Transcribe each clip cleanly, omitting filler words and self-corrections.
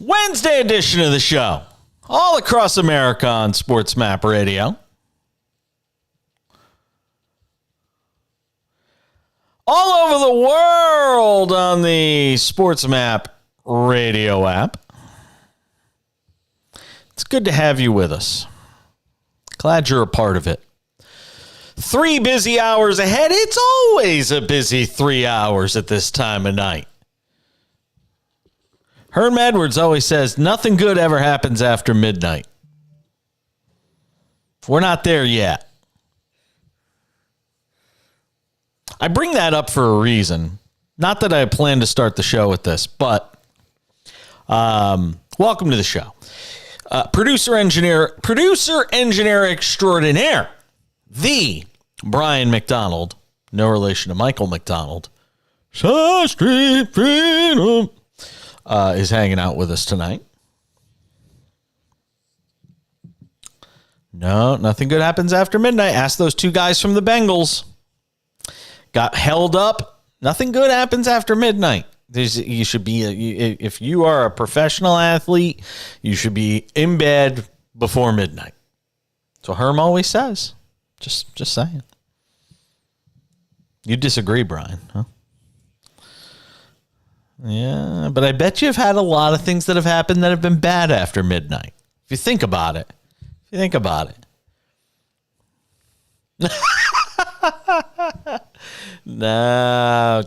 Wednesday edition of the show. All across America on SportsMap Radio. All over the world on the SportsMap Radio app. It's good to have you with us. Glad you're a part of it. 3 busy hours ahead. It's always a busy 3 hours at this time of night. Herm Edwards always says nothing good ever happens after midnight. We're not there yet. I bring that up for a reason. Not that I plan to start the show with this, but welcome to the show. Producer engineer extraordinaire, the Brian McDonald, no relation to Michael McDonald, Street Freedom, is hanging out with us tonight. No, nothing good happens after midnight. Ask those two guys from the Bengals. Got held up. Nothing good happens after midnight. You should be, if you are a professional athlete, you should be in bed before midnight. So Herm always says. Just saying. You disagree, Brian, huh? Yeah, but I bet you've had a lot of things that have happened that have been bad after midnight. If you think about it. No,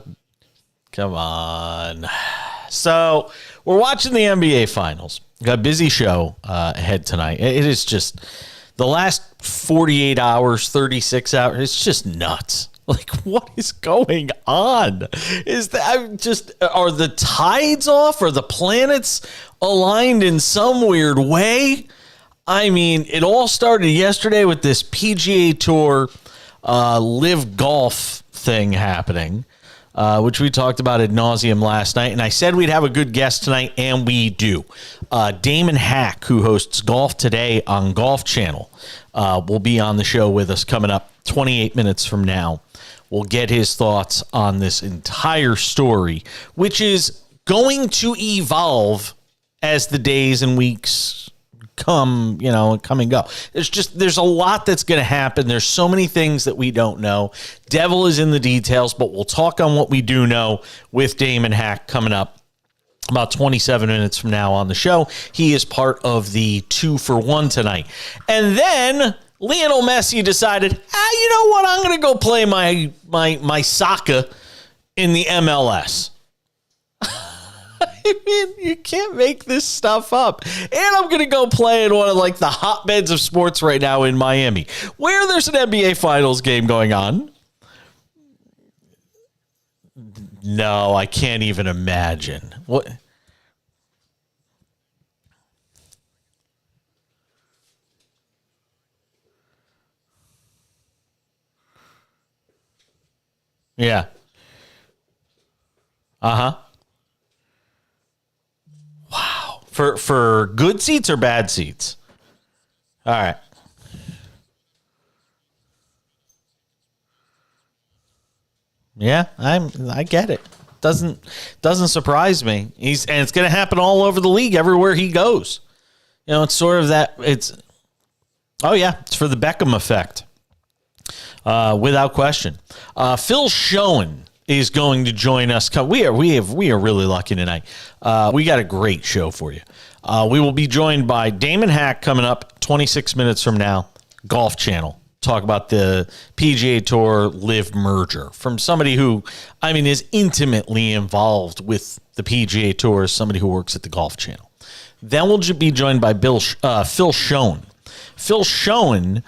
come on. So we're watching the NBA Finals. Got a busy show ahead tonight. It is just the last 48 hours, 36 hours. It's just nuts. Like, what is going on? Is that just, are the tides off? Are the planets aligned in some weird way? I mean, it all started yesterday with this PGA Tour live golf thing happening, which we talked about ad nauseum last night. And I said we'd have a good guest tonight, and we do. Damon Hack, who hosts Golf Today on Golf Channel, will be on the show with us coming up 28 minutes from now. We'll get his thoughts on this entire story, which is going to evolve as the days and weeks come and go. There's a lot that's going to happen. There's so many things that we don't know. Devil is in the details, but we'll talk on what we do know with Damon Hack coming up about 27 minutes from now on the show. He is part of the 2-for-1 tonight. And then Lionel Messi decided, you know what? I'm going to go play my soccer in the MLS. I mean, you can't make this stuff up. And I'm going to go play in one of the hotbeds of sports right now in Miami, where there's an NBA Finals game going on. No, I can't even imagine. What? Yeah. Uh-huh. Wow. For good seats or bad seats? All right. Yeah, I get it. Doesn't surprise me. And it's going to happen all over the league everywhere he goes. It's sort of that it's for the Beckham effect. Without question. Phil Schoen is going to join us. We are really lucky tonight. We got a great show for you. We will be joined by Damon Hack coming up 26 minutes from now. Golf Channel. Talk about the PGA Tour Live merger from somebody who, is intimately involved with the PGA Tour, as somebody who works at the Golf Channel. Then we'll be joined by Phil Schoen. Phil Schoen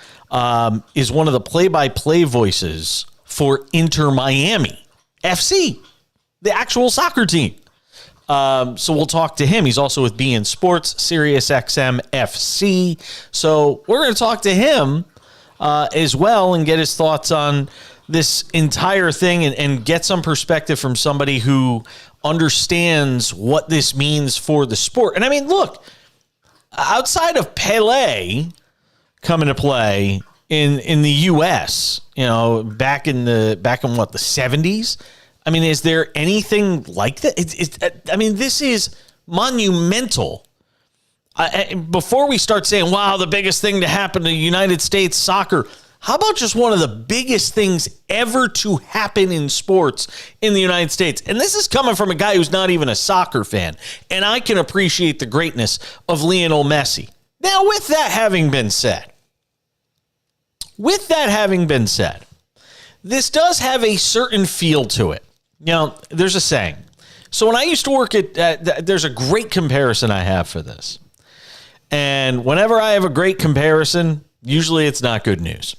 is one of the play-by-play voices for Inter Miami FC, the actual soccer team. So we'll talk to him. He's also with beIN Sports, Sirius XM FC. So we're going to talk to him as well and get his thoughts on this entire thing and get some perspective from somebody who understands what this means for the sport. And look, outside of Pele coming to play in the U.S., back in the 70s, is there anything like that? This is monumental. Before we start saying, wow, the biggest thing to happen to United States soccer, how about just one of the biggest things ever to happen in sports in the United States? And this is coming from a guy who's not even a soccer fan. And I can appreciate the greatness of Lionel Messi. Now, with that having been said, this does have a certain feel to it. There's a saying. So when I used to work at, there's a great comparison I have for this. And whenever I have a great comparison, usually it's not good news.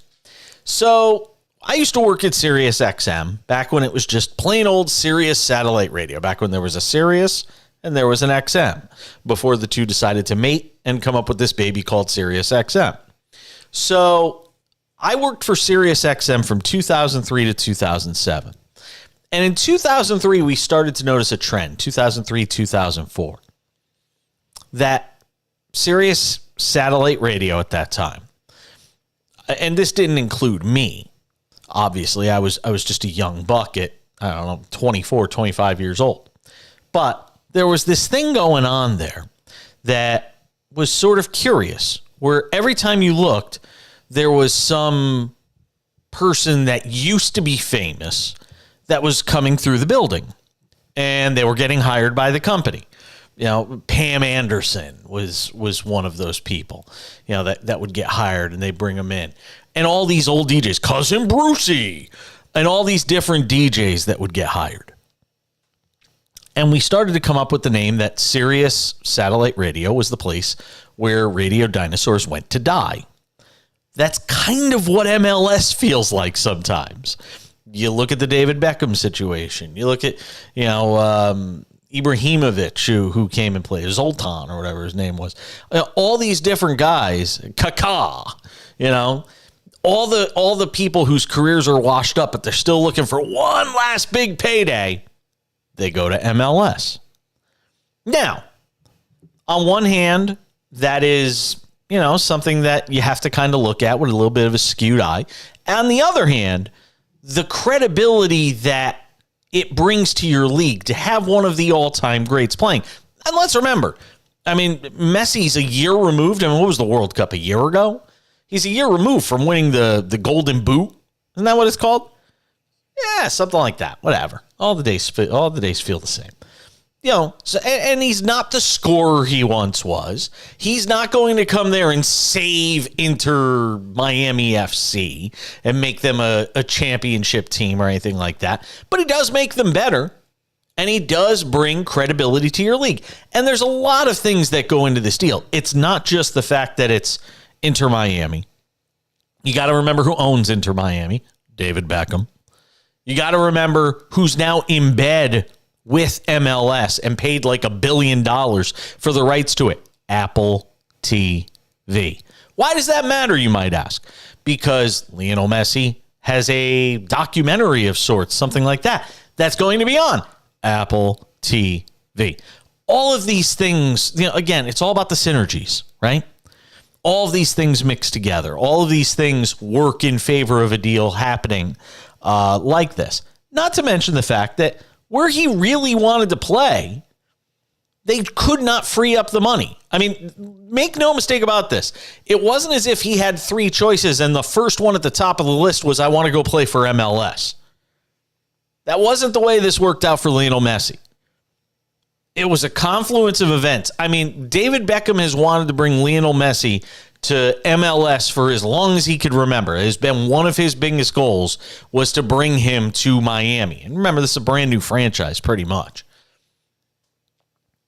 So I used to work at Sirius XM back when it was just plain old Sirius satellite radio, back when there was a Sirius and there was an XM, before the two decided to mate and come up with this baby called Sirius XM. So I worked for Sirius XM from 2003 to 2007. And in 2003, we started to notice a trend, 2003, 2004, that Sirius satellite radio at that time, and this didn't include me. Obviously, I was just a young buck at, 24, 25 years old. But there was this thing going on there that was sort of curious, where every time you looked, there was some person that used to be famous that was coming through the building, and they were getting hired by the company. Pam Anderson was one of those people, that would get hired, and they bring them in. And all these old DJs, Cousin Brucey, and all these different DJs that would get hired. And we started to come up with the name that Sirius Satellite Radio was the place where radio dinosaurs went to die. That's kind of what MLS feels like sometimes. You look at the David Beckham situation. You look at, Ibrahimovic, who came and played, Zoltan or whatever his name was. All these different guys, Kaká, all the people whose careers are washed up, but they're still looking for one last big payday. They go to MLS. Now, on one hand, that is, something that you have to kind of look at with a little bit of a skewed eye. On the other hand, the credibility that it brings to your league to have one of the all-time greats playing. And let's remember, Messi's a year removed. What was the World Cup, a year ago? He's a year removed from winning the Golden Boot. Isn't that what it's called? Yeah, something like that. Whatever. All the days feel the same. And he's not the scorer he once was. He's not going to come there and save Inter Miami FC and make them a championship team or anything like that. But he does make them better, and he does bring credibility to your league. And there's a lot of things that go into this deal. It's not just the fact that it's Inter Miami. You got to remember who owns Inter Miami, David Beckham. You got to remember who's now in bed with MLS and paid like $1 billion for the rights to it, Apple TV. Why does that matter, you might ask? Because Lionel Messi has a documentary of sorts, something like that, that's going to be on Apple TV. All of these things, again, it's all about the synergies, right? All of these things mix together. All of these things work in favor of a deal happening like this. Not to mention the fact that where he really wanted to play, they could not free up the money. Make no mistake about this. It wasn't as if he had three choices and the first one at the top of the list was, I want to go play for MLS. That wasn't the way this worked out for Lionel Messi. It was a confluence of events. David Beckham has wanted to bring Lionel Messi to MLS for as long as he could remember. It has been one of his biggest goals, was to bring him to Miami. And remember, this is a brand new franchise, pretty much.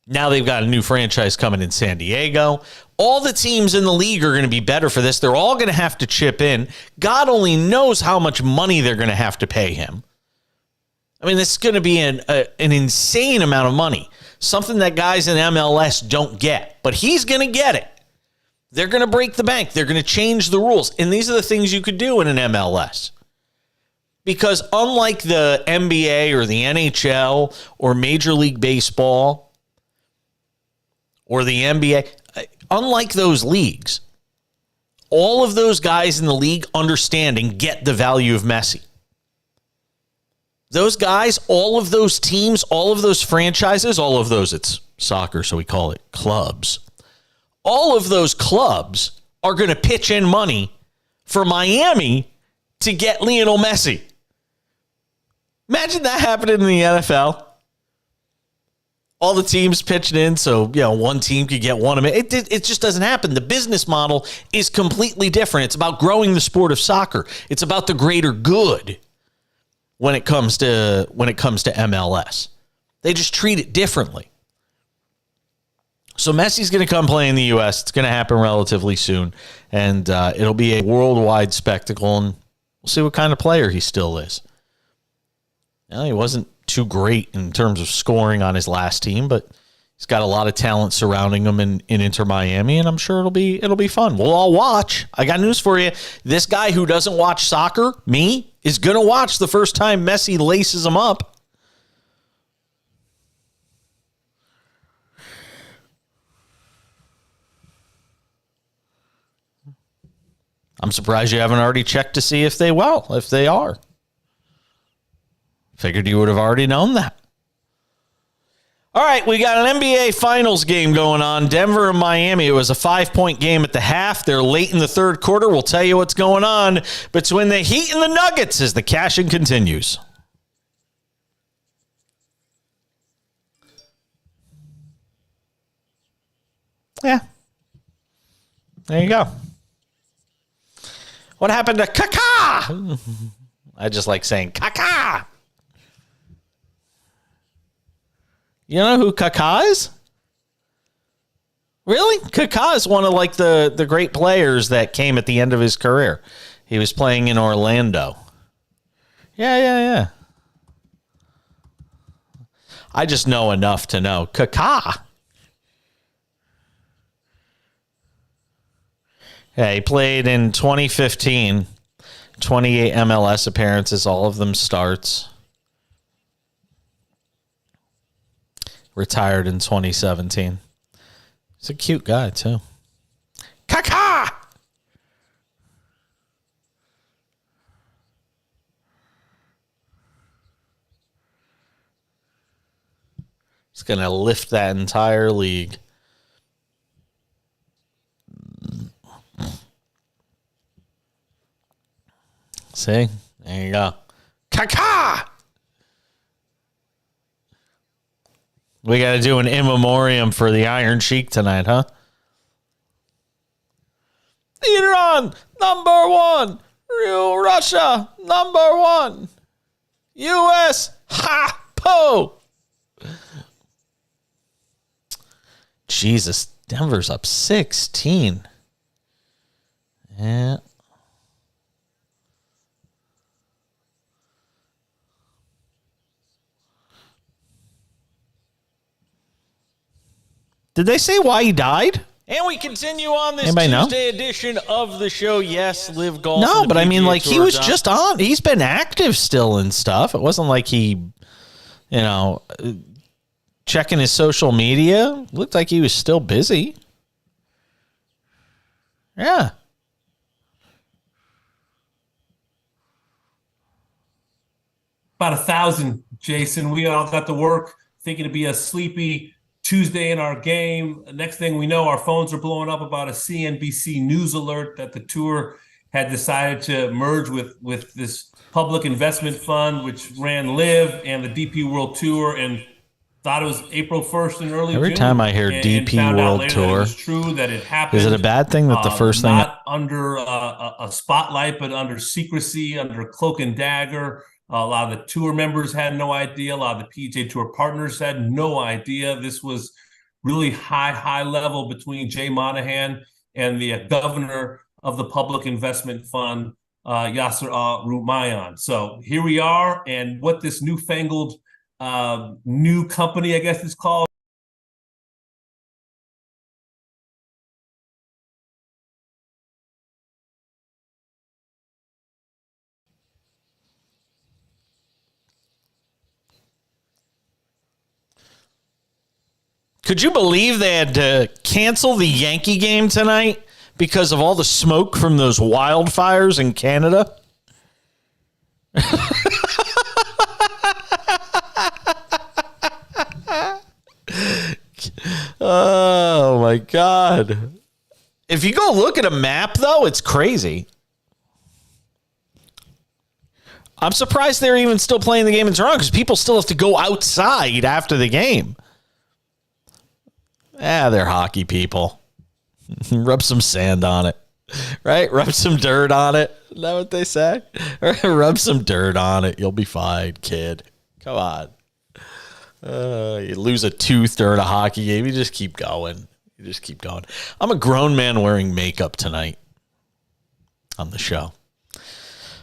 Now they've got a new franchise coming in San Diego. All the teams in the league are going to be better for this. They're all going to have to chip in. God only knows how much money they're going to have to pay him. This is going to be an insane amount of money. Something that guys in MLS don't get. But he's going to get it. They're going to break the bank. They're going to change the rules. And these are the things you could do in an MLS. Because unlike the NBA or the NHL or Major League Baseball or the NBA, unlike those leagues, all of those guys in the league understand and get the value of Messi. Those guys, all of those teams, all of those franchises, all of those, it's soccer, so we call it clubs. All of those clubs are going to pitch in money for Miami to get Lionel Messi. Imagine that happening in the NFL. All the teams pitching in, so one team could get one of it. It just doesn't happen. The business model is completely different. It's about growing the sport of soccer. It's about the greater good when it comes to MLS. They just treat it differently. So Messi's going to come play in the U.S. It's going to happen relatively soon, and it'll be a worldwide spectacle, and we'll see what kind of player he still is. He wasn't too great in terms of scoring on his last team, but he's got a lot of talent surrounding him in Inter Miami, and I'm sure it'll be fun. We'll all watch. I got news for you. This guy who doesn't watch soccer, me, is going to watch the first time Messi laces him up. I'm surprised you haven't already checked to see if they are. Figured you would have already known that. All right, we got an NBA Finals game going on. Denver and Miami. It was a 5-point game at the half. They're late in the third quarter. We'll tell you what's going on between the Heat and the Nuggets as the cash-in continues. Yeah. There you go. What happened to Kaka? I just like saying Kaka. You know who Kaka is? Really? Kaka is one of the great players that came at the end of his career. He was playing in Orlando. Yeah. I just know enough to know Kaka. Yeah, he played in 2015, 28 MLS appearances, all of them starts. Retired in 2017. He's a cute guy, too. Kaka! He's going to lift that entire league. See? There you go. Kaka! We got to do an in memoriam for the Iron Sheik tonight, huh? Iran, number one. Real Russia, number one. U.S., ha, po. Jesus, Denver's up 16. Yeah. Did they say why he died? And we continue on this Tuesday edition of the show. Yes, Live Golf. No, but I mean, he was just on. He's been active still and stuff. It wasn't like he, checking his social media. Looked like he was still busy. Yeah. About 1,000, Jason. We all got to work thinking it'd be a sleepy Tuesday in our game. Next thing we know, our phones are blowing up about a CNBC news alert that the tour had decided to merge with this public investment fund, which ran Live and the DP World Tour, and thought it was April 1st in early June. Every time I hear DP World Tour, it's true that it happened. Is it a bad thing that the first thing? Not under a spotlight, but under secrecy, under cloak and dagger. A lot of the tour members had no idea. A lot of the PGA Tour partners had no idea. This was really high level between Jay Monahan and the governor of the Public Investment Fund, Yasser Al-Rumayyan. So here we are, and what this newfangled new company, I guess it's called. Could you believe they had to cancel the Yankee game tonight because of all the smoke from those wildfires in Canada? Oh, my God. If you go look at a map, though, it's crazy. I'm surprised they're even still playing the game in Toronto because people still have to go outside after the game. They're hockey people. Rub some sand on it, right? Rub some dirt on it. Is that what they say? Rub some dirt on it. You'll be fine, kid. Come on. You lose a tooth during a hockey game. You just keep going. I'm a grown man wearing makeup tonight on the show.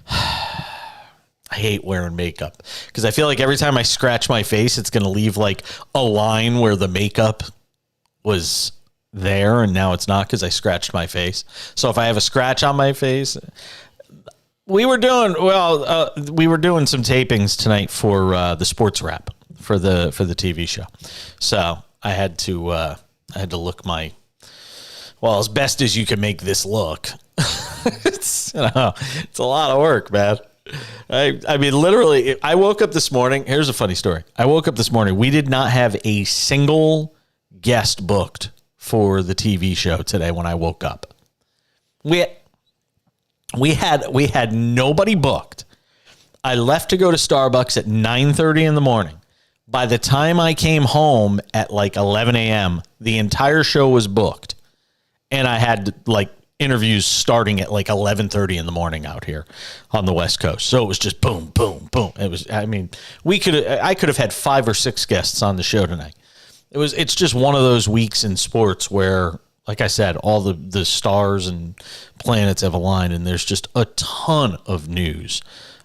I hate wearing makeup because I feel like every time I scratch my face, it's going to leave like a line where the makeup was there and now it's not because I scratched my face. So if I have a scratch on my face, we were doing some tapings tonight for the SportsMap for the TV show. So I had to look as best as you can make this look. It's a lot of work, man. I mean, literally, I woke up this morning. Here's a funny story. I woke up this morning. We did not have a single guest booked for the TV show today when I woke up. We had nobody booked. I left to go to Starbucks at 9:30 in the morning. By the time I came home at like 11 a.m., the entire show was booked. And I had like interviews starting at like 11:30 in the morning out here on the West Coast. So it was just boom, boom, boom. I could have had 5 or 6 guests on the show tonight. It's just one of those weeks in sports where, like I said, all the stars and planets have aligned and there's just a ton of news.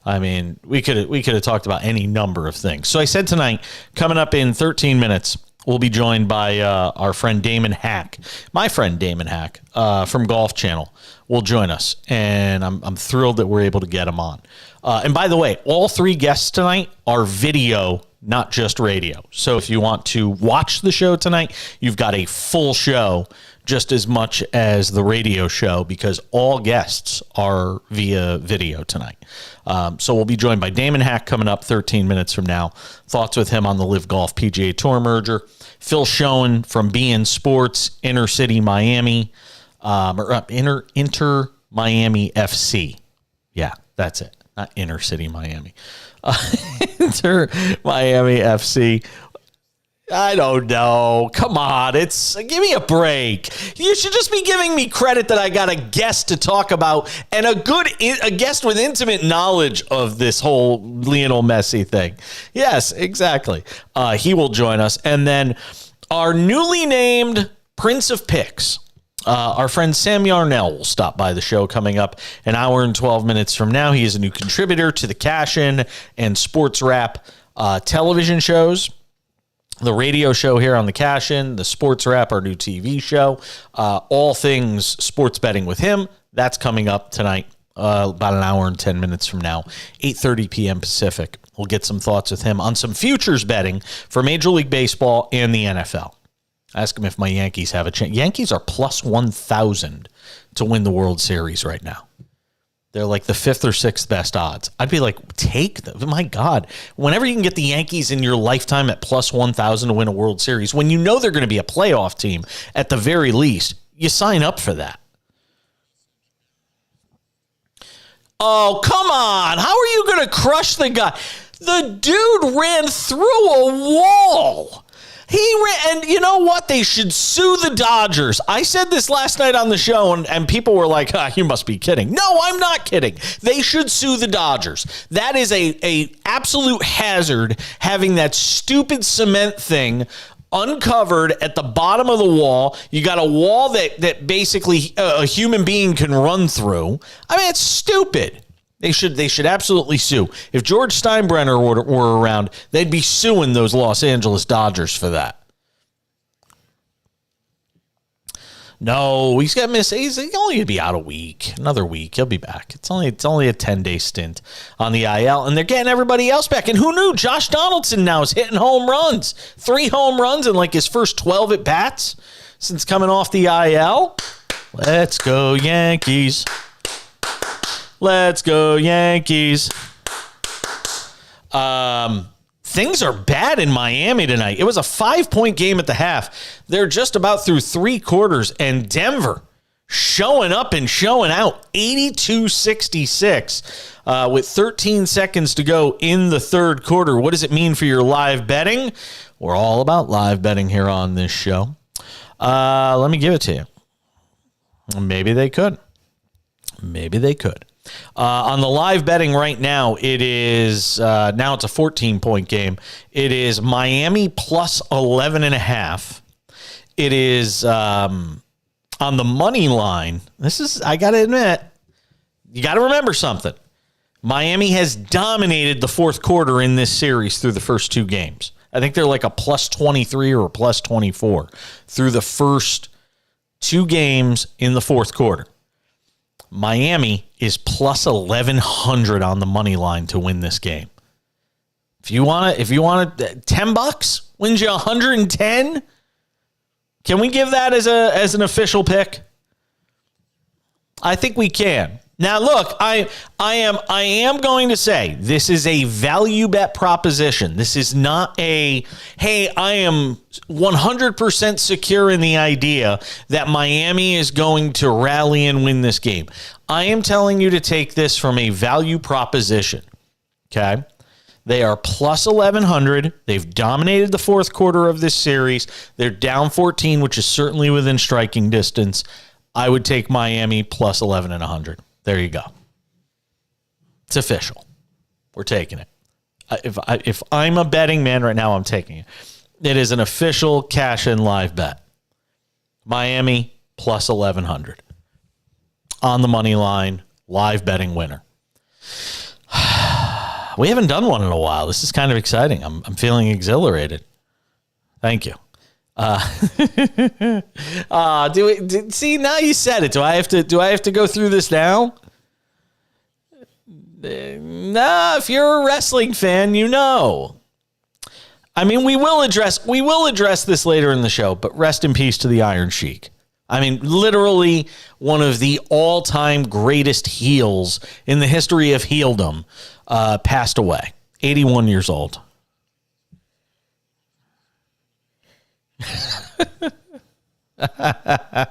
I mean, we could have talked about any number of things. So I said tonight, coming up in 13 minutes, we'll be joined by our friend Damon Hack. My friend Damon Hack from Golf Channel will join us, and I'm thrilled that we're able to get him on. And by the way, all 3 guests tonight are video, not just radio. So if you want to watch the show tonight, you've got a full show just as much as the radio show because all guests are via video tonight. So we'll be joined by Damon Hack coming up 13 minutes from now. Thoughts with him on the Live Golf PGA Tour merger. Phil Schoen from BN Sports, Inner City Miami, Inter Miami FC. Yeah, that's it. Not Inner City Miami. Inter Miami FC. I don't know. Come on. Give me a break. You should just be giving me credit that I got a guest to talk about and a guest with intimate knowledge of this whole Lionel Messi thing. Yes, exactly. He will join us. And then our newly named Prince of Picks, our friend Sam Yarnell will stop by the show coming up an hour and 12 minutes from now. He is a new contributor to the Cash In and Sports Wrap television shows. The radio show here on the Cash In, the Sports Wrap, our new TV show, all things sports betting with him. That's coming up tonight, about an hour and 10 minutes from now, 8:30 p.m. Pacific. We'll get some thoughts with him on some futures betting for Major League Baseball and the NFL. Ask him if my Yankees have a chance. Yankees are plus 1,000 to win the World Series right now. They're like the 5th or 6th best odds. I'd be like, take them. My God. Whenever you can get the Yankees in your lifetime at plus 1,000 to win a World Series, when you know they're going to be a playoff team at the very least, you sign up for that. Oh, come on. How are you going to crush the guy? The dude ran through a wall. And you know what? They should sue the Dodgers. I said this last night on the show, and people were like, you must be kidding. No, I'm not kidding. They should sue the Dodgers. That is a absolute hazard, having that stupid cement thing uncovered at the bottom of the wall. You got a wall that basically a human being can run through. I mean, it's stupid. They should absolutely sue. If George Steinbrenner were around, they'd be suing those Los Angeles Dodgers for that. No, he's got miss. He's only going to be out a week, another week. He'll be back. It's only a 10-day stint on the IL, and they're getting everybody else back. And who knew? Josh Donaldson now is hitting home runs. 3 home runs in like his first 12 at bats since coming off the IL. Let's go Yankees. Let's go Yankees. things are bad in Miami tonight. It was a 5-point game at the half. They're just about through 3 quarters, and Denver showing up and showing out 82-66 with 13 seconds to go in the third quarter. What does it mean for your live betting? We're all about live betting here on this show. Let me give it to you. Maybe they could. On the live betting right now, it is now it's a 14-point game. It is Miami plus 11.5. It is on the money line. This is, I got to admit, you got to remember something. Miami has dominated the fourth quarter in this series through the first 2 games. I think they're like a plus 23 or a plus 24 through the first 2 games in the fourth quarter. Miami is plus 1,100 on the money line to win this game. If you want $10 wins you 110. Can we give that as an official pick? I think we can. Now, look, I am going to say this is a value bet proposition. This is not a, hey, I am 100% secure in the idea that Miami is going to rally and win this game. I am telling you to take this from a value proposition, okay? They are plus 1,100. They've dominated the fourth quarter of this series. They're down 14, which is certainly within striking distance. I would take Miami plus 11,100. There you go. It's official. We're taking it. If I'm a betting man right now, I'm taking it. It is an official cash-in live bet. Miami plus 1,100. On the money line, live betting winner. We haven't done one in a while. This is kind of exciting. I'm feeling exhilarated. Thank you. See, now you said it. Do I have to go through this now? Nah, if you're a wrestling fan, you know. I mean, we will address this later in the show, but rest in peace to the Iron Sheik. I mean, literally one of the all-time greatest heels in the history of heeldom passed away. 81 years old. I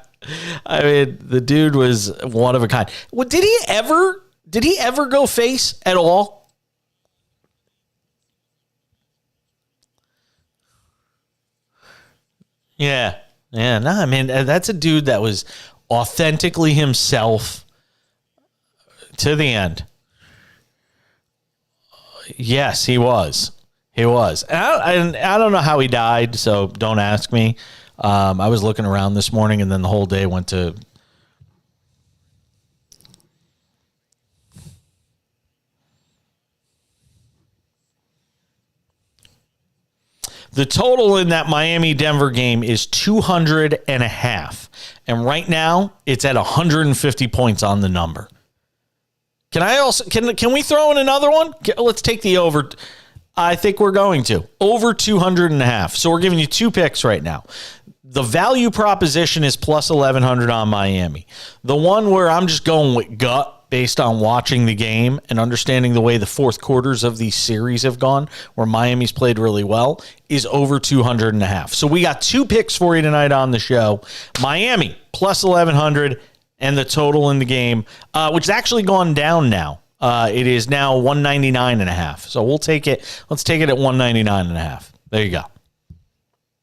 mean, the dude was one of a kind. Well, did he ever go face at all? Yeah. Yeah, no, I mean, that's a dude that was authentically himself to the end. Yes, he was. He was. And I don't know how he died, so don't ask me. I was looking around this morning, and then the whole day went to... The total in that Miami-Denver game is 200.5. And right now, it's at 150 points on the number. Can we throw in another one? Let's take the over. I think we're going to. Over 200.5. So we're giving you 2 picks right now. The value proposition is plus 1,100 on Miami. The one where I'm just going with gut based on watching the game and understanding the way the fourth quarters of these series have gone, where Miami's played really well, is over 200.5. So we got 2 picks for you tonight on the show. Miami plus 1,100 and the total in the game, which has actually gone down now. It is now 199.5. So we'll take it. Let's take it at 199.5. There you go.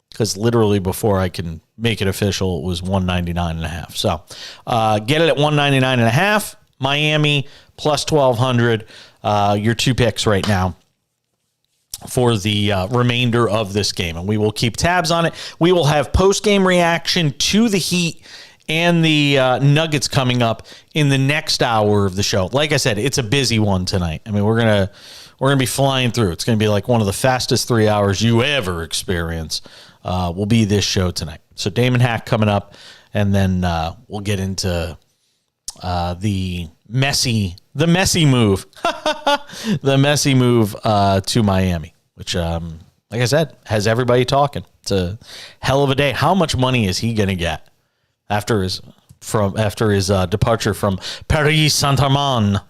Because literally before I can make it official, it was 199.5. So get it at 199.5. Miami plus 1,200. Your 2 picks right now for the remainder of this game. And we will keep tabs on it. We will have post-game reaction to the Heat and the Nuggets coming up in the next hour of the show. Like I said, it's a busy one tonight. I mean, we're gonna be flying through. It's gonna be like one of the fastest 3 hours you ever experience. Will be this show tonight. So Damon Hack coming up, and then we'll get into the messy move, the messy move to Miami, which, like I said, has everybody talking. It's a hell of a day. How much money is he gonna get after his departure from Paris Saint-Germain?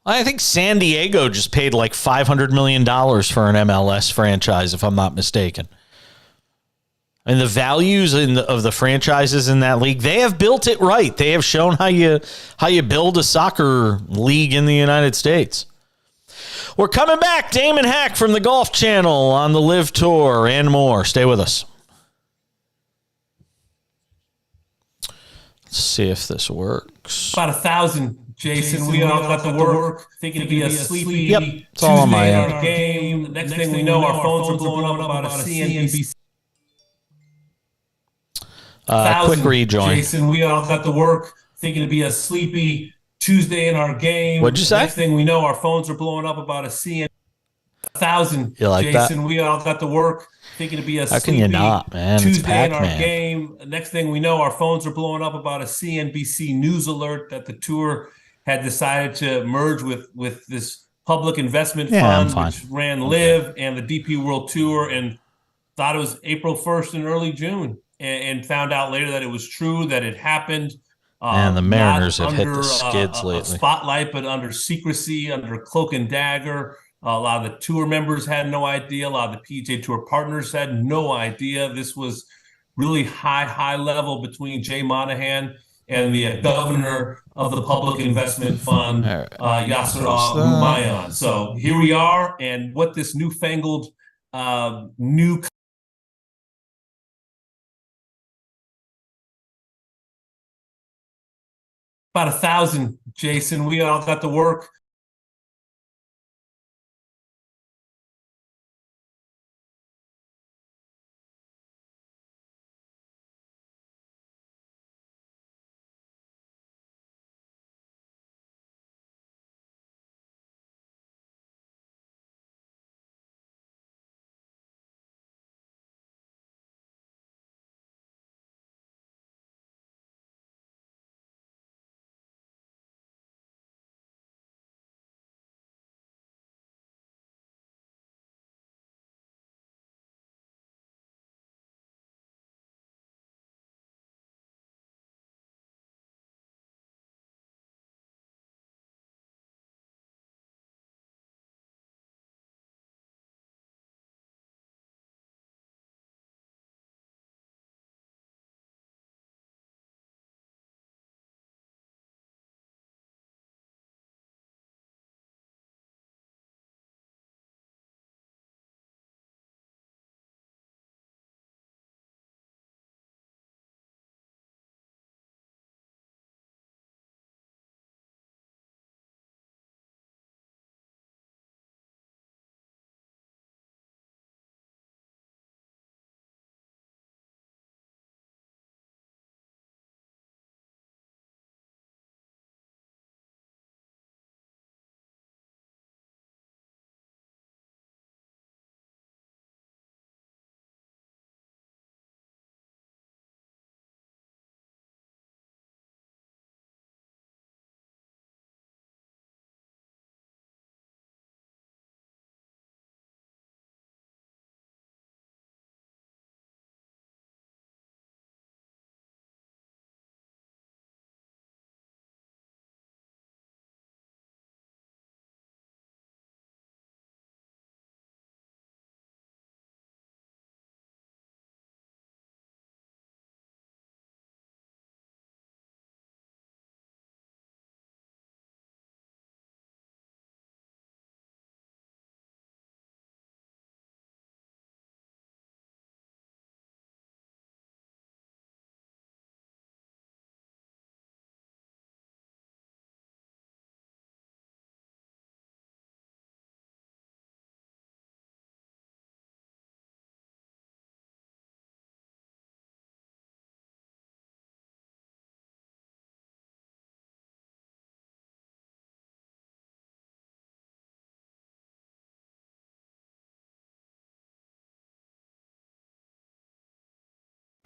I think San Diego just paid like $500 million for an MLS franchise, if I'm not mistaken. And the values of the franchises in that league, they have built it right. They have shown how you build a soccer league in the United States. We're coming back. Damon Hack from the Golf Channel on the Live Tour and more. Stay with us. Let's see if this works. About 1,000, Jason. We all got to work thinking it'd be a sleepy Yep, it's all on my end. game. The next thing we know, our phones are blowing up about a CNBC. Quick rejoin. Jason, we all got to work thinking it'd be a sleepy Tuesday in our game. What'd you say? Next thing we know, our phones are blowing up about a CNBC. 1,000, you like Jason. That? We all got to work thinking it'd be a How can you not, man? Tuesday in our game. Next thing we know, our phones are blowing up about a CNBC news alert that the tour had decided to merge with this public investment fund, which ran Live and the DP World Tour, and thought it was April 1st and early June, and found out later that it was true, that it happened. And the Mariners have hit the skids lately. A spotlight, but under secrecy, under cloak and dagger. A lot of the tour members had no idea. A lot of the PGA Tour partners had no idea. This was really high level between Jay Monahan and the governor of the Public Investment Fund, Yasser Al-Rumayyan. So here we are, and what this newfangled new about 1,000, Jason. We all got to work.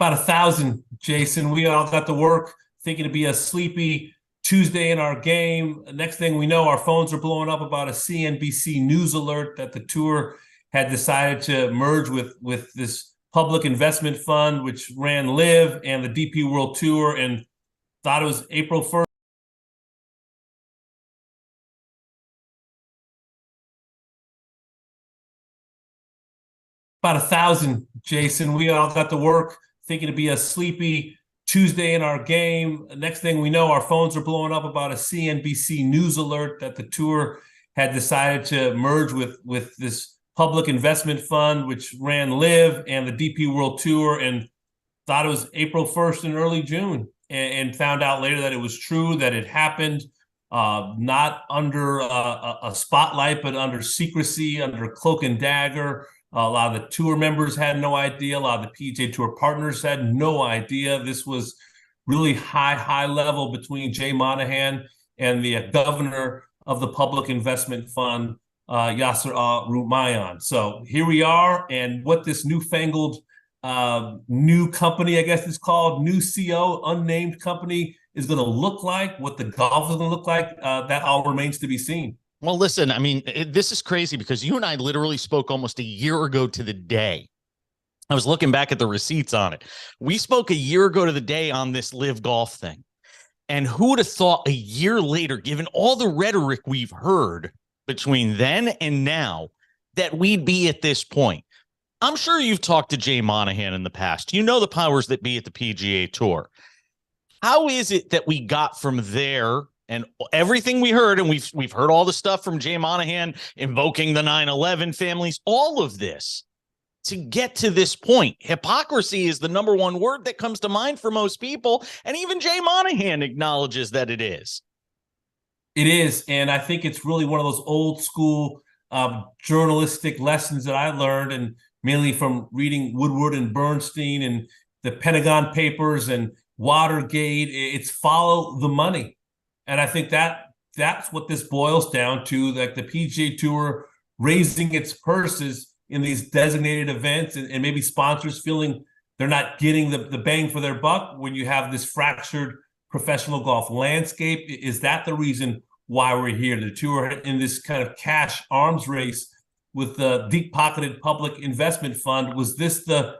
About 1,000, Jason. We all got to work thinking it'd be a sleepy Tuesday in our game. Next thing we know, our phones are blowing up about a CNBC news alert that the tour had decided to merge with this public investment fund, which ran Live and the DP World Tour, and thought it was April 1st. About 1,000, Jason. We all got to work thinking it'd be a sleepy Tuesday in our game. Next thing we know, our phones are blowing up about a CNBC news alert that the tour had decided to merge with this public investment fund, which ran Live and the DP World Tour, and thought it was April 1st and early June, and found out later that it was true, that it happened not under a spotlight, but under secrecy, under cloak and dagger. A lot of the tour members had no idea. A lot of the PGA Tour partners had no idea. This was really high level between Jay Monahan and the governor of the Public Investment Fund, Yasser Al-Rumayyan. So here we are, and what this newfangled new company, I guess it's called, new CO, unnamed company, is going to look like, what the golf is going to look like, that all remains to be seen. Well, listen, I mean, this is crazy because you and I literally spoke almost a year ago to the day. I was looking back at the receipts on it. We spoke a year ago to the day on this Live Golf thing. And who would have thought a year later, given all the rhetoric we've heard between then and now, that we'd be at this point? I'm sure you've talked to Jay Monahan in the past. You know the powers that be at the PGA Tour. How is it that we got from there and everything we heard, and we've heard all the stuff from Jay Monahan invoking the 9/11 families, all of this, to get to this point? Hypocrisy is the number one word that comes to mind for most people, and even Jay Monahan acknowledges that it is. It is, and I think it's really one of those old school journalistic lessons that I learned, and mainly from reading Woodward and Bernstein and the Pentagon Papers and Watergate. It's follow the money. And I think that's what this boils down to, like the PGA Tour raising its purses in these designated events, and maybe sponsors feeling they're not getting the bang for their buck when you have this fractured professional golf landscape. Is that the reason why we're here? The tour in this kind of cash arms race with the deep-pocketed public investment fund. Was this the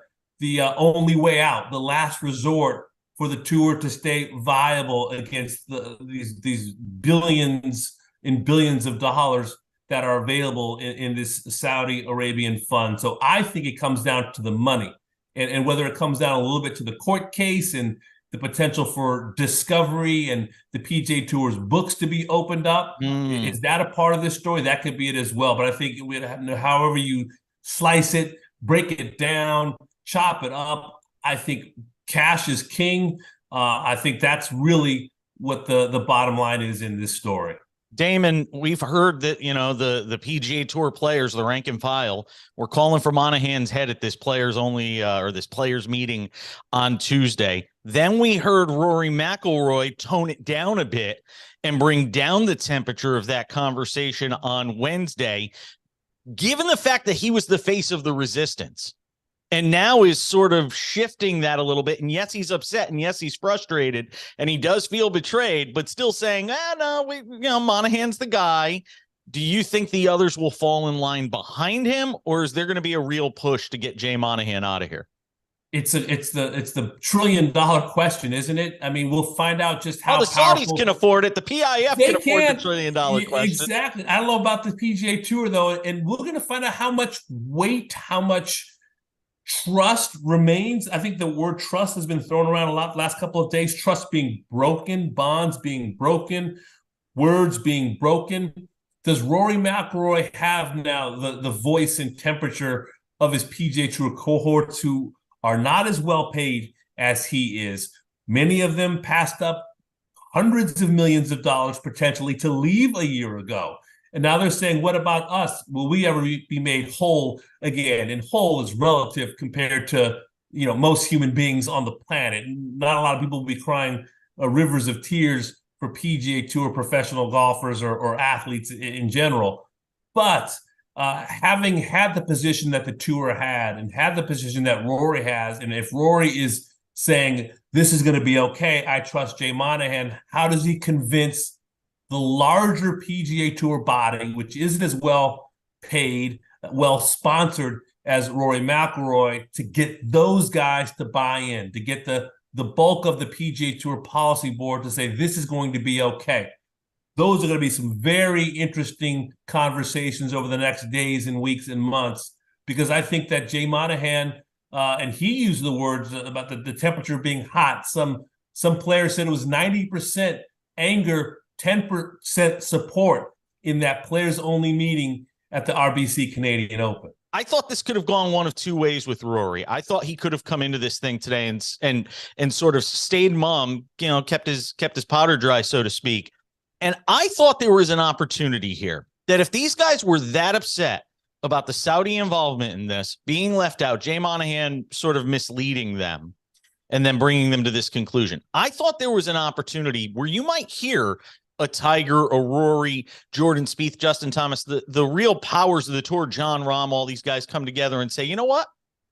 only way out, the last resort for the tour to stay viable against these billions and billions of dollars that are available in this Saudi Arabian fund? So I think it comes down to the money, and whether it comes down a little bit to the court case and the potential for discovery and the PGA Tour's books to be opened up. Is that a part of this story? That could be it as well. But I think however you slice it, break it down, chop it up, I think cash is king. I think that's really what the bottom line is in this story. Damon, we've heard that, the PGA Tour players, the rank and file, were calling for Monahan's head at this players only or this players meeting on Tuesday. Then we heard Rory McIlroy tone it down a bit and bring down the temperature of that conversation on Wednesday, given the fact that he was the face of the resistance. And now is sort of shifting that a little bit. And yes, he's upset. And yes, he's frustrated. And he does feel betrayed, but still saying, Monahan's the guy. Do you think the others will fall in line behind him? Or is there going to be a real push to get Jay Monahan out of here? It's the $1 trillion question, isn't it? I mean, we'll find out just how the Saudis can afford it. The PIF can afford the $1 trillion question. Exactly. I don't know about the PGA Tour, though. And we're going to find out how much weight, how much trust remains. I think the word trust has been thrown around a lot the last couple of days. Trust being broken, bonds being broken, words being broken. Does Rory McIlroy have now the voice and temperature of his PGA Tour cohorts who are not as well paid as he is? Many of them passed up hundreds of millions of dollars potentially to leave a year ago. And now they're saying, what about us? Will we ever be made whole again? And whole is relative compared to, most human beings on the planet. Not a lot of people will be crying rivers of tears for PGA Tour professional golfers or athletes in general. But having had the position that the tour had and had the position that Rory has, and if Rory is saying this is going to be okay, I trust Jay Monahan, how does he convince the larger PGA Tour body, which isn't as well paid, well sponsored as Rory McIlroy, to get those guys to buy in, to get the bulk of the PGA Tour policy board to say this is going to be okay? Those are going to be some very interesting conversations over the next days and weeks and months, because I think that Jay Monahan, and he used the words about the temperature being hot. Some players said it was 90% anger, 10% support in that players-only meeting at the RBC Canadian Open. I thought this could have gone one of two ways with Rory. I thought he could have come into this thing today and sort of stayed mum, kept his powder dry, so to speak. And I thought there was an opportunity here that if these guys were that upset about the Saudi involvement in this being left out, Jay Monahan sort of misleading them and then bringing them to this conclusion, I thought there was an opportunity where you might hear a Tiger, a Rory, Jordan Spieth, Justin Thomas, the real powers of the tour, John Rahm, all these guys come together and say, you know what?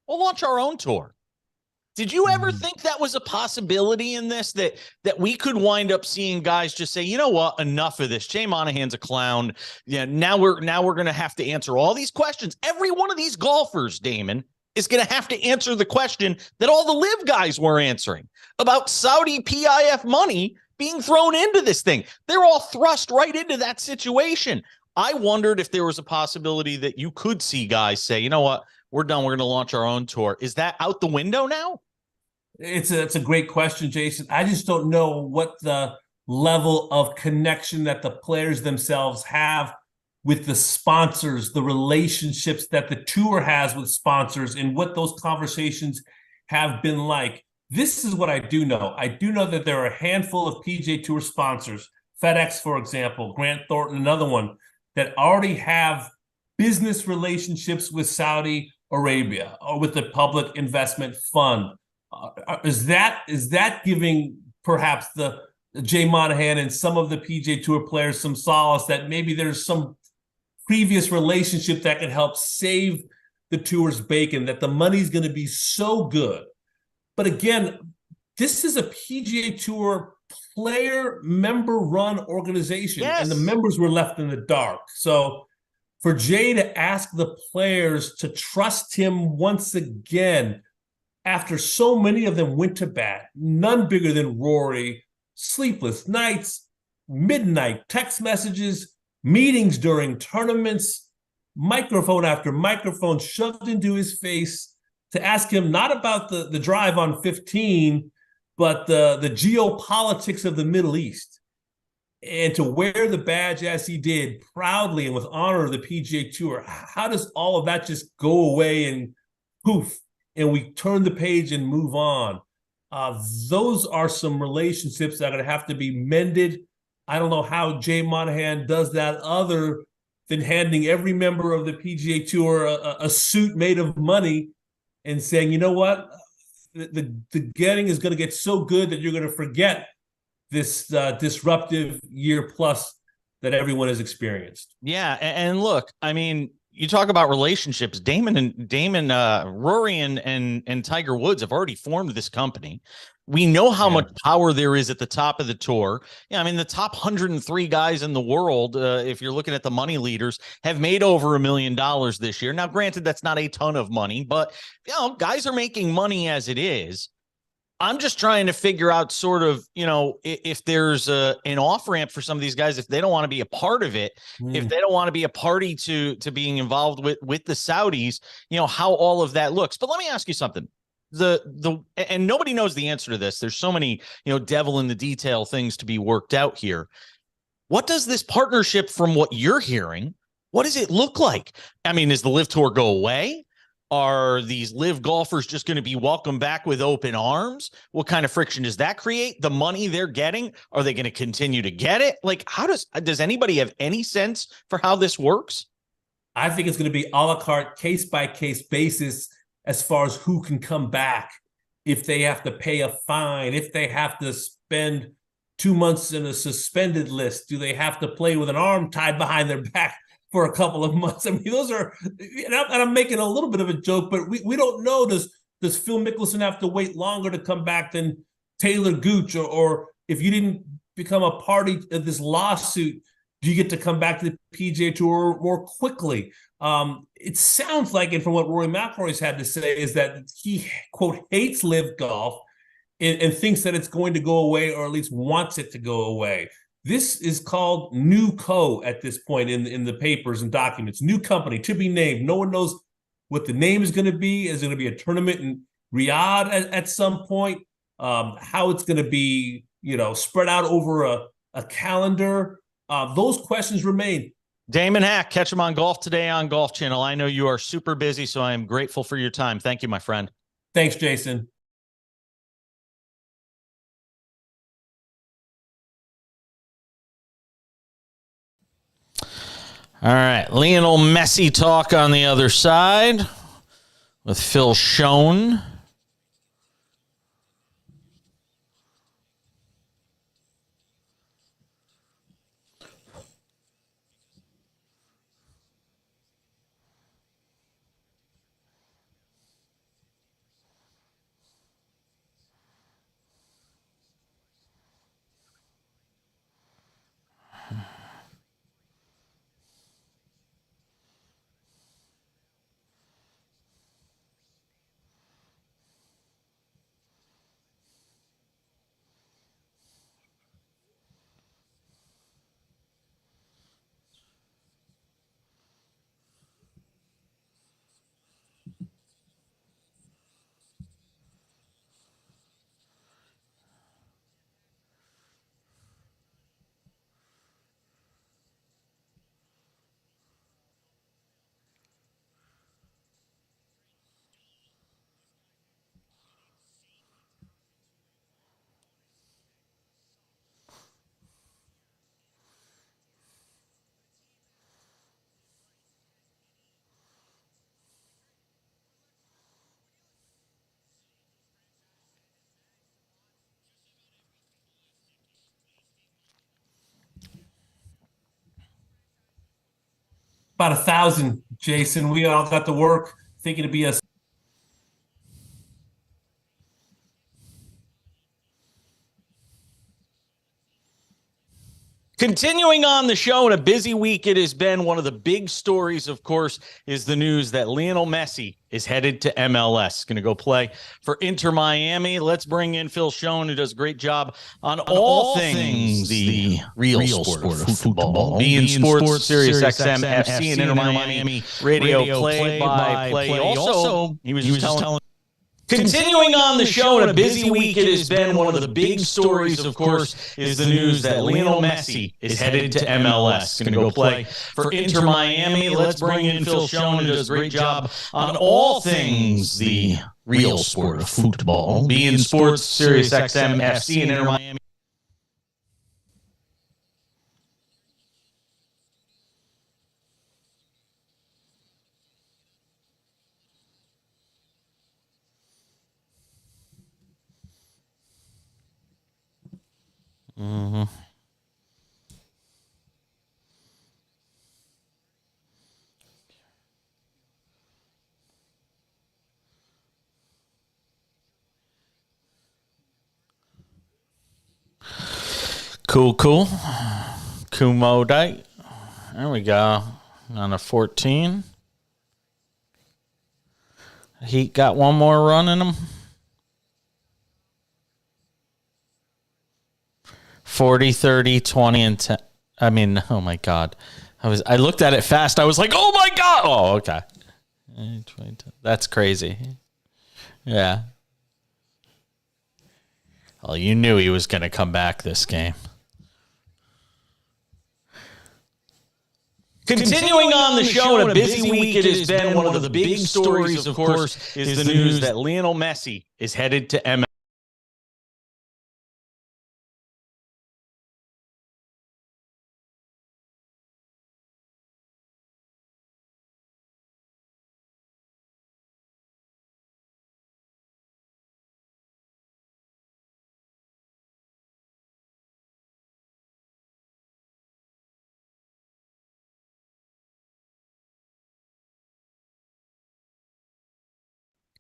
We'll launch our own tour. Did you ever think that was a possibility in this, that we could wind up seeing guys just say, you know what, enough of this. Jay Monahan's a clown. Yeah, now we're going to have to answer all these questions. Every one of these golfers, Damon, is going to have to answer the question that all the live guys were answering about Saudi PIF money being thrown into this thing. They're all thrust right into that situation. I wondered if there was a possibility that you could see guys say, you know what, we're done. We're going to launch our own tour. Is that out the window now? It's a great question, Jason. I just don't know what the level of connection that the players themselves have with the sponsors, the relationships that the tour has with sponsors, and what those conversations have been like. This is what I do know. I do know that there are a handful of PGA Tour sponsors, FedEx, for example, Grant Thornton, another one, that already have business relationships with Saudi Arabia or with the Public Investment Fund. Is that giving perhaps the Jay Monahan and some of the PGA Tour players some solace that maybe there's some previous relationship that could help save the tour's bacon, that the money's going to be so good? But again, this is a PGA Tour player member-run organization, yes, and the members were left in the dark. So for Jay to ask the players to trust him once again, after so many of them went to bat, none bigger than Rory, sleepless nights, midnight text messages, meetings during tournaments, microphone after microphone shoved into his face to ask him not about the drive on 15, but the geopolitics of the Middle East. And to wear the badge as he did, proudly and with honor of the PGA Tour, how does all of that just go away and poof, and we turn the page and move on? Those are some relationships that are going to have to be mended. I don't know how Jay Monahan does that other than handing every member of the PGA Tour a suit made of money and saying, you know what, the getting is going to get so good that you're going to forget this disruptive year plus that everyone has experienced. Yeah, and look, I mean, you talk about relationships. Rory and Tiger Woods have already formed this company. We know how much power there is at the top of the tour. Yeah, I mean, the top 103 guys in the world, if you're looking at the money leaders, have made over $1 million this year. Now, granted, that's not a ton of money, but guys are making money as it is. I'm just trying to figure out sort of, if there's an off ramp for some of these guys, if they don't want to be a part of it, if they don't want to be a party to being involved with the Saudis, how all of that looks. But let me ask you something. And nobody knows the answer to this. There's so many, devil in the detail things to be worked out here. What does this partnership, from what you're hearing, what does it look like? I mean, does the Live Tour go away? Are these live golfers just going to be welcomed back with open arms? What kind of friction does that create? The money they're getting, are they going to continue to get it? Like, how does anybody have any sense for how this works? I think it's going to be a la carte, case by case basis as far as who can come back, if they have to pay a fine, if they have to spend 2 months in a suspended list, do they have to play with an arm tied behind their back for a couple of months? I mean, those are, and I'm making a little bit of a joke, but we don't know. Does Phil Mickelson have to wait longer to come back than Taylor Gooch? Or if you didn't become a party of this lawsuit, do you get to come back to the PGA Tour more quickly? It sounds like, and from what Rory McIlroy's had to say, is that he, quote, hates live golf and thinks that it's going to go away, or at least wants it to go away. This is called New Co. at this point in the papers and documents. New company to be named. No one knows what the name is going to be. Is it going to be a tournament in Riyadh at some point? How it's going to be, spread out over a calendar. Those questions remain. Damon Hack, catch him on Golf Today on Golf Channel. I know you are super busy, so I am grateful for your time. Thank you, my friend. Thanks, Jason. All right, Lionel Messi talk on the other side with Phil Schoen. About 1,000, Jason. We all got to work thinking it'd be a Continuing on the show, in a busy week it has been, one of the big stories, of course, is the news that Lionel Messi is headed to MLS. Going to go play for Inter Miami. Let's bring in Phil Schoen, who does a great job on all things the real sport of football. Being Sports, Sirius XM, FC, and Inter Miami radio play-by-play. Also, he was just telling. Continuing on the show, in a busy week it has been, one of the big stories, of course, is the news that Lionel Messi is headed to MLS. Going to go play for Inter Miami. Let's bring in Phil Schoen, who does a great job on all things the real sport of football. Being Sports, Sirius XM, FC, and Inter Miami. Mm-hmm. Cool. Kumodite. There we go. On a 14. Heat got one more run in him. 40, 30, 20, and 10. I mean, oh my God. I looked at it fast. I was like, oh my God. Oh, okay. That's crazy. Yeah. Well, you knew he was going to come back this game. Continuing on the show, in a busy week it has been, one of the big stories, of course, is the news that Lionel Messi is headed to MLS.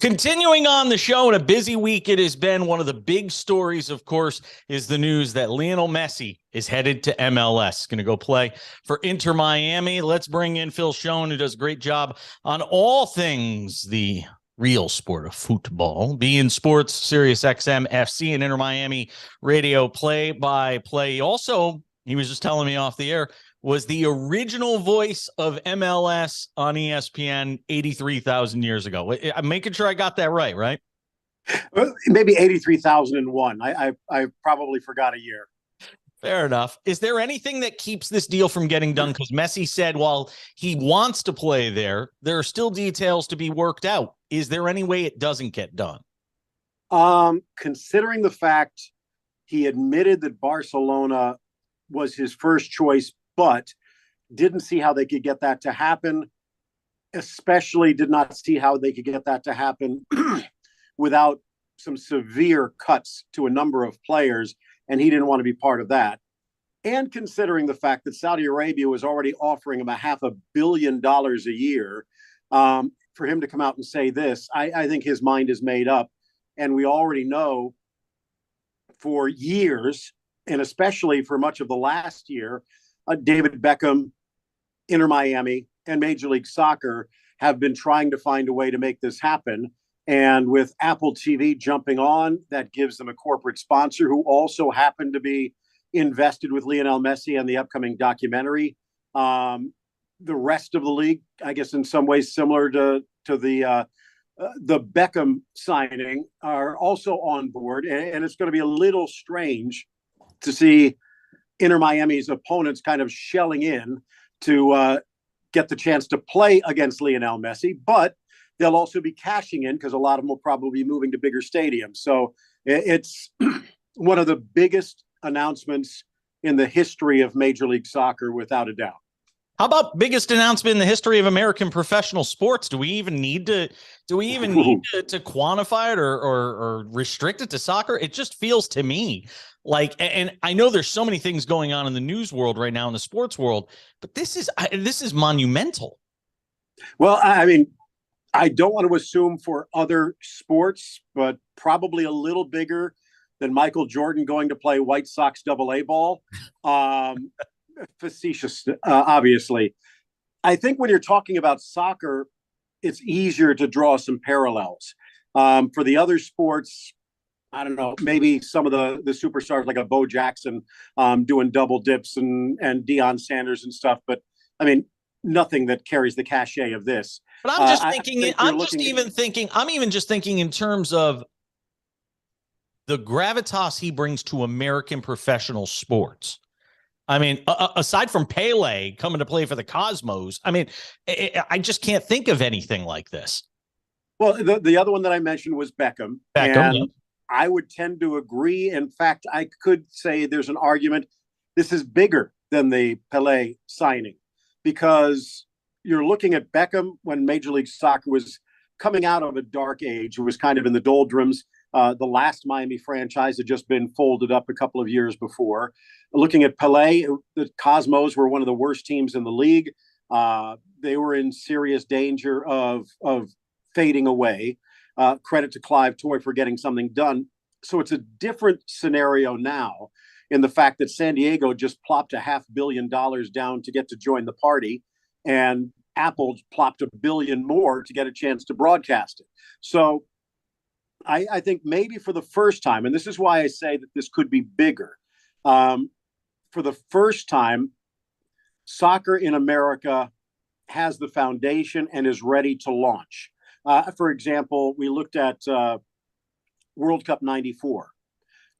Continuing on the show, in a busy week it has been, one of the big stories, of course, is the news that Lionel Messi is headed to MLS. Going to go play for Inter Miami. Let's bring in Phil Schoen, who does a great job on all things the real sport of football. Being Sports, Sirius XM, FC, and Inter Miami radio play-by-play. Also, he was just telling me off the air, was the original voice of MLS on ESPN 83,000 years ago. I'm making sure I got that right? Maybe 83,001. I probably forgot a year. Fair enough. Is there anything that keeps this deal from getting done? Because Messi said while he wants to play there are still details to be worked out. Is there any way it doesn't get done? Considering the fact he admitted that Barcelona was his first choice, but didn't see how they could get that to happen, especially did not see how they could get that to happen without some severe cuts to a number of players, and he didn't want to be part of that. And considering the fact that Saudi Arabia was already offering him $500 million a year, for him to come out and say this, I think his mind is made up. And we already know for years, and especially for much of the last year, David Beckham, Inter Miami, and Major League Soccer have been trying to find a way to make this happen. And with Apple TV jumping on, that gives them a corporate sponsor who also happened to be invested with Lionel Messi and the upcoming documentary. The rest of the league, I guess, in some ways similar to the Beckham signing, are also on board. And it's going to be a little strange to see Inter Miami's opponents kind of shelling in to get the chance to play against Lionel Messi, but they'll also be cashing in because a lot of them will probably be moving to bigger stadiums. So it's one of the biggest announcements in the history of Major League Soccer, without a doubt. How about biggest announcement in the history of American professional sports? Do we even need to quantify it or restrict it to soccer? It just feels to me like, and I know there's so many things going on in the news world right now, in the sports world, but this is monumental. Well, I mean, I don't want to assume for other sports, but probably a little bigger than Michael Jordan going to play White Sox AA ball. Facetious, obviously. I think when you're talking about soccer, it's easier to draw some parallels. For the other sports, I don't know, maybe some of the superstars like a Bo Jackson doing double dips and Deion Sanders and stuff. But I mean, nothing that carries the cachet of this. But I'm just thinking, I'm even just thinking in terms of the gravitas he brings to American professional sports. I mean, aside from Pele coming to play for the Cosmos, I mean, I just can't think of anything like this. Well, the other one that I mentioned was Beckham. And yeah, I would tend to agree. In fact, I could say there's an argument this is bigger than the Pele signing, because you're looking at Beckham when Major League Soccer was coming out of a dark age. It was kind of in the doldrums. The last Miami franchise had just been folded up a couple of years before. Looking at Pele, the Cosmos were one of the worst teams in the league. They were in serious danger of fading away. Credit to Clive Toy for getting something done. So it's a different scenario now in the fact that San Diego just plopped $500 million down to get to join the party, and Apple plopped $1 billion more to get a chance to broadcast it. So I think maybe for the first time, and this is why I say that this could be bigger, for the first time, soccer in America has the foundation and is ready to launch. For example, we looked at World Cup 94.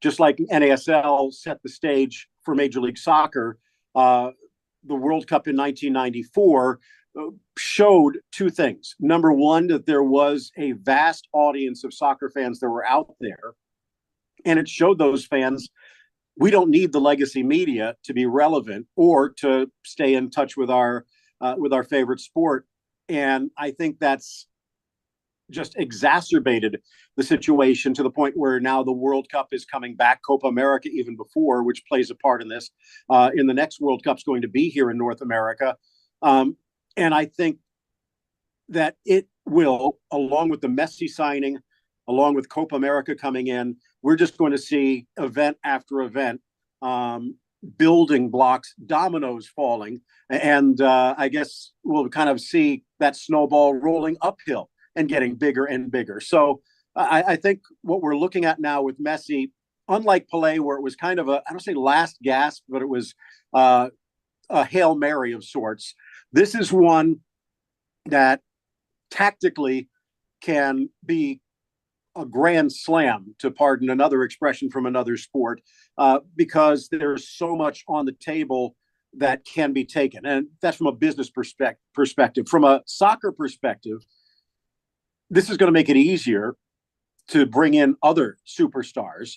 Just like NASL set the stage for Major League Soccer, the World Cup in 1994 showed two things. Number one, that there was a vast audience of soccer fans that were out there. And it showed those fans, we don't need the legacy media to be relevant or to stay in touch with our favorite sport. And I think that's just exacerbated the situation to the point where now the World Cup is coming back, Copa America even before, which plays a part in this. In the next World Cup's going to be here in North America. And I think that it will, along with the Messi signing, along with Copa America coming in, we're just going to see event after event, building blocks, dominoes falling. And I guess we'll kind of see that snowball rolling uphill and getting bigger and bigger. So I think what we're looking at now with Messi unlike Pelé, where it was kind of I don't say last gasp, but it was a Hail Mary of sorts. This is one that tactically can be a grand slam, to pardon another expression from another sport, because there's so much on the table that can be taken. And that's from a business perspective. From a soccer perspective, this is going to make it easier to bring in other superstars,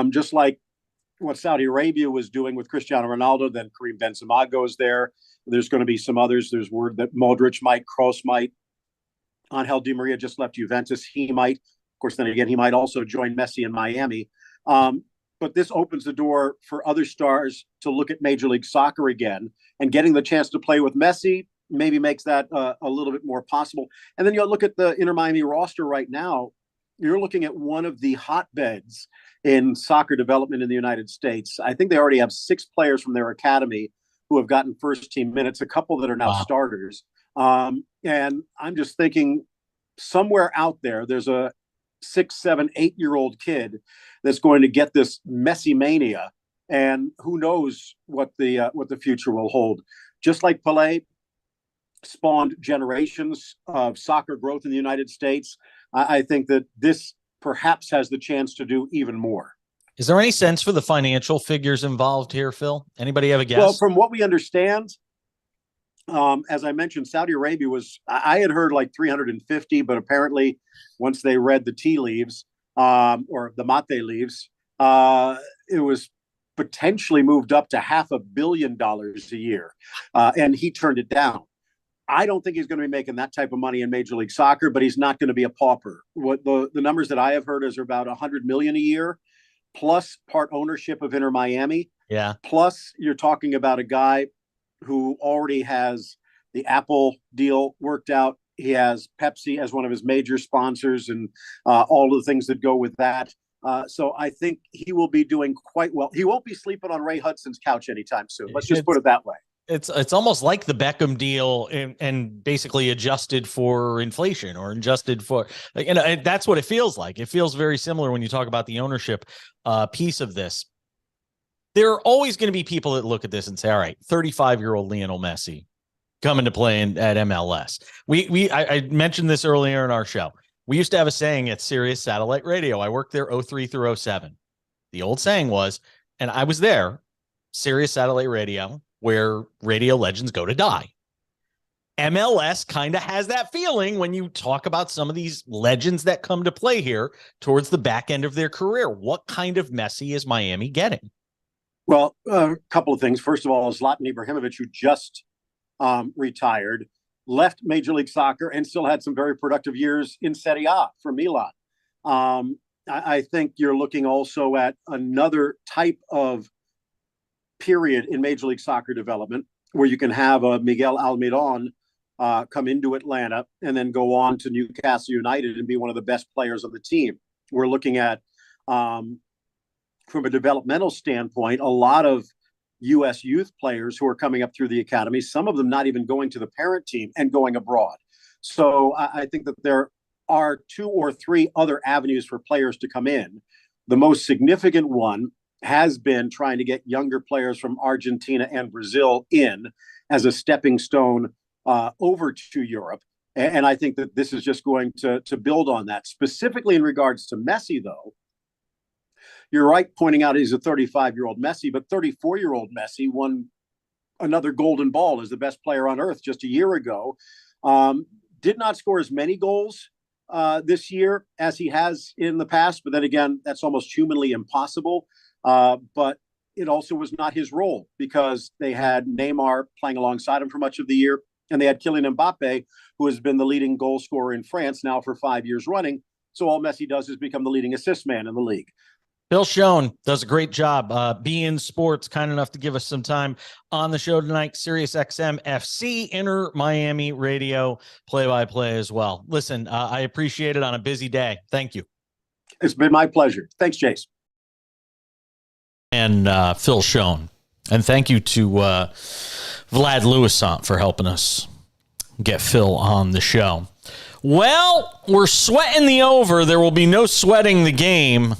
just like what Saudi Arabia was doing with Cristiano Ronaldo. Then Karim Benzema goes there. There's going to be some others. There's word that Modric might, Kroos might. Angel Di Maria just left Juventus. He might. Of course, then again, he might also join Messi in Miami. But this opens the door for other stars to look at Major League Soccer again, and getting the chance to play with Messi maybe makes that a little bit more possible. And then you look at the Inter Miami roster right now. You're looking at one of the hotbeds in soccer development in the United States. I think they already have 6 players from their academy who have gotten first team minutes, a couple that are now starters. And I'm just thinking, somewhere out there's a 6, 7, 8-year-old kid that's going to get this Messi mania, and who knows what the future will hold. Just like Pelé spawned generations of soccer growth in the United States, I think that this perhaps has the chance to do even more. Is there any sense for the financial figures involved here, Phil? Anybody have a guess? Well, from what we understand, as I mentioned, Saudi Arabia I had heard like 350, but apparently once they read the tea leaves, or the mate leaves, it was potentially moved up to $500 million a year. And he turned it down. I don't think he's going to be making that type of money in Major League Soccer, but he's not going to be a pauper. What the numbers that I have heard is about $100 million a year, plus part ownership of Inter Miami. Yeah. Plus you're talking about a guy who already has the Apple deal worked out. He has Pepsi as one of his major sponsors, and all of the things that go with that. So I think he will be doing quite well. He won't be sleeping on Ray Hudson's couch anytime soon. Let's just put it that way. It's almost like the Beckham deal, and basically adjusted for inflation, or adjusted for, that's what it feels like. It feels very similar when you talk about the ownership piece of this. There are always going to be people that look at this and say, all right, 35-year-old Lionel Messi coming to play at MLS. I mentioned this earlier in our show. We used to have a saying at Sirius Satellite Radio. I worked there 03 through 07. The old saying was, and I was there, Sirius Satellite Radio, where radio legends go to die. MLS kind of has that feeling when you talk about some of these legends that come to play here towards the back end of their career. What kind of Messi is Miami getting? Well, a couple of things. First of all, Zlatan Ibrahimovic, who just retired, left Major League Soccer and still had some very productive years in Serie A for Milan. I think you're looking also at another type of period in Major League Soccer development where you can have a Miguel Almiron come into Atlanta and then go on to Newcastle United and be one of the best players on the team. We're looking at, from a developmental standpoint, a lot of U.S. youth players who are coming up through the academy, some of them not even going to the parent team and going abroad. So I think that there are 2 or 3 other avenues for players to come in. The most significant one has been trying to get younger players from Argentina and Brazil in as a stepping stone over to Europe. And I think that this is just going to build on that. Specifically in regards to Messi, though, you're right pointing out he's a 35-year-old Messi, but 34-year-old Messi won another golden ball as the best player on earth just a year ago. Did not score as many goals this year as he has in the past, but then again, that's almost humanly impossible. But it also was not his role, because they had Neymar playing alongside him for much of the year, and they had Kylian Mbappe, who has been the leading goal scorer in France now for 5 years running. So all Messi does is become the leading assist man in the league. Phil Schoen does a great job. beIN Sports, kind enough to give us some time on the show tonight. Sirius XM FC, Inter Miami Radio, play-by-play as well. Listen, I appreciate it on a busy day. Thank you. It's been my pleasure. Thanks, Chase. And Phil Schoen. And thank you to Vlad Lewisant for helping us get Phil on the show. Well, we're sweating the over. There will be no sweating the game.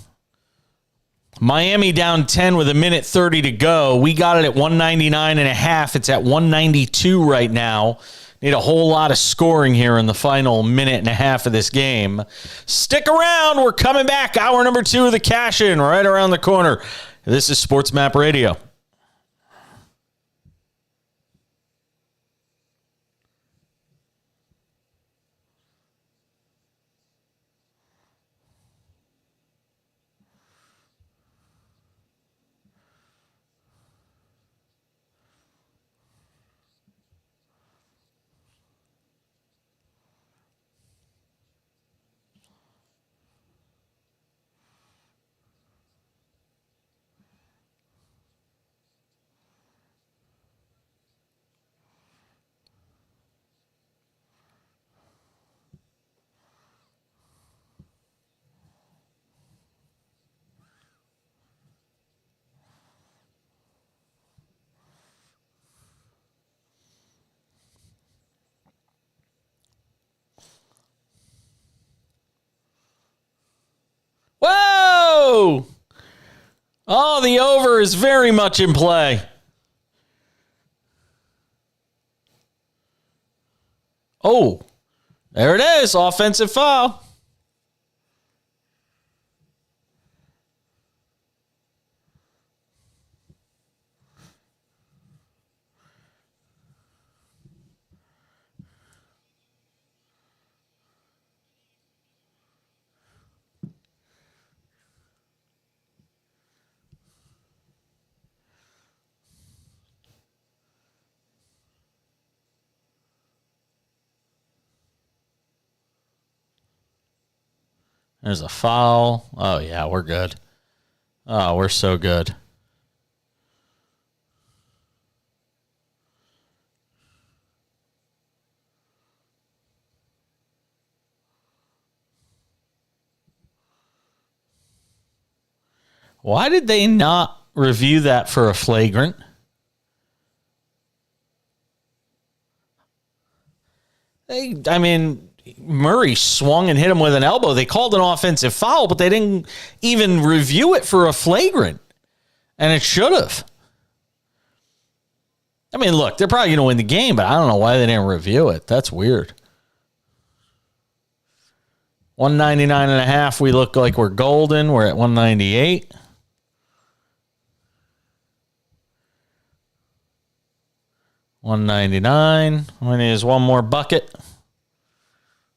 Miami down 10 with 1:30 to go. We got it at 199.5. It's at 192 right now. Need a whole lot of scoring here in the final minute and a half of this game. Stick around. We're coming back. Hour number 2 of the Cash In right around the corner. This is SportsMap Radio. Whoa! Oh, the over is very much in play. Oh, there it is. Offensive foul. There's a foul. Oh, yeah, we're good. Oh, we're so good. Why did they not review that for a flagrant? Murray swung and hit him with an elbow. They called an offensive foul, but they didn't even review it for a flagrant. And it should have. I mean, look, they're probably going to win the game, but I don't know why they didn't review it. That's weird. 199.5. We look like we're golden. We're at 198. $199. We need one more bucket.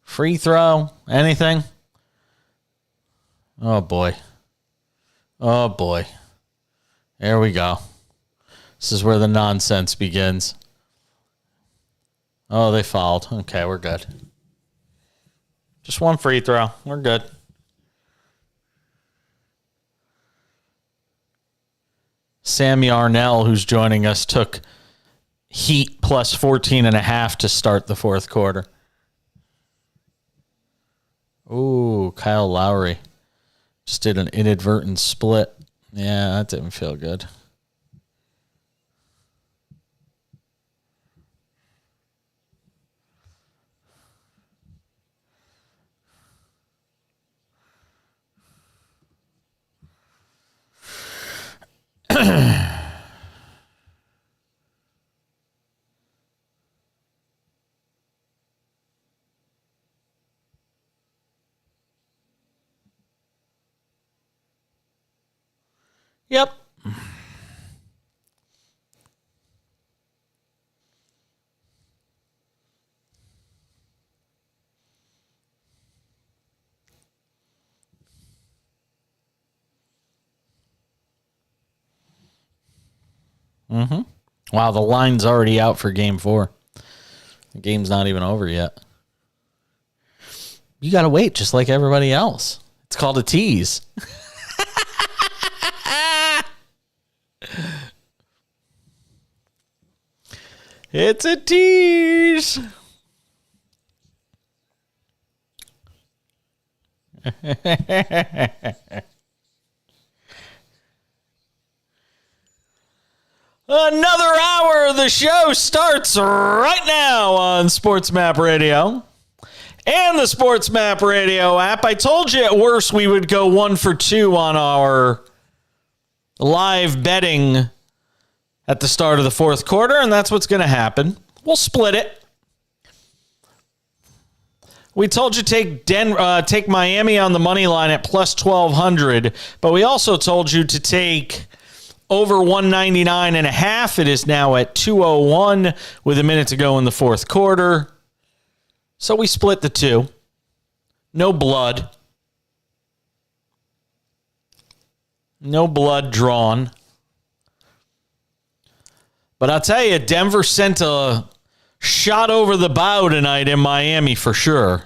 Free throw. Anything? Oh, boy. Oh, boy. There we go. This is where the nonsense begins. Oh, they fouled. Okay, we're good. Just one free throw. We're good. Sammy Arnell, who's joining us, took Heat plus 14.5 to start the fourth quarter. Ooh, Kyle Lowry just did an inadvertent split. Yeah, that didn't feel good. Yep. Mm-hmm. Wow, the line's already out for game 4. The game's not even over yet. You got to wait just like everybody else. It's called a tease. It's a tease. Another hour of the show starts right now on SportsMap Radio and the SportsMap Radio app. I told you at worst we would go 1 for 2 on our live betting at the start of the fourth quarter, and that's what's going to happen. We'll split it. We told you take Miami on the money line at plus 1,200, but we also told you to take over 199.5. It is now at 201 with a minute to go in the fourth quarter. So we split the two. No blood. No blood drawn. But I'll tell you, Denver sent a shot over the bow tonight in Miami for sure.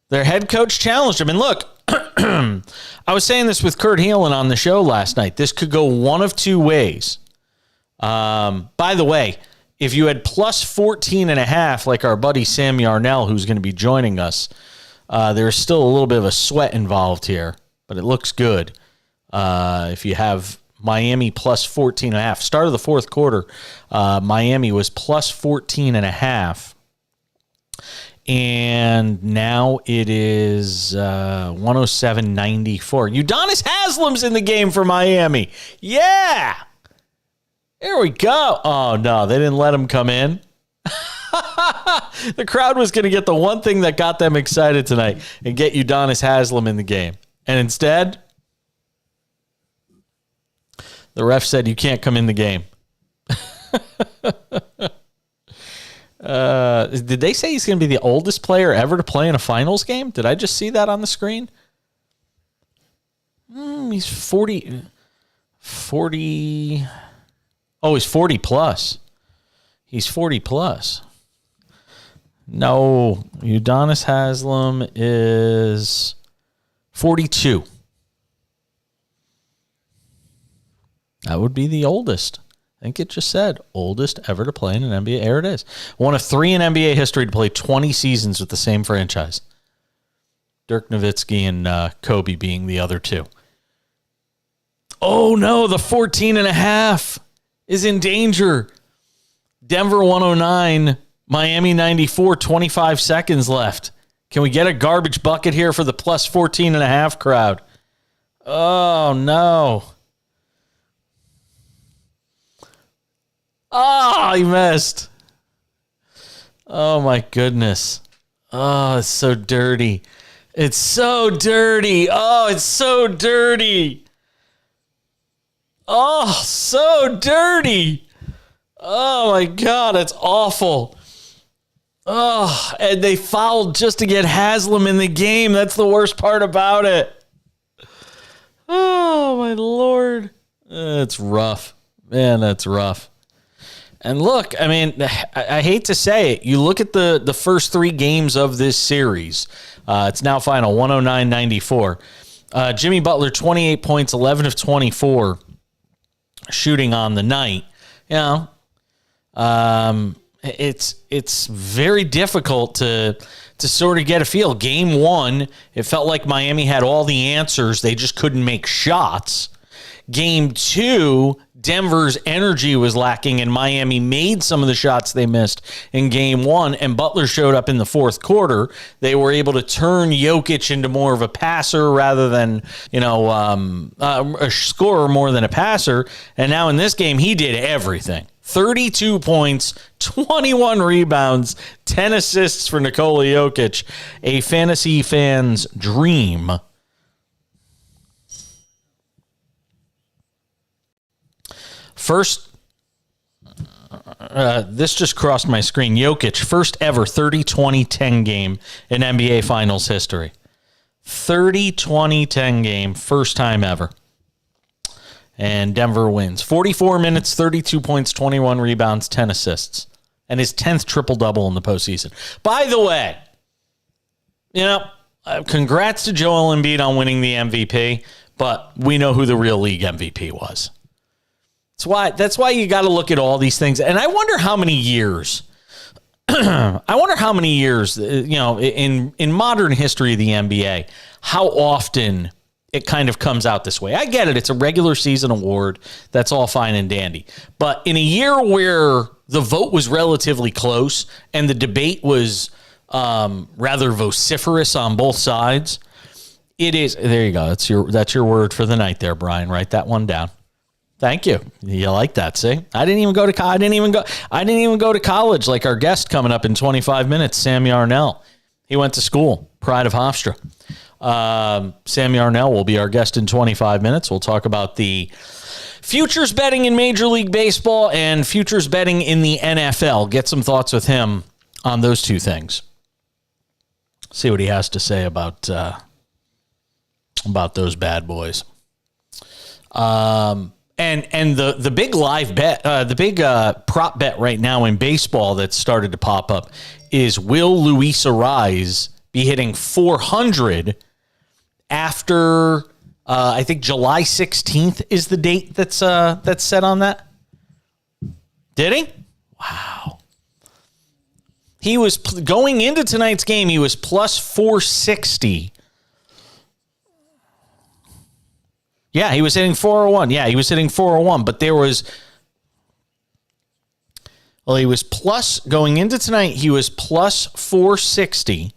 Their head coach challenged him. And look, I was saying this with Kurt Heelan on the show last night. This could go one of two ways. By the way, if you had plus 14.5, like our buddy Sam Yarnell, who's going to be joining us, there's still a little bit of a sweat involved here, but it looks good. If you have Miami plus 14.5. Start of the fourth quarter, Miami was plus 14.5. And now it is 107.94. Udonis Haslem's in the game for Miami. Yeah. There we go. Oh, no, they didn't let him come in. The crowd was going to get the one thing that got them excited tonight and get Udonis Haslem in the game. And instead, the ref said you can't come in the game. Did they say he's going to be the oldest player ever to play in a finals game? Did I just see that on the screen? He's 40. Oh, he's 40 plus. He's 40 plus. No, Udonis Haslem is 42. That would be the oldest. I think it just said oldest ever to play in an NBA. There it is. One of three in NBA history to play 20 seasons with the same franchise. Dirk Nowitzki and Kobe being the other two. Oh, no, the 14.5 is in danger. Denver 109, Miami 94, 25 seconds left. Can we get a garbage bucket here for the plus 14.5 crowd? Oh, no. Oh, he missed. Oh, my goodness. Oh, it's so dirty. It's so dirty. Oh, it's so dirty. Oh, so dirty. Oh, my God, it's awful. Oh, and they fouled just to get Haslem in the game. That's the worst part about it. Oh, my Lord. It's rough. Man, that's rough. And look, I mean, I hate to say it. You look at the first three games of this series. It's now final, 109-94. Jimmy Butler, 28 points, 11 of 24 shooting on the night. You know, it's very difficult to sort of get a feel. Game one, it felt like Miami had all the answers. They just couldn't make shots. Game two, Denver's energy was lacking, and Miami made some of the shots they missed in game one, and Butler showed up in the fourth quarter. They were able to turn Jokic into more of a passer rather than, a scorer more than a passer, and now in this game, he did everything. 32 points, 21 rebounds, 10 assists for Nikola Jokic, a fantasy fan's dream. First, this just crossed my screen. Jokic, first ever 30-20-10 game in NBA Finals history. 30-20-10 game, first time ever. And Denver wins. 44 minutes, 32 points, 21 rebounds, 10 assists. And his 10th triple-double in the postseason. By the way, congrats to Joel Embiid on winning the MVP, but we know who the real league MVP was. That's why you got to look at all these things. And I wonder how many years, in modern history of the NBA, how often it kind of comes out this way. I get it. It's a regular season award. That's all fine and dandy. But in a year where the vote was relatively close and the debate was rather vociferous on both sides, It is. There you go. That's your word for the night there, Brian. Write that one down. Thank you. You like that? See, I didn't even go to college like our guest coming up in 25 minutes, Sam Yarnell. He went to school, Pride of Hofstra. Sam Yarnell will be our guest in 25 minutes. We'll talk about the futures betting in Major League Baseball and futures betting in the NFL. Get some thoughts with him on those two things. See what he has to say about those bad boys. And the big live bet, the big prop bet right now in baseball that's started to pop up is, will Luis Arraez be hitting 400 after I think July 16th is the date that's set on that? Did he? Wow. He was going into tonight's game. He was plus 460. Yeah, he was hitting 401. Yeah, he was hitting 401. But there was, well, he was plus, going into tonight, he was plus 460.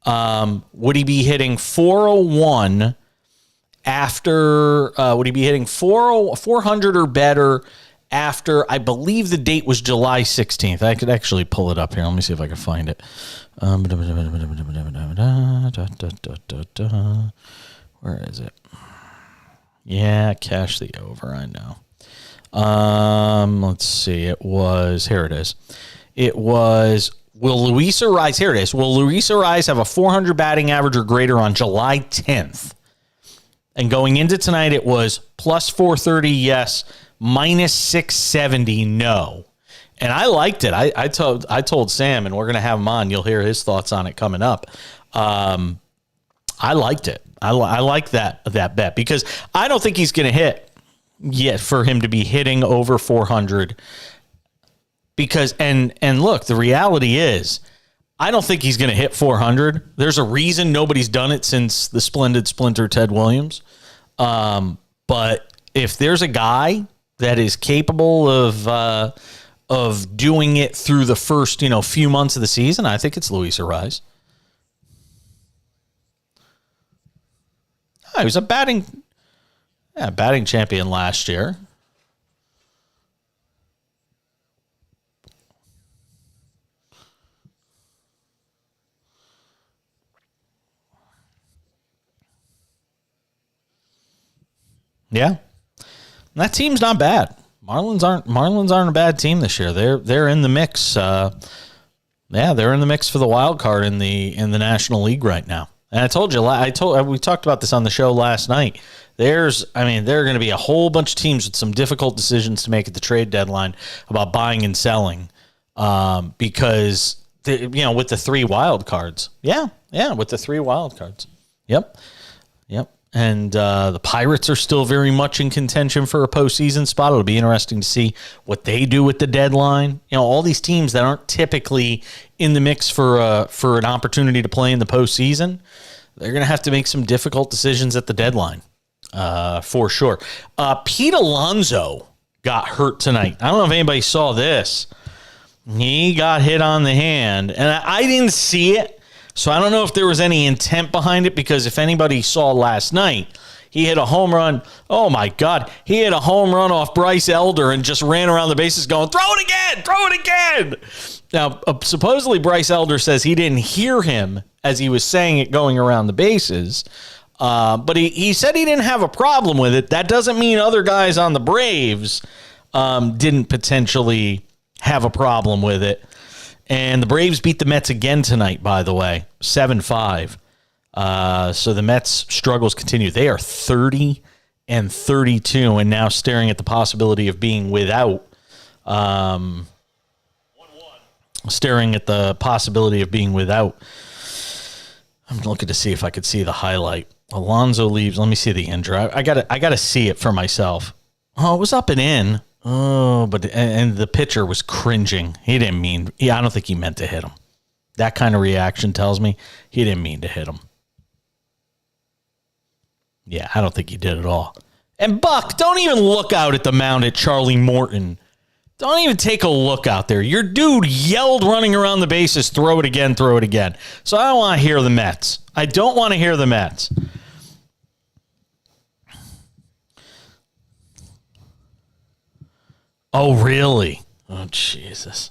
Would he be hitting 401 after, would he be hitting 400 or better after, I believe the date was July 16th. I could actually pull it up here. Let me see if I can find it. Where is it? Yeah, cash the over, I know. Let's see. It was, here it is. It was, will Luis Arraez, here it is. Will Luis Arraez have a 400 batting average or greater on July 10th? And going into tonight, it was plus 430, yes, minus 670, no. And I liked it. I told Sam, and we're going to have him on. You'll hear his thoughts on it coming up. I liked it. I like that bet, because I don't think he's going to hit yet for him to be hitting over 400. Because, and look, the reality is, I don't think he's going to hit 400. There's a reason nobody's done it since the splendid Splinter Ted Williams. But if there's a guy that is capable of doing it through the first, few months of the season, I think it's Luis Arraez. Oh, he was a batting champion last year. Yeah. That team's not bad. Marlins aren't a bad team this year. They're in the mix. They're in the mix for the wild card in the National League right now. And I told you, we talked about this on the show last night. There are going to be a whole bunch of teams with some difficult decisions to make at the trade deadline about buying and selling, because with the 3 wild cards. Yeah, with the 3 wild cards. Yep. And the Pirates are still very much in contention for a postseason spot. It'll be interesting to see what they do with the deadline. All these teams that aren't typically in the mix for an opportunity to play in the postseason, they're going to have to make some difficult decisions at the deadline, for sure. Pete Alonso got hurt tonight. I don't know if anybody saw this. He got hit on the hand, and I didn't see it. So I don't know if there was any intent behind it, because if anybody saw last night, he hit a home run. Oh, my God. He hit a home run off Bryce Elder and just ran around the bases going, throw it again. Now, supposedly Bryce Elder says he didn't hear him as he was saying it going around the bases. But he said he didn't have a problem with it. That doesn't mean other guys on the Braves didn't potentially have a problem with it. And the Braves beat the Mets again tonight, by the way, 7-5. So the Mets' struggles continue. They are 30-32 and now staring at the possibility of being without. Staring at the possibility of being without. I'm looking to see if I could see the highlight. Alonso leaves. Let me see the injury. I gotta see it for myself. Oh, it was up and in. Oh, but the pitcher was cringing. He didn't mean. I don't think he meant to hit him. That kind of reaction tells me he didn't mean to hit him. Yeah, I don't think he did at all. And Buck, don't even look out at the mound at Charlie Morton. Don't even take a look out there. Your dude yelled running around the bases, throw it again. So I don't want to hear the Mets. I don't want to hear the Mets. Oh, really? Oh, Jesus.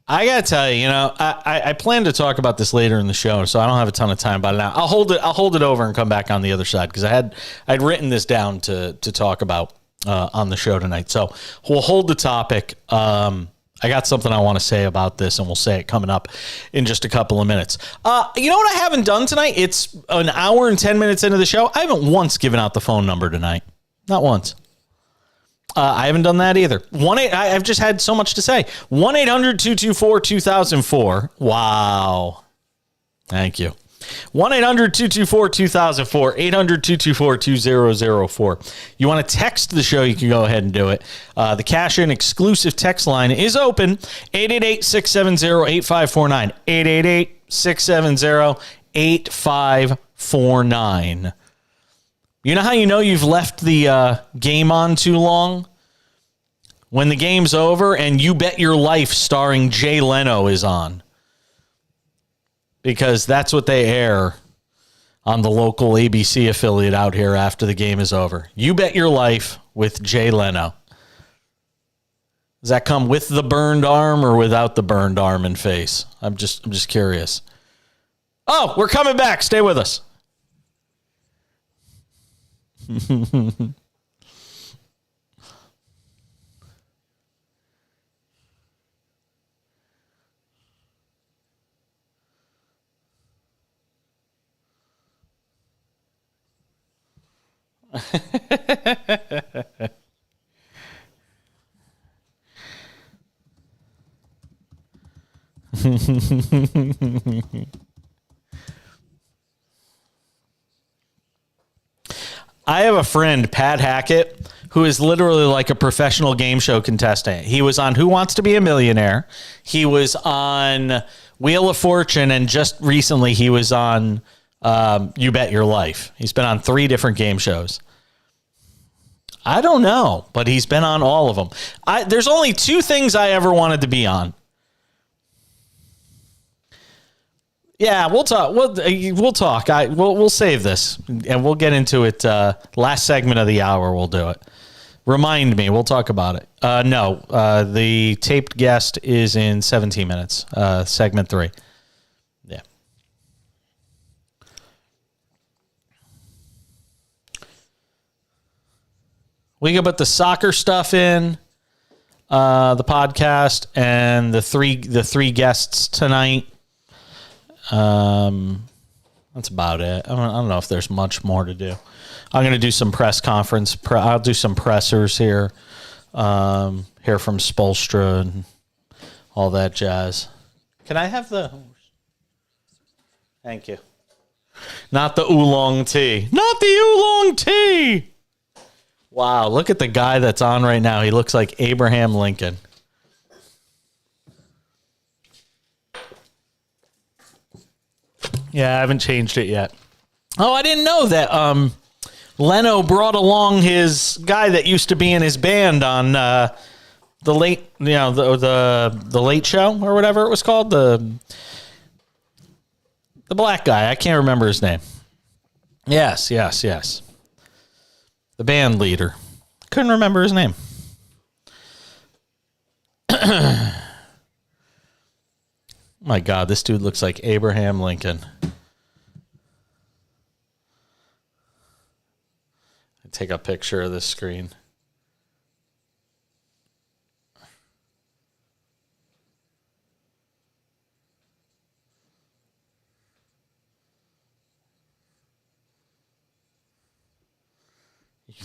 I got to tell you, I plan to talk about this later in the show, so I don't have a ton of time about it now. I'll hold it over and come back on the other side because I'd written this down to talk about on the show tonight. So we'll hold the topic. I got something I want to say about this, and we'll say it coming up in just a couple of minutes. You know what I haven't done tonight? It's an hour and 10 minutes into the show. I haven't once given out the phone number tonight. Not once. I haven't done that either. I've just had so much to say. 1-800-224-2004. Wow. Thank you. 1-800-224-2004. 800-224-2004. You want to text the show, you can go ahead and do it. The cash-in exclusive text line is open. 888-670-8549. 888-670-8549. You know how you know you've left the game on too long? When the game's over and You Bet Your Life starring Jay Leno is on. Because that's what they air on the local ABC affiliate out here after the game is over. You Bet Your Life with Jay Leno. Does that come with the burned arm or without the burned arm and face? I'm just curious. Oh, we're coming back. Stay with us. I have a friend, Pat Hackett, who is literally like a professional game show contestant. He was on Who Wants to Be a Millionaire? He was on Wheel of Fortune, and just recently he was on You Bet Your Life. He's been on 3 different game shows. I don't know, but he's been on all of them. There's only 2 things I ever wanted to be on. Yeah, we'll talk. We'll talk. We'll save this and we'll get into it. Last segment of the hour, we'll do it. Remind me. We'll talk about it. No, the taped guest is in 17 minutes. Segment 3. Yeah. We can put the soccer stuff in the podcast and the three guests tonight. That's about it. I don't know if there's much more to do. I'm going to do some press conference. I'll do some pressers here. Hear from Spoelstra and all that jazz. Can I have the... Thank you. Not the oolong tea. Not the oolong tea! Wow, look at the guy that's on right now. He looks like Abraham Lincoln. Yeah, I haven't changed it yet. Oh, I didn't know that Leno brought along his guy that used to be in his band on the late, the Late Show or whatever it was called. The black guy. I can't remember his name. Yes. The band leader. Couldn't remember his name. My God, this dude looks like Abraham Lincoln. Take a picture of this screen.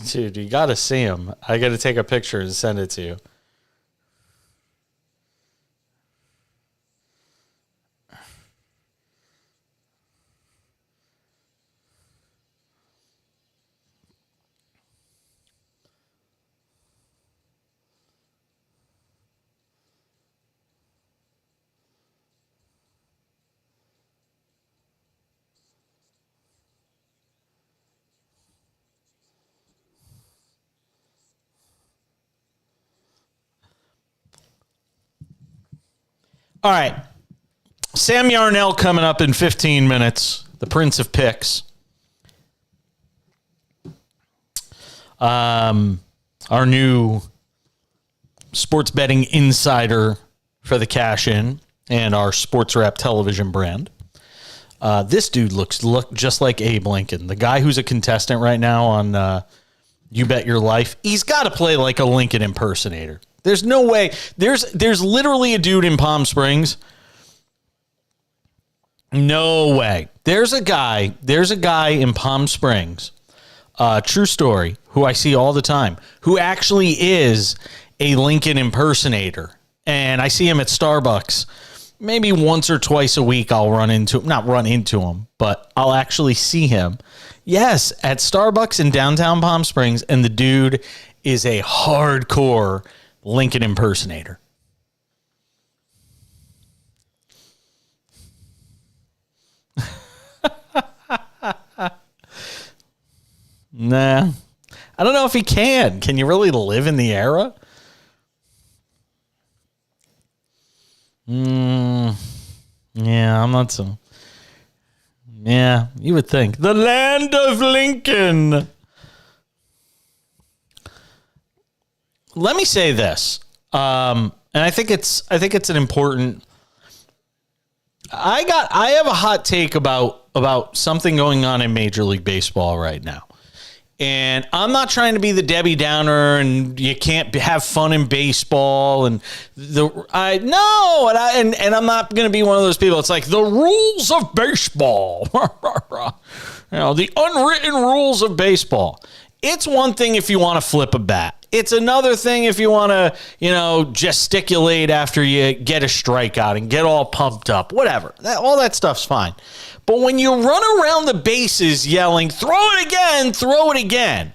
Dude, you got to see him. I got to take a picture and send it to you. All right. Sam Yarnell coming up in 15 minutes. The Prince of Picks. our new sports betting insider for the Cash In and our SportsMap television brand. This dude looks just like Abe Lincoln, the guy who's a contestant right now on You Bet Your Life. He's got to play like a Lincoln impersonator. There's no way. There's literally a dude in Palm Springs. No way. There's a guy in Palm Springs, true story, who I see all the time, who actually is a Lincoln impersonator. And I see him at Starbucks. Maybe once or twice a week I'll not run into him, but I'll actually see him. Yes, at Starbucks in downtown Palm Springs, and the dude is a hardcore Lincoln impersonator. Nah. I don't know if he can. Can you really live in the era? Yeah, I'm not so. Yeah, you would think. The land of Lincoln. Let me say this. And I think it's an important. I have a hot take about something going on in Major League Baseball right now. And I'm not trying to be the Debbie Downer and you can't have fun in baseball and I'm not going to be one of those people. It's like the rules of baseball, the unwritten rules of baseball. It's one thing if you want to flip a bat. It's another thing if you want to, gesticulate after you get a strikeout and get all pumped up, whatever. All that stuff's fine. But when you run around the bases yelling, throw it again.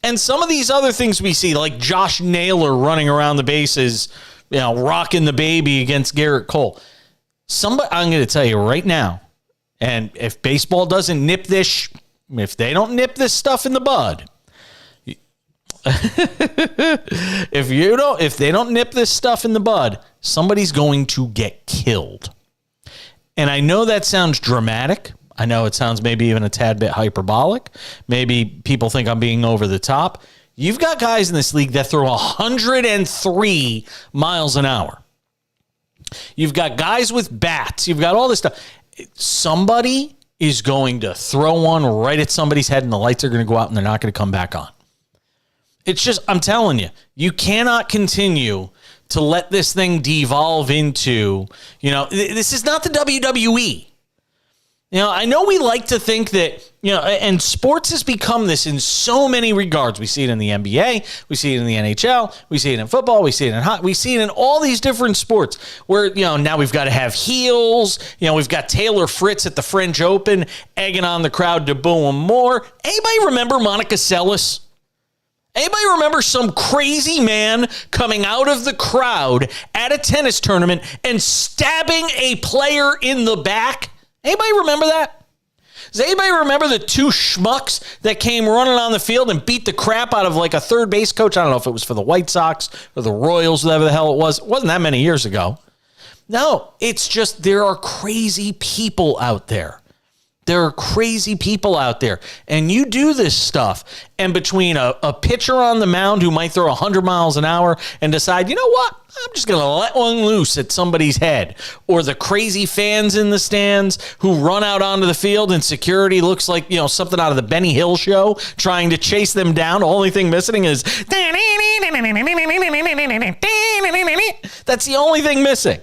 And some of these other things we see, like Josh Naylor running around the bases, rocking the baby against Garrett Cole. I'm going to tell you right now, and if baseball doesn't nip this, if they don't nip this stuff in the bud, if they don't nip this stuff in the bud, somebody's going to get killed. And I know that sounds dramatic. I know it sounds maybe even a tad bit hyperbolic. Maybe people think I'm being over the top. You've got guys in this league that throw 103 miles an hour. You've got guys with bats. You've got all this stuff. Somebody is going to throw one right at somebody's head and the lights are going to go out and they're not going to come back on. It's just, I'm telling you, you cannot continue to let this thing devolve into, this is not the WWE. I know we like to think that, and sports has become this in so many regards. We see it in the NBA, we see it in the NHL, we see it in football, we see it in hockey, we see it in all these different sports where, now we've got to have heels. We've got Taylor Fritz at the French Open egging on the crowd to boo him more. Anybody remember Monica Seles? Anybody remember some crazy man coming out of the crowd at a tennis tournament and stabbing a player in the back? Anybody remember that? Does anybody remember the two schmucks that came running on the field and beat the crap out of like a third base coach? I don't know if it was for the White Sox or the Royals, whatever the hell it was. It wasn't that many years ago. No, it's just there are crazy people out there. There are crazy people out there, and you do this stuff, and between a pitcher on the mound who might throw 100 miles an hour and decide, you know what, I'm just going to let one loose at somebody's head, or the crazy fans in the stands who run out onto the field and security looks like, something out of the Benny Hill show trying to chase them down. The only thing missing is that's the only thing missing.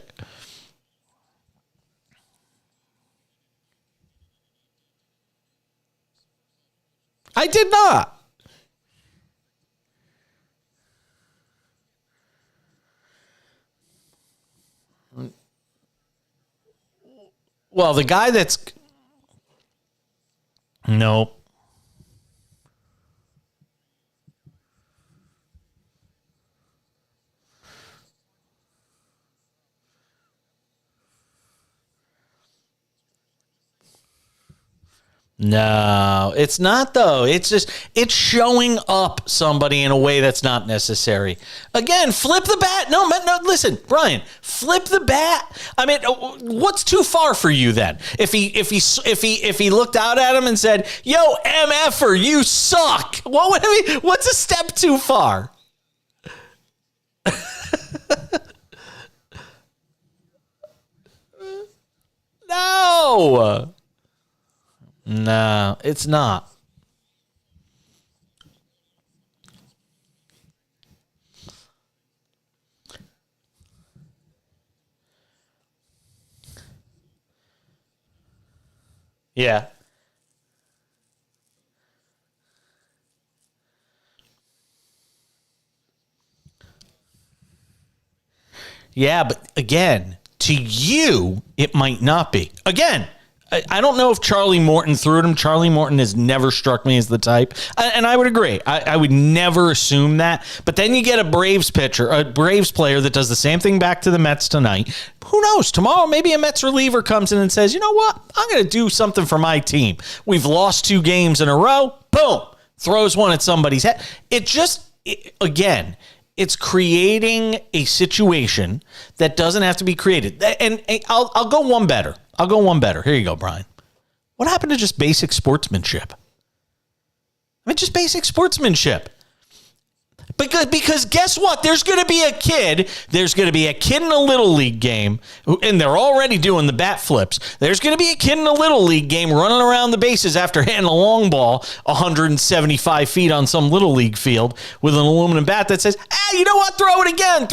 I did not. Well, the guy that's... Nope. No, it's not though. It's showing up somebody in a way that's not necessary. Again, flip the bat. No, listen, Brian, flip the bat. I mean, what's too far for you then? If he looked out at him and said, "Yo, MFer, you suck." What's a step too far? No. No, it's not. Yeah. Yeah, but again, to you, it might not be. Again, I don't know if Charlie Morton threw at him. Charlie Morton has never struck me as the type. And I would agree. I would never assume that. But then you get a Braves player that does the same thing back to the Mets tonight. Who knows? Tomorrow, maybe a Mets reliever comes in and says, you know what? I'm going to do something for my team. We've lost 2 games in a row. Boom. Throws one at somebody's head. Again, it's creating a situation that doesn't have to be created. And I'll go one better. Here you go, Brian. What happened to just basic sportsmanship? I mean, just basic sportsmanship. Because guess what? There's going to be a kid. There's going to be a kid in a little league game, and they're already doing the bat flips. There's going to be a kid in a little league game running around the bases after hitting a long ball 175 feet on some little league field with an aluminum bat that says, "Hey, you know what? Throw it again.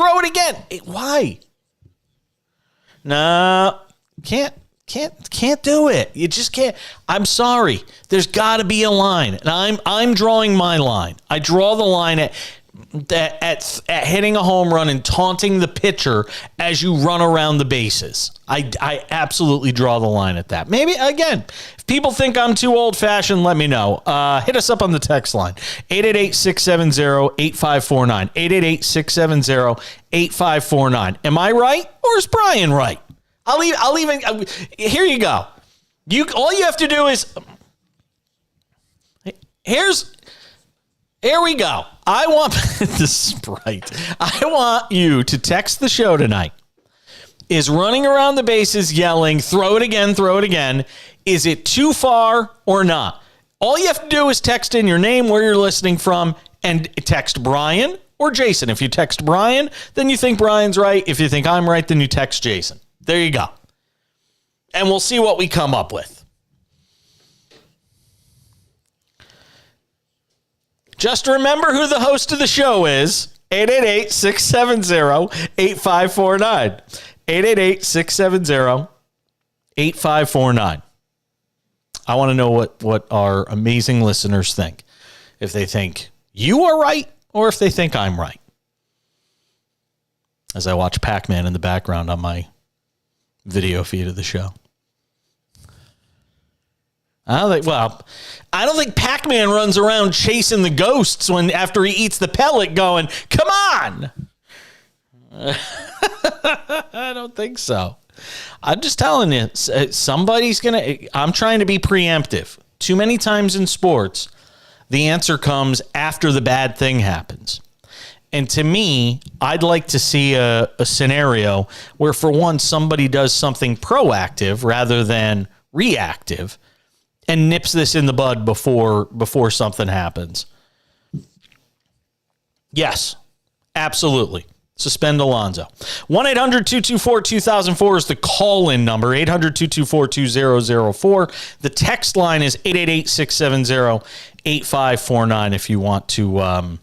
Why? No, can't do it. You just can't. I'm sorry. There's got to be a line, and I'm drawing my line. I draw the line at hitting a home run and taunting the pitcher as you run around the bases. I absolutely draw the line at that. Maybe, again, if people think I'm too old-fashioned, let me know. Hit us up on the text line, 888-670-8549, 888-670-8549. Am I right, or is Brian right? I'll even here you go. All you have to do is here we go. I want this is right. I want you to text the show tonight. Is running around the bases yelling, "Throw it again." Is it too far or not? All you have to do is text in your name, where you're listening from, and text Brian or Jason. If you text Brian, then you think Brian's right. If you think I'm right, then you text Jason. There you go. And we'll see what we come up with. Just remember who the host of the show is. 888-670-8549. 888-670-8549. I want to know what our amazing listeners think. If they think you are right or if they think I'm right. As I watch Pac-Man in the background on my video feed of the show. I don't think Pac-Man runs around chasing the ghosts after he eats the pellet going, "Come on." I don't think so. I'm just telling you, I'm trying to be preemptive. Too many times in sports, the answer comes after the bad thing happens. And to me, I'd like to see a scenario where, for once, somebody does something proactive rather than reactive and nips this in the bud before something happens. Yes, absolutely. Suspend Alonso. 1-800-224-2004 is the call-in number. 800-224-2004. The text line is 888-670-8549 if you want to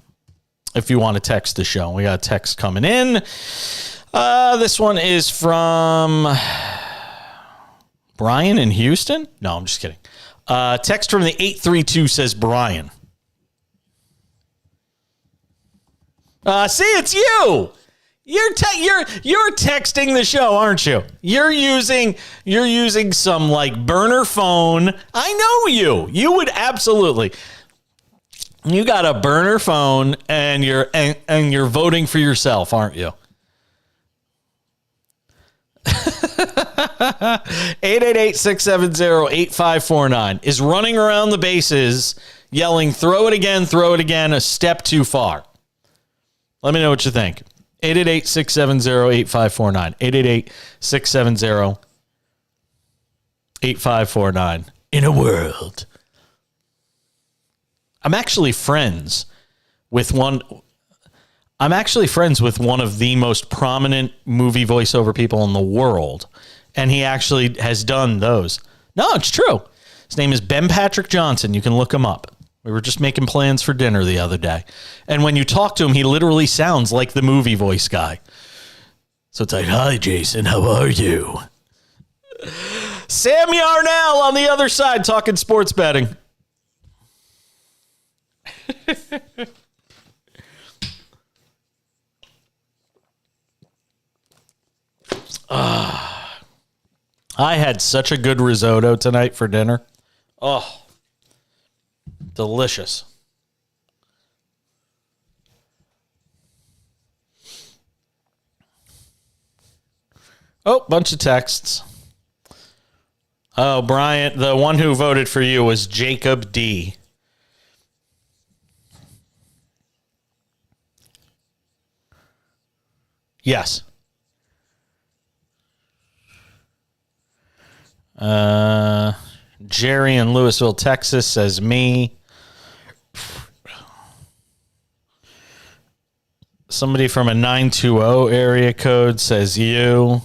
text the show. We got a text coming in. This one is from Brian in Houston. No, I'm just kidding. Text from the 832 says Brian. See, it's you. You're texting the show, aren't you? You're using some like burner phone. I know you. You would absolutely. You got a burner phone and you're voting for yourself, aren't you? 888-670-8549 is running around the bases yelling, throw it again, a step too far. Let me know what you think. 888-670-8549. 888-670-8549. In a world. I'm actually friends with one of the most prominent movie voiceover people in the world. And he actually has done those. No, it's true. His name is Ben Patrick Johnson. You can look him up. We were just making plans for dinner the other day. And when you talk to him, he literally sounds like the movie voice guy. So it's like, hi, Jason, how are you? Sam Yarnell on the other side talking sports betting. I had such a good risotto tonight for dinner. Oh, delicious. Oh, bunch of texts. Oh, Brian, the one who voted for you was Jacob D. Yes. Jerry in Louisville, Texas says me. Somebody from a 920 area code says you.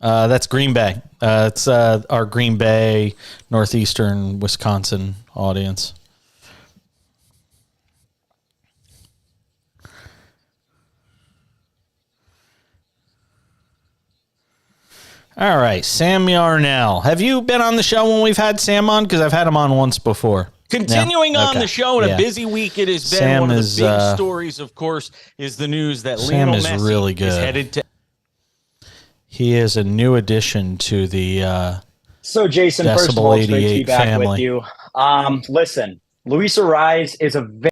That's Green Bay. It's our Green Bay, northeastern Wisconsin audience. All right, Sam Yarnell. Have you been on the show when we've had Sam on? Because I've had him on once before. Continuing on the show, and a busy week it has been. Sam one of is, the big stories, of course, is the news that Lionel Messi really good. is headed to. He is a new addition to the So, Jason, first of all, it's great to be back family. with you. Listen, Luis Ariz is a very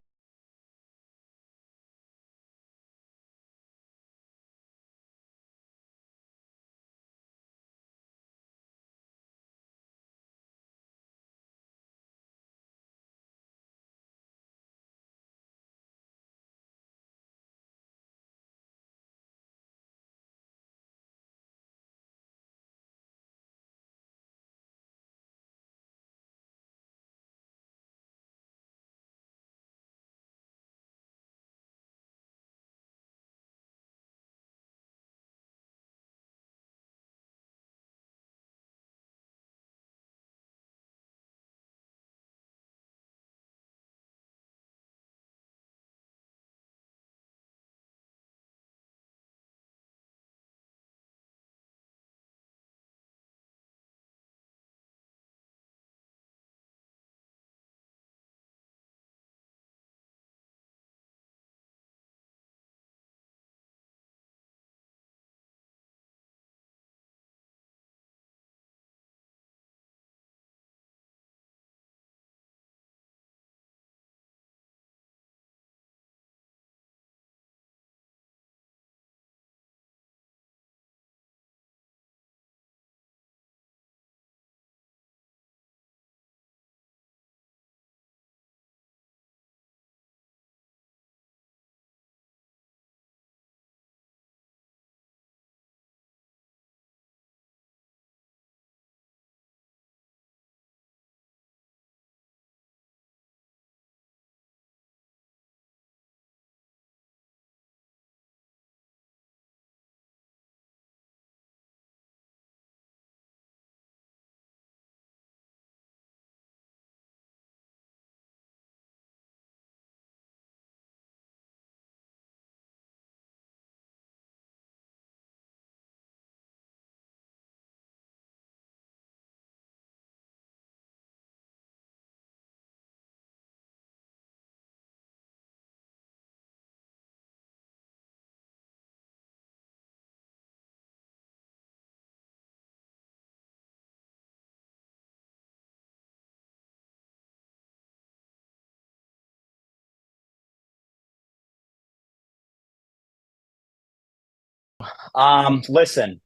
listen,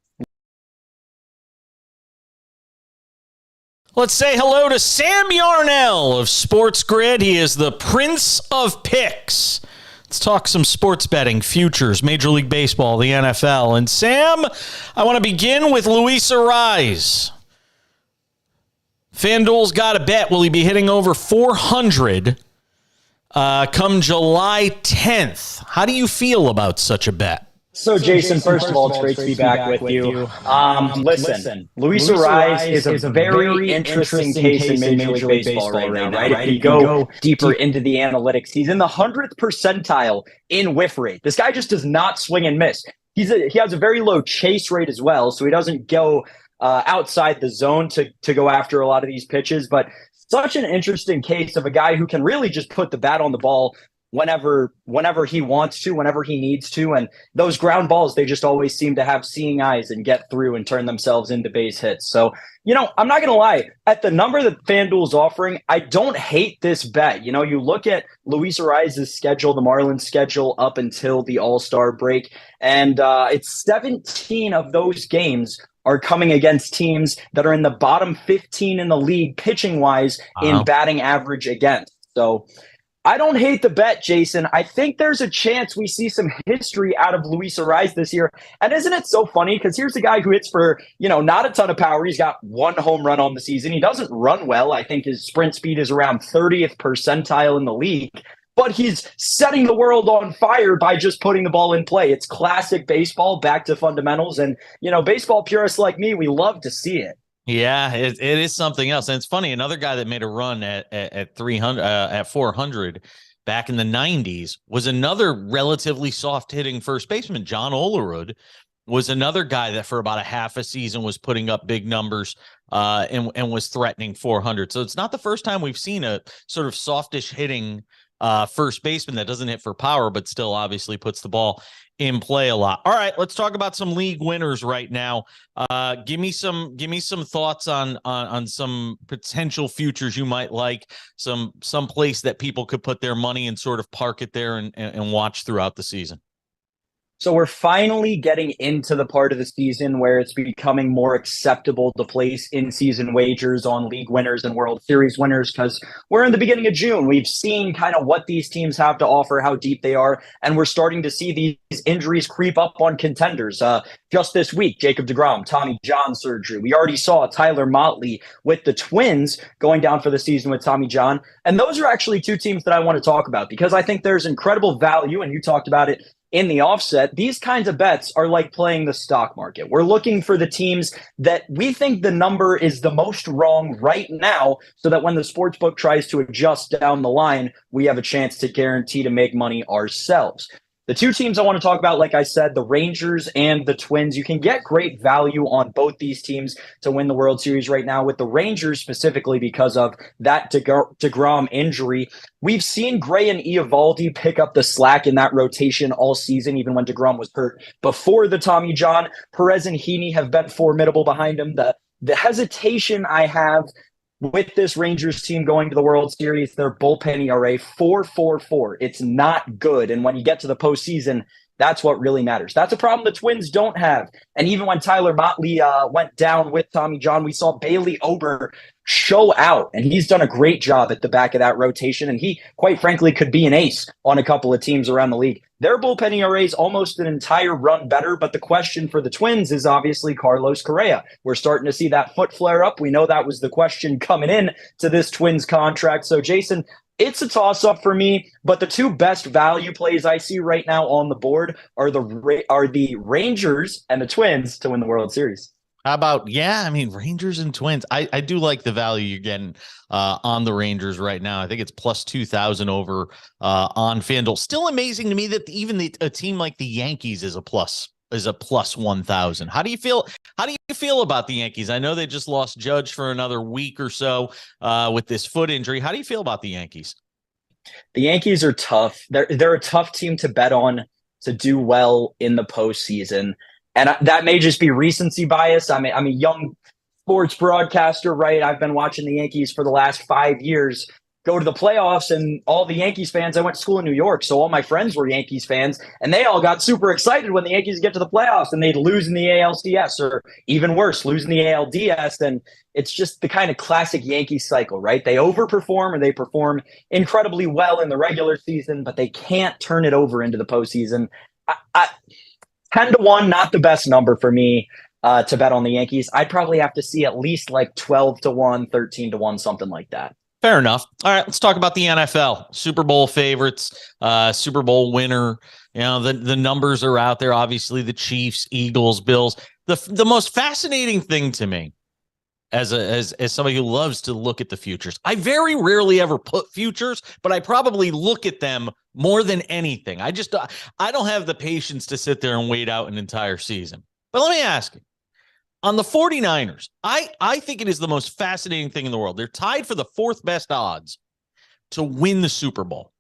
Let's say hello to Sam Yarnell of Sports Grid. He is the Prince of Picks. Let's talk some sports betting, futures, Major League Baseball, the NFL. And Sam, I want to begin with Luis Arraez. FanDuel's got a bet. Will he be hitting over 400 come July 10th? How do you feel about such a bet? So, Jason, first of all, it's great to be back with you. Listen, Luis Arraez is a very interesting case in Major League Baseball right now, right? If you go deeper into the analytics, he's in the 100th percentile in whiff rate. This guy just does not swing and miss. He has a very low chase rate as well, so he doesn't go outside the zone to go after a lot of these pitches. But such an interesting case of a guy who can really just put the bat on the ball whenever he wants to, whenever he needs to. And those ground balls, they just always seem to have seeing eyes and get through and turn themselves into base hits. So, I'm not going to lie, at the number that FanDuel's offering, I don't hate this bet. You look at Luis Arraez's schedule, the Marlins schedule up until the All-Star break, and it's 17 of those games are coming against teams that are in the bottom 15 in the league pitching-wise in batting average against. So I don't hate the bet, Jason. I think there's a chance we see some history out of Luis Arraez this year. And isn't it so funny? Because here's a guy who hits for, not a ton of power. He's got one home run on the season. He doesn't run well. I think his sprint speed is around 30th percentile in the league. But he's setting the world on fire by just putting the ball in play. It's classic baseball, back to fundamentals. And, baseball purists like me, we love to see it. Yeah, it is something else. And it's funny, another guy that made a run at 300 at 400 back in the 90s was another relatively soft hitting first baseman. John Olerud was another guy that for about a half a season was putting up big numbers and was threatening 400. So it's not the first time we've seen a sort of softish hitting first baseman that doesn't hit for power, but still obviously puts the ball in play a lot. All right, let's talk about some league winners right now. Give me some thoughts on some potential futures you might like, some place that people could put their money and sort of park it there and watch throughout the season. So we're finally getting into the part of the season where it's becoming more acceptable to place in-season wagers on league winners and World Series winners because we're in the beginning of June. We've seen kind of what these teams have to offer, how deep they are, and we're starting to see these injuries creep up on contenders. Just this week, Jacob deGrom, Tommy John surgery. We already saw Tyler Motley with the Twins going down for the season with Tommy John. And those are actually two teams that I want to talk about because I think there's incredible value, and you talked about it in the offset. These kinds of bets are like playing the stock market. We're looking for the teams that we think the number is the most wrong right now so that when the sports book tries to adjust down the line, we have a chance to guarantee to make money ourselves. The two teams I want to talk about, like I said, the Rangers and the Twins. You can get great value on both these teams to win the World Series right now. With the Rangers specifically because of that DeGrom injury, we've seen Gray and Eovaldi pick up the slack in that rotation all season, even when DeGrom was hurt before the Tommy John. Perez and Heaney have been formidable behind him. The hesitation I have with this Rangers team going to the World Series, their bullpen ERA 4.44. It's not good. And when you get to the postseason, that's what really matters. That's a problem the Twins don't have. And even when Tyler Motley went down with Tommy John, we saw Bailey Ober show out. And he's done a great job at the back of that rotation. And he, quite frankly, could be an ace on a couple of teams around the league. Their bullpen ERA is almost an entire run better. But the question for the Twins is obviously Carlos Correa. We're starting to see that foot flare up. We know that was the question coming in to this Twins contract. So, Jason, it's a toss-up for me, but the two best value plays I see right now on the board are the Rangers and the Twins to win the World Series. How about, Rangers and Twins. I do like the value you're getting on the Rangers right now. I think it's plus 2,000 over on FanDuel. Still amazing to me that even a team like the Yankees is a plus 1,000. How do you feel about the Yankees? I know they just lost Judge for another week or so with this foot injury. How do you feel about the Yankees? The Yankees are tough. They're a tough team to bet on to do well in the postseason. And that may just be recency bias. I'm a young sports broadcaster, right? I've been watching the Yankees for the last 5 years. go to the playoffs, and all the Yankees fans, I went to school in New York, so all my friends were Yankees fans, and they all got super excited when the Yankees get to the playoffs and they'd lose in the ALCS, or even worse, lose in the ALDS. And it's just the kind of classic Yankees cycle, right? They overperform, or they perform incredibly well in the regular season, but they can't turn it over into the postseason. 10-1, not the best number for me to bet on the Yankees. I'd probably have to see at least like 12-1, 13-1, something like that. Fair enough. All right, let's talk about the NFL. Super Bowl favorites, Super Bowl winner. You know, the numbers are out there. Obviously, the Chiefs, Eagles, Bills. The most fascinating thing to me, as somebody who loves to look at the futures, I very rarely ever put futures, but I probably look at them more than anything. I don't have the patience to sit there and wait out an entire season. But let me ask you. On the 49ers, I think it is the most fascinating thing in the world. They're tied for the fourth best odds to win the Super Bowl.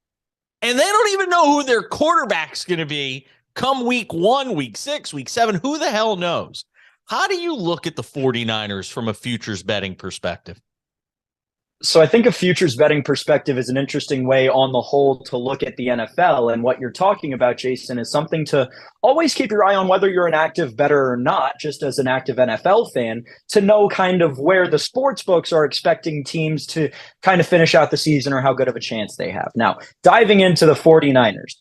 And they don't even know who their quarterback's going to be come week 1, week 6, week 7. Who the hell knows? How do you look at the 49ers from a futures betting perspective? So I think a futures betting perspective is an interesting way on the whole to look at the NFL. And what you're talking about, Jason, is something to always keep your eye on, whether you're an active bettor or not, just as an active NFL fan, to know kind of where the sports books are expecting teams to kind of finish out the season or how good of a chance they have. Now, diving into the 49ers,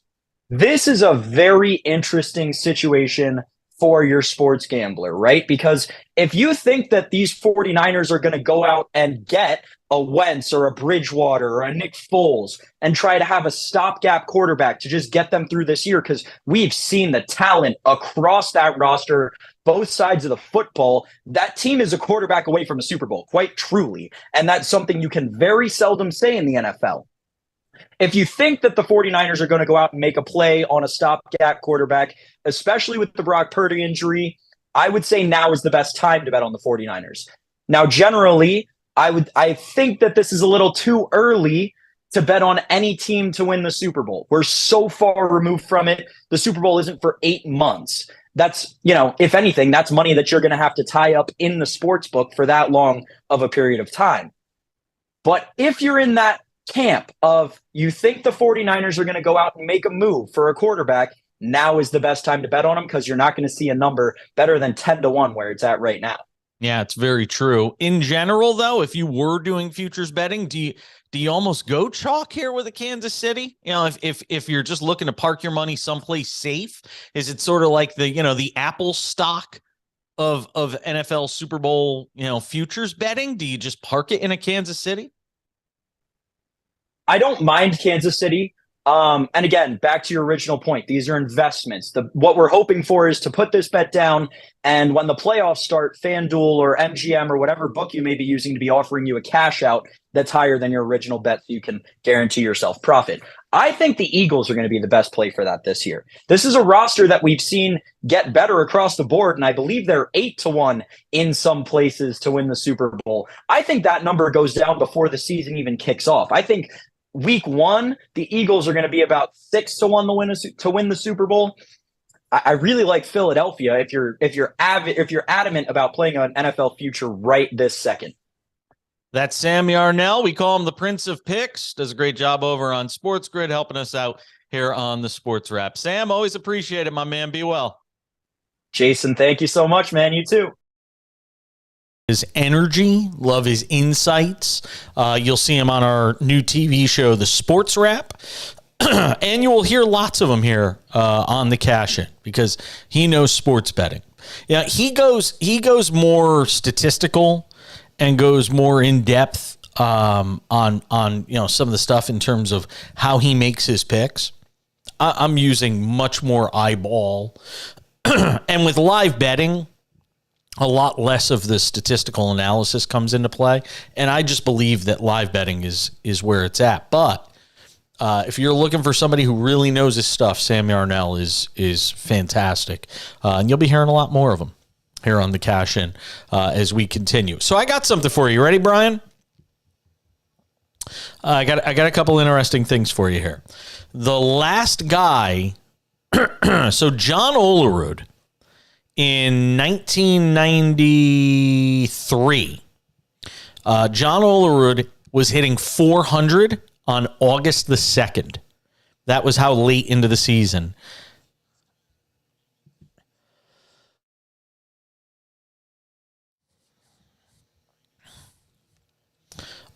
this is a very interesting situation for your sports gambler, right? Because if you think that these 49ers are going to go out and get a Wentz or a Bridgewater or a Nick Foles and try to have a stopgap quarterback to just get them through this year, because we've seen the talent across that roster, both sides of the football, that team is a quarterback away from a Super Bowl, quite truly. And that's something you can very seldom say in the NFL. If you think that the 49ers are going to go out and make a play on a stopgap quarterback, especially with the Brock Purdy injury, I would say now is the best time to bet on the 49ers. Now, generally, I think that this is a little too early to bet on any team to win the Super Bowl. We're so far removed from it. The Super Bowl isn't for 8 months. That's, if anything, that's money that you're going to have to tie up in the sports book for that long of a period of time. But if you're in that camp of you think the 49ers are going to go out and make a move for a quarterback, now is the best time to bet on them, because you're not going to see a number better than 10-1 where it's at right now. Yeah, it's very true. In general, though, if you were doing futures betting, do you almost go chalk here with a Kansas City? If you're just looking to park your money someplace safe, is it sort of like the Apple stock of NFL Super Bowl, futures betting? Do you just park it in a Kansas City? I don't mind Kansas City. And again, back to your original point, these are investments. What we're hoping for is to put this bet down, and when the playoffs start, FanDuel or MGM or whatever book you may be using to be offering you a cash out that's higher than your original bet, so you can guarantee yourself profit. I think the Eagles are going to be the best play for that this year. This is a roster that we've seen get better across the board, and I believe they're 8-1 in some places to win the Super Bowl. I think that number goes down before the season even kicks off. I think week 1, the Eagles are going to be about 6-1 to win the Super Bowl. I really like Philadelphia if you're adamant about playing an NFL future right this second. That's Sam Yarnell. We call him the Prince of Picks. Does a great job over on Sports Grid, helping us out here on the Sports Wrap. Sam, always appreciate it, my man. Be well. Jason, thank you so much, man. You too. His energy, love his insights. You'll see him on our new TV show, The Sports Wrap. And you will hear lots of them here on the Cash In, because he knows sports betting. Yeah, he goes more statistical and goes more in depth on some of the stuff in terms of how he makes his picks. I'm using much more eyeball, and with live betting, a lot less of the statistical analysis comes into play. And I just believe that live betting is where it's at. But if you're looking for somebody who really knows his stuff, Sam Yarnell is fantastic. And you'll be hearing a lot more of them here on the Cash In as we continue. So I got something for you. Ready, Brian? I got a couple interesting things for you here. The last guy, so John Olerud, in 1993, John Olerud was hitting 400 on August the 2nd. That was how late into the season.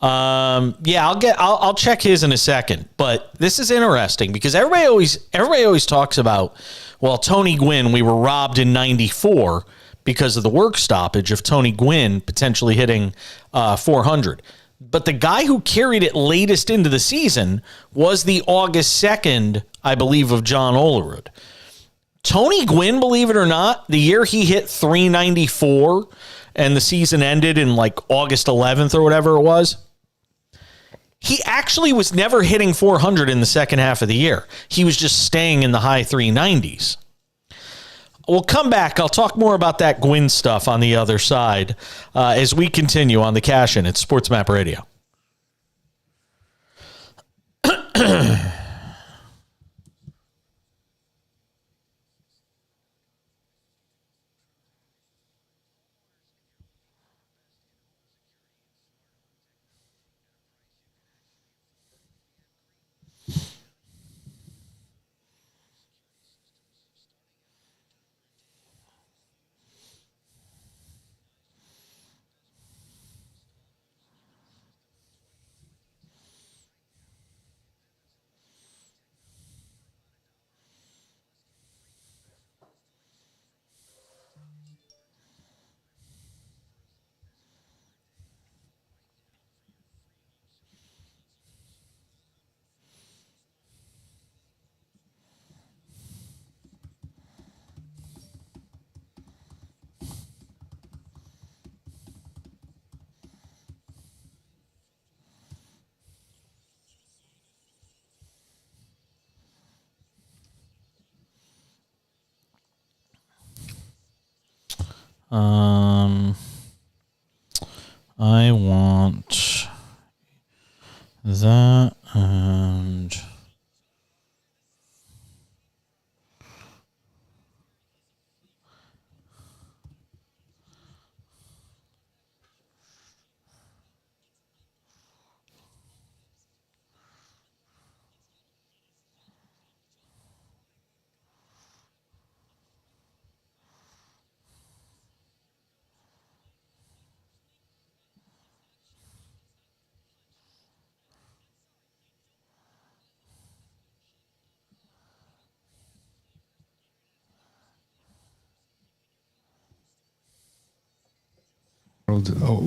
Yeah, I'll check his in a second, but this is interesting because everybody always talks about, well, Tony Gwynn, we were robbed in 94 because of the work stoppage of Tony Gwynn potentially hitting 400. But the guy who carried it latest into the season was the August 2nd, I believe, of John Olerud. Tony Gwynn, believe it or not, the year he hit 394 and the season ended in like August 11th or whatever it was, he actually was never hitting 400 in the second half of the year. He was just staying in the high 390s. We'll come back. I'll talk more about that Gwynn stuff on the other side as we continue on the Cash In at SportsMap Radio. I want that and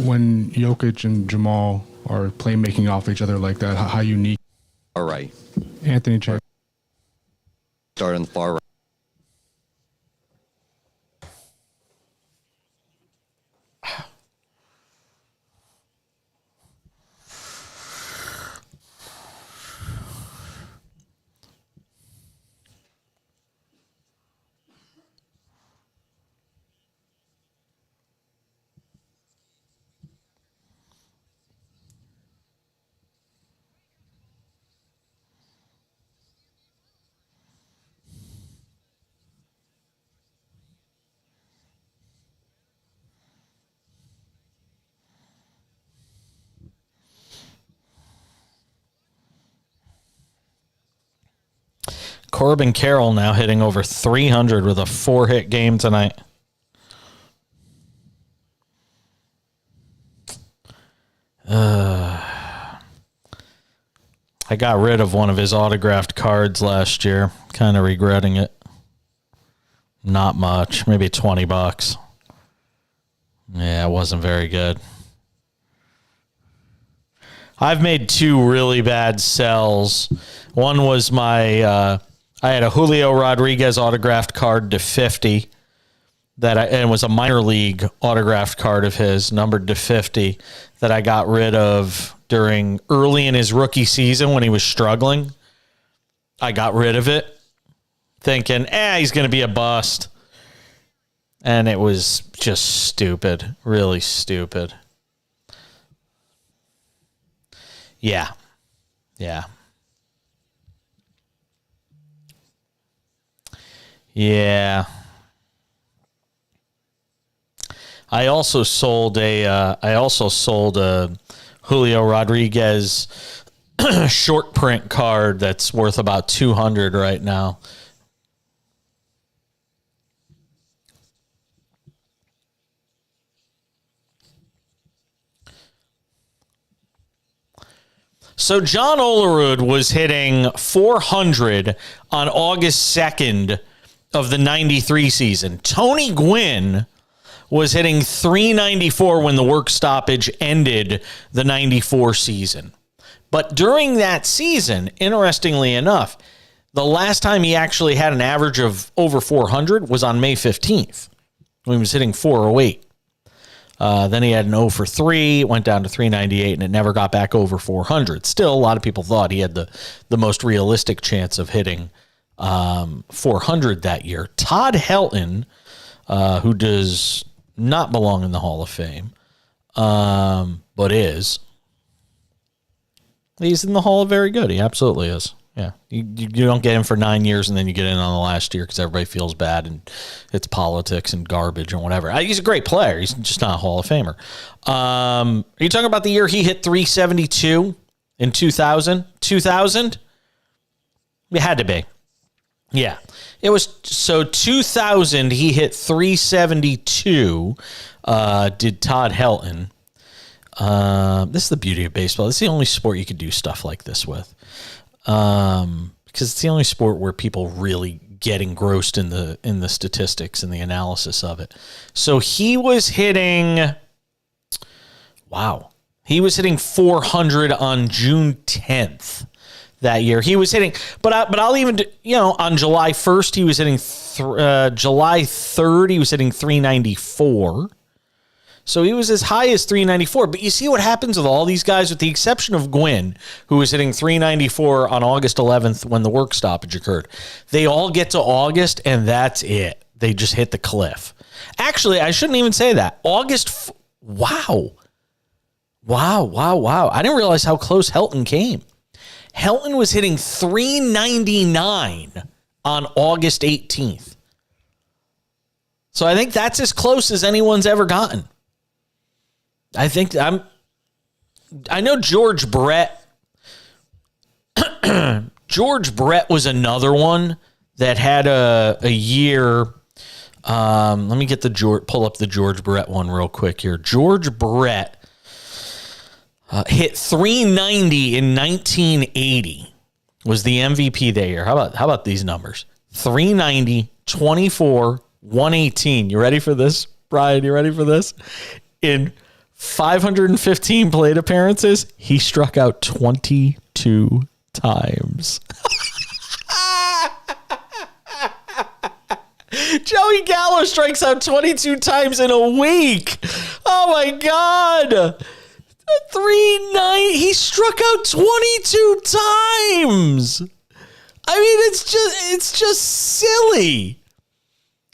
when Jokic and Jamal are playmaking off each other like that, how unique. All right. Anthony check. Start on the far right. Corbin Carroll now hitting over 300 with a 4-hit game tonight. I got rid of one of his autographed cards last year. Kind of regretting it. Not much. Maybe $20. Yeah, it wasn't very good. I've made 2 really bad sells. One was my... I had a Julio Rodriguez autographed card to 50 and it was a minor league autographed card of his numbered to 50 that I got rid of during early in his rookie season when he was struggling. I got rid of it thinking, he's going to be a bust. And it was just stupid, really stupid. Yeah. Yeah. I also sold a Julio Rodriguez short print card that's worth about 200 right now. So John Olerud was hitting 400 on August 2nd of the 93 season. Tony Gwynn was hitting 394 when the work stoppage ended the 94 season. But during that season, interestingly enough, the last time he actually had an average of over 400 was on May 15th when he was hitting 408. Then he had an 0 for 3, went down to 398, and it never got back over 400. Still, a lot of people thought he had the most realistic chance of hitting 400 that year. Todd Helton, who does not belong in the Hall of Fame, but is. He's in the Hall of Very Good. He absolutely is. Yeah, you don't get him for 9 years and then you get in on the last year because everybody feels bad and it's politics and garbage and whatever. He's a great player. He's just not a Hall of Famer. Are you talking about the year he hit 372 in 2000? 2000? It had to be. Yeah. It was, so 2000, he hit 372, did Todd Helton. This is the beauty of baseball. This is the only sport you could do stuff like this with. Because it's the only sport where people really get engrossed in the statistics and the analysis of it. So he was hitting, he was hitting 400 on June 10th that year. He was hitting, but I'll even, on July 1st, he was hitting, July 3rd, he was hitting 394. So he was as high as 394. But you see what happens with all these guys, with the exception of Gwynn, who was hitting 394 on August 11th when the work stoppage occurred. They all get to August, and that's it. They just hit the cliff. Actually, I shouldn't even say that. Wow. I didn't realize how close Helton came. Helton was hitting 399 on August 18th. So I think that's as close as anyone's ever gotten. I know George Brett. George Brett was another one that had a year. Let me pull up the George Brett one real quick here. George Brett hit 390 in 1980. Was the MVP that year. How about these numbers? 390, 24, 118. You ready for this, Brian? You ready for this? In 515 plate appearances, he struck out 22 times. Joey Gallo strikes out 22 times in a week. Oh my God. 390. He struck out 22 times. I mean, it's just silly.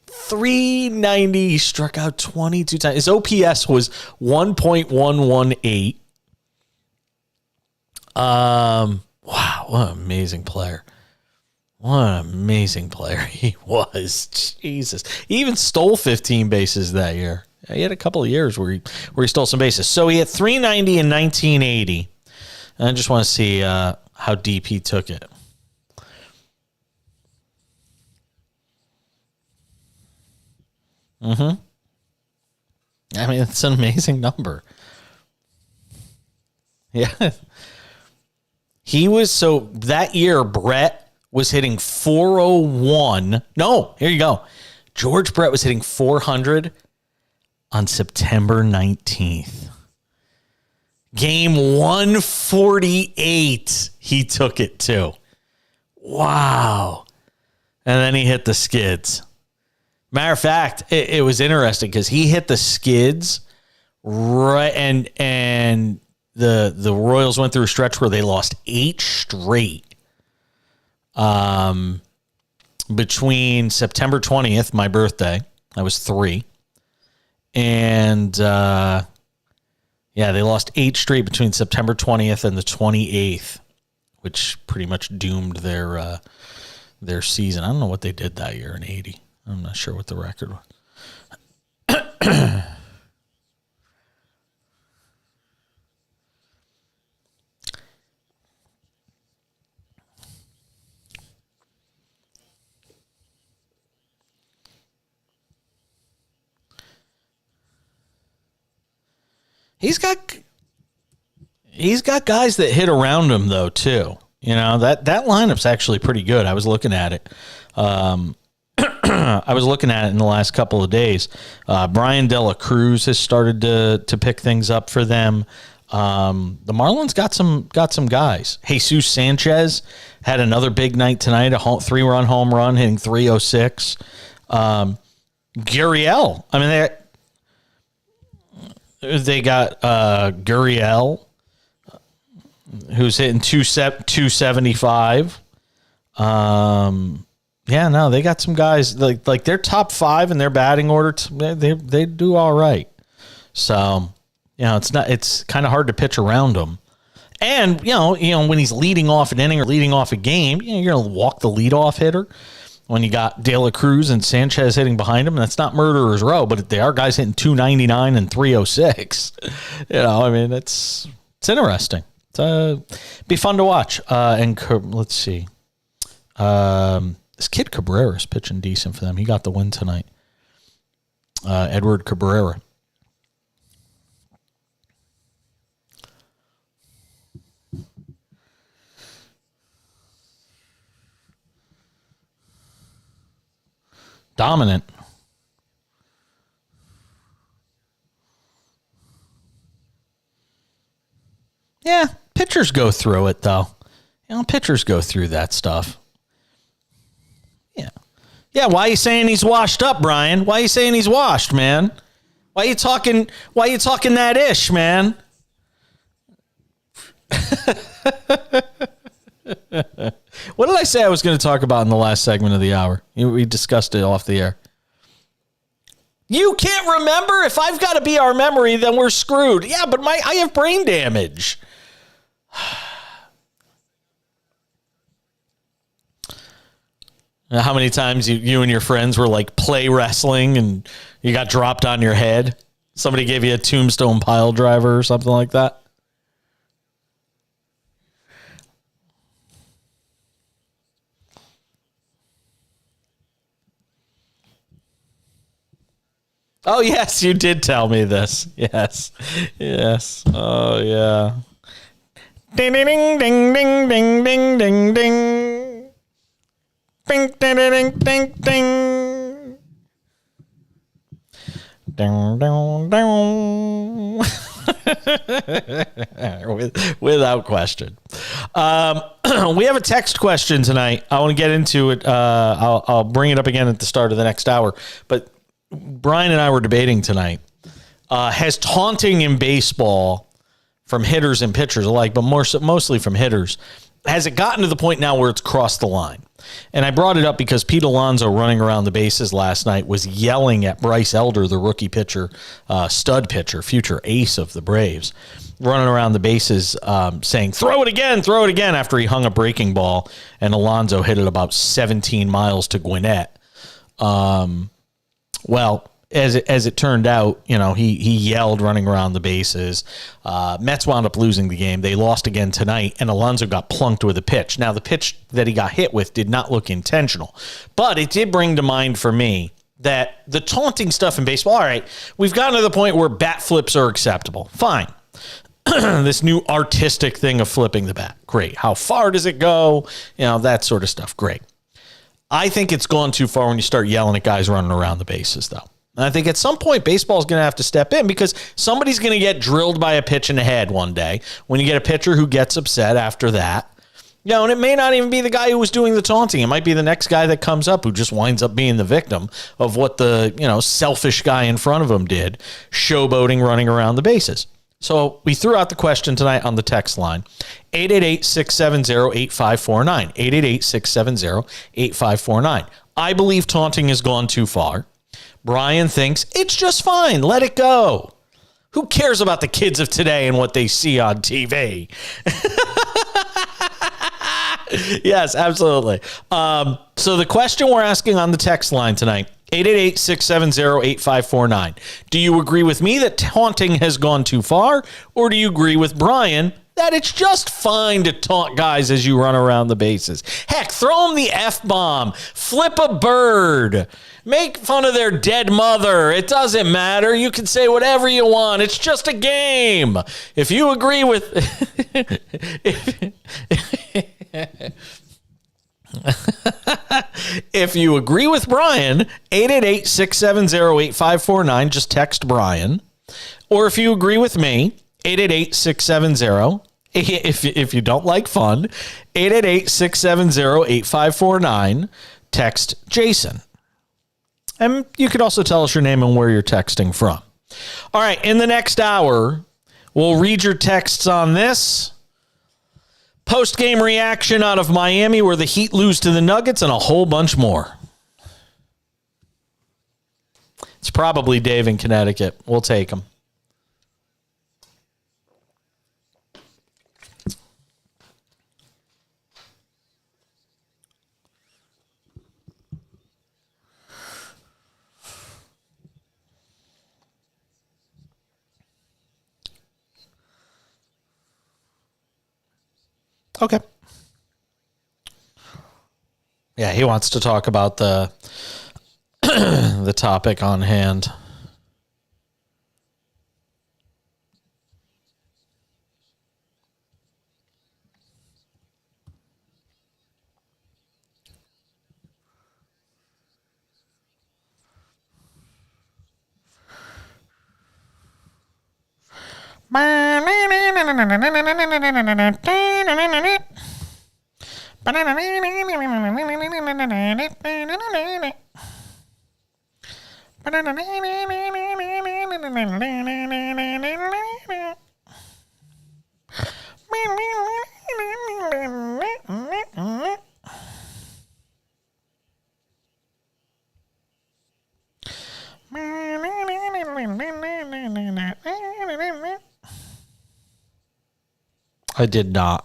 390, he struck out 22 times. His OPS was 1.118. Wow, what an amazing player. What an amazing player he was. Jesus. He even stole 15 bases that year. He had a couple of years where he stole some bases. So he had 390 in 1980. And I just want to see how deep he took it. I mean, it's an amazing number. Yeah. So that year, Brett was hitting 401. No, here you go. George Brett was hitting 400 on September 19th. Game 148, he took it to. Wow. And then he hit the skids. Matter of fact, it was interesting because he hit the skids right, and the Royals went through a stretch where they lost 8 straight. Between September 20th, my birthday, I was 3, and they lost 8 straight between September 20th and the 28th, which pretty much doomed their season. I don't know what they did that year in 80. I'm not sure what the record was. He's got guys that hit around him though too. You know, that lineup's actually pretty good. I was looking at it. I was looking at it in the last couple of days. Brian De La Cruz has started to pick things up for them. The Marlins got some guys. Jesus Sanchez had another big night tonight, a 3-run home run, hitting 306. Gurriel. I mean, they got Gurriel, who's hitting 275. Yeah, no, they got some guys like they're top 5 in their batting order. They do all right. So, you know, it's kind of hard to pitch around him. And, you know, when he's leading off an inning or leading off a game, you know, you're going to walk the leadoff hitter. When you got De La Cruz and Sanchez hitting behind him, that's not murderer's row, but they are guys hitting 299 and 306. You know, I mean, it's interesting. Be fun to watch. And let's see. This kid Cabrera's pitching decent for them. He got the win tonight. Edward Cabrera. Dominant. Yeah, pitchers go through it, though. You know, pitchers go through that stuff. Yeah. Yeah, why are you saying he's washed up, Brian? Why are you saying he's washed, man? Why are you talking that ish, man? What did I say I was going to talk about in the last segment of the hour? We discussed it off the air. You can't remember? If I've got to be our memory, then we're screwed. Yeah, but I have brain damage. How many times you and your friends were like play wrestling and you got dropped on your head? Somebody gave you a tombstone pile driver or something like that? Oh, yes, you did tell me this. Yes. Yes. Oh, yeah. Ding, ding, ding, ding, ding, ding, ding, ding, ding. Ding, ding, ding, ding, ding. Ding, ding, ding. Without question. We have a text question tonight. I want to get into it. I'll bring it up again at the start of the next hour. But Brian and I were debating tonight. Has taunting in baseball from hitters and pitchers alike, but mostly from hitters, has it gotten to the point now where it's crossed the line? And I brought it up because Pete Alonso running around the bases last night was yelling at Bryce Elder, the rookie pitcher, stud pitcher, future ace of the Braves, running around the bases saying, throw it again, after he hung a breaking ball, and Alonso hit it about 17 miles to Gwinnett. Well, as it turned out, you know, he yelled running around the bases. Mets wound up losing the game. They lost again tonight, and Alonso got plunked with a pitch. Now, the pitch that he got hit with did not look intentional, but it did bring to mind for me that the taunting stuff in baseball, all right, we've gotten to the point where bat flips are acceptable. Fine. This new artistic thing of flipping the bat. Great. How far does it go? You know, that sort of stuff. Great. I think it's gone too far when you start yelling at guys running around the bases, though. And I think at some point, baseball is going to have to step in because somebody's going to get drilled by a pitch in the head one day when you get a pitcher who gets upset after that. You know, and it may not even be the guy who was doing the taunting. It might be the next guy that comes up who just winds up being the victim of what the, you know, selfish guy in front of him did, showboating, running around the bases. So we threw out the question tonight on the text line, 888-670-8549, 888-670-8549. I believe taunting has gone too far. Brian thinks it's just fine. Let it go. Who cares about the kids of today and what they see on TV? Yes, absolutely. So the question we're asking on the text line tonight, 888-670-8549. Do you agree with me that taunting has gone too far, or do you agree with Brian that it's just fine to taunt guys as you run around the bases. Heck, throw them the F-bomb, flip a bird, make fun of their dead mother. It doesn't matter. You can say whatever you want. It's just a game. If you agree with... If you agree with Brian, 888-670-8549, just text Brian. Or if you agree with me, 888-670, if you don't like fun, 888-670-8549, text Jason. And you could also tell us your name and where you're texting from. All right, in the next hour, we'll read your texts on this. Post-game reaction out of Miami where the Heat lose to the Nuggets and a whole bunch more. It's probably Dave in Connecticut. We'll take him. Okay. Yeah, he wants to talk about the the topic on hand. I did not.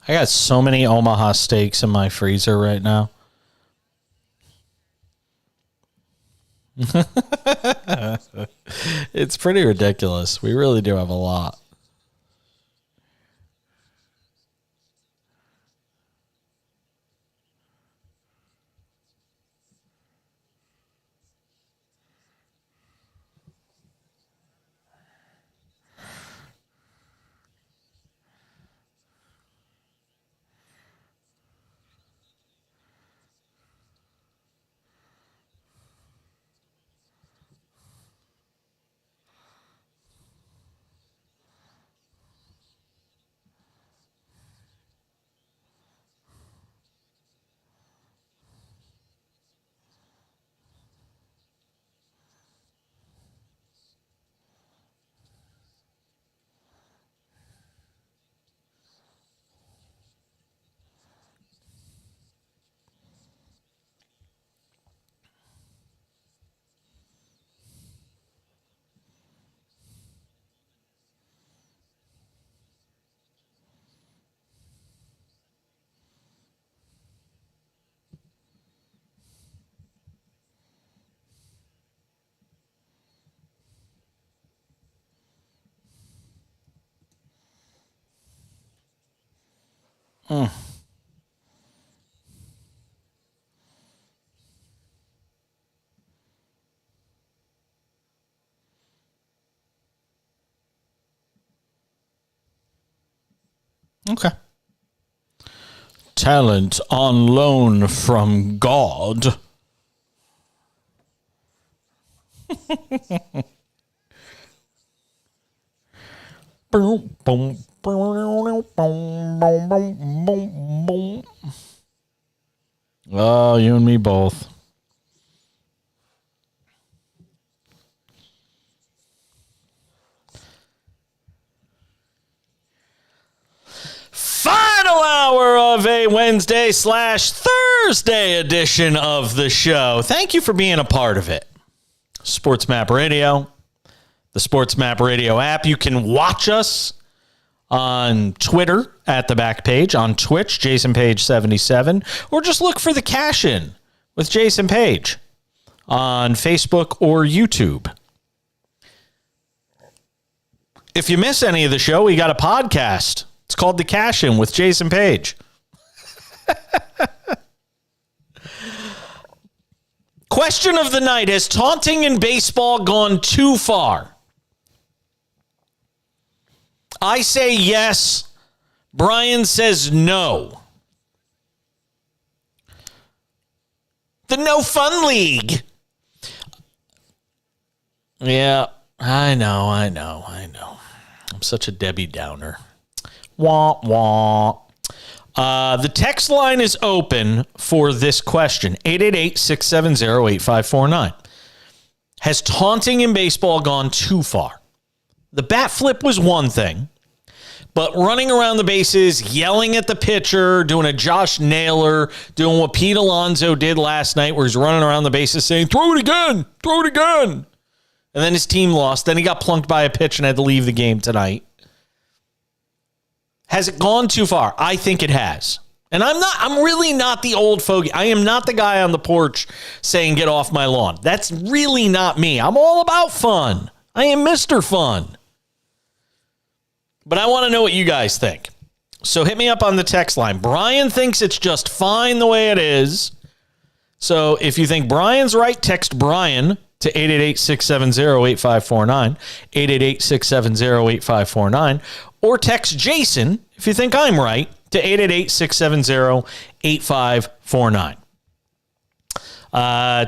I got so many Omaha steaks in my freezer right now. It's pretty ridiculous. We really do have a lot. Okay. talent on loan from God. Boom, boom, boom, boom, boom, boom, boom. Oh, you and me both. Final hour of a Wednesday/Thursday edition of the show. Thank you for being a part of it. SportsMap Radio, the SportsMap Radio app. You can watch us on Twitter at the back page, on Twitch, Jason Page 77, or just look for the Cash In with Jason Page on Facebook or YouTube. If you miss any of the show, we got a podcast. It's called The Cash In with Jason Page. Question of the night: has taunting in baseball gone too far? I say yes. Brian says no. The No Fun League. Yeah, I know. I'm such a Debbie Downer. Wah, wah. The text line is open for this question. 888-670-8549. Has taunting in baseball gone too far? The bat flip was one thing, but running around the bases, yelling at the pitcher, doing a Josh Naylor, doing what Pete Alonso did last night where he's running around the bases saying, throw it again. And then his team lost. Then he got plunked by a pitch and had to leave the game tonight. Has it gone too far? I think it has. And I'm really not the old fogey. I am not the guy on the porch saying, get off my lawn. That's really not me. I'm all about fun. I am Mr. Fun. But I want to know what you guys think. So hit me up on the text line. Brian thinks it's just fine the way it is. So if you think Brian's right, text Brian to 888-670-8549, 888-670-8549, or text Jason if you think I'm right to 888-670-8549.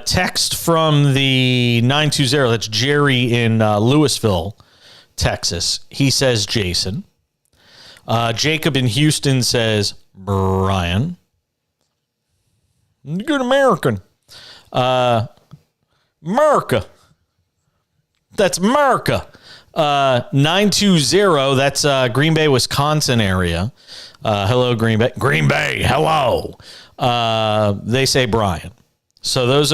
Text from the 920, that's Jerry in Louisville, Texas. He says Jason. Jacob in Houston says Brian. Good American. America. That's America. 920, that's Green Bay, Wisconsin area. Hello, Green Bay. Green Bay, hello. They say Brian. So those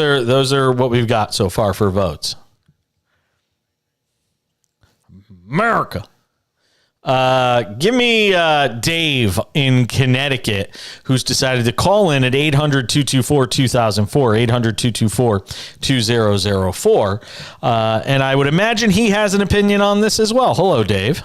are what we've got so far for votes. America. Give me Dave in Connecticut, who's decided to call in at 800-224-2004, 800-224-2004. And I would imagine he has an opinion on this as well. Hello, Dave.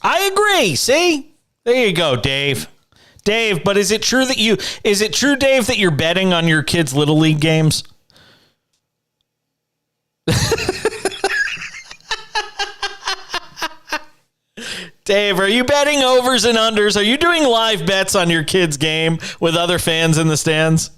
I agree. See? There you go, Dave. Dave, but is it true, Dave, that you're betting on your kids' Little League games? Dave, are you betting overs and unders? Are you doing live bets on your kids' game with other fans in the stands?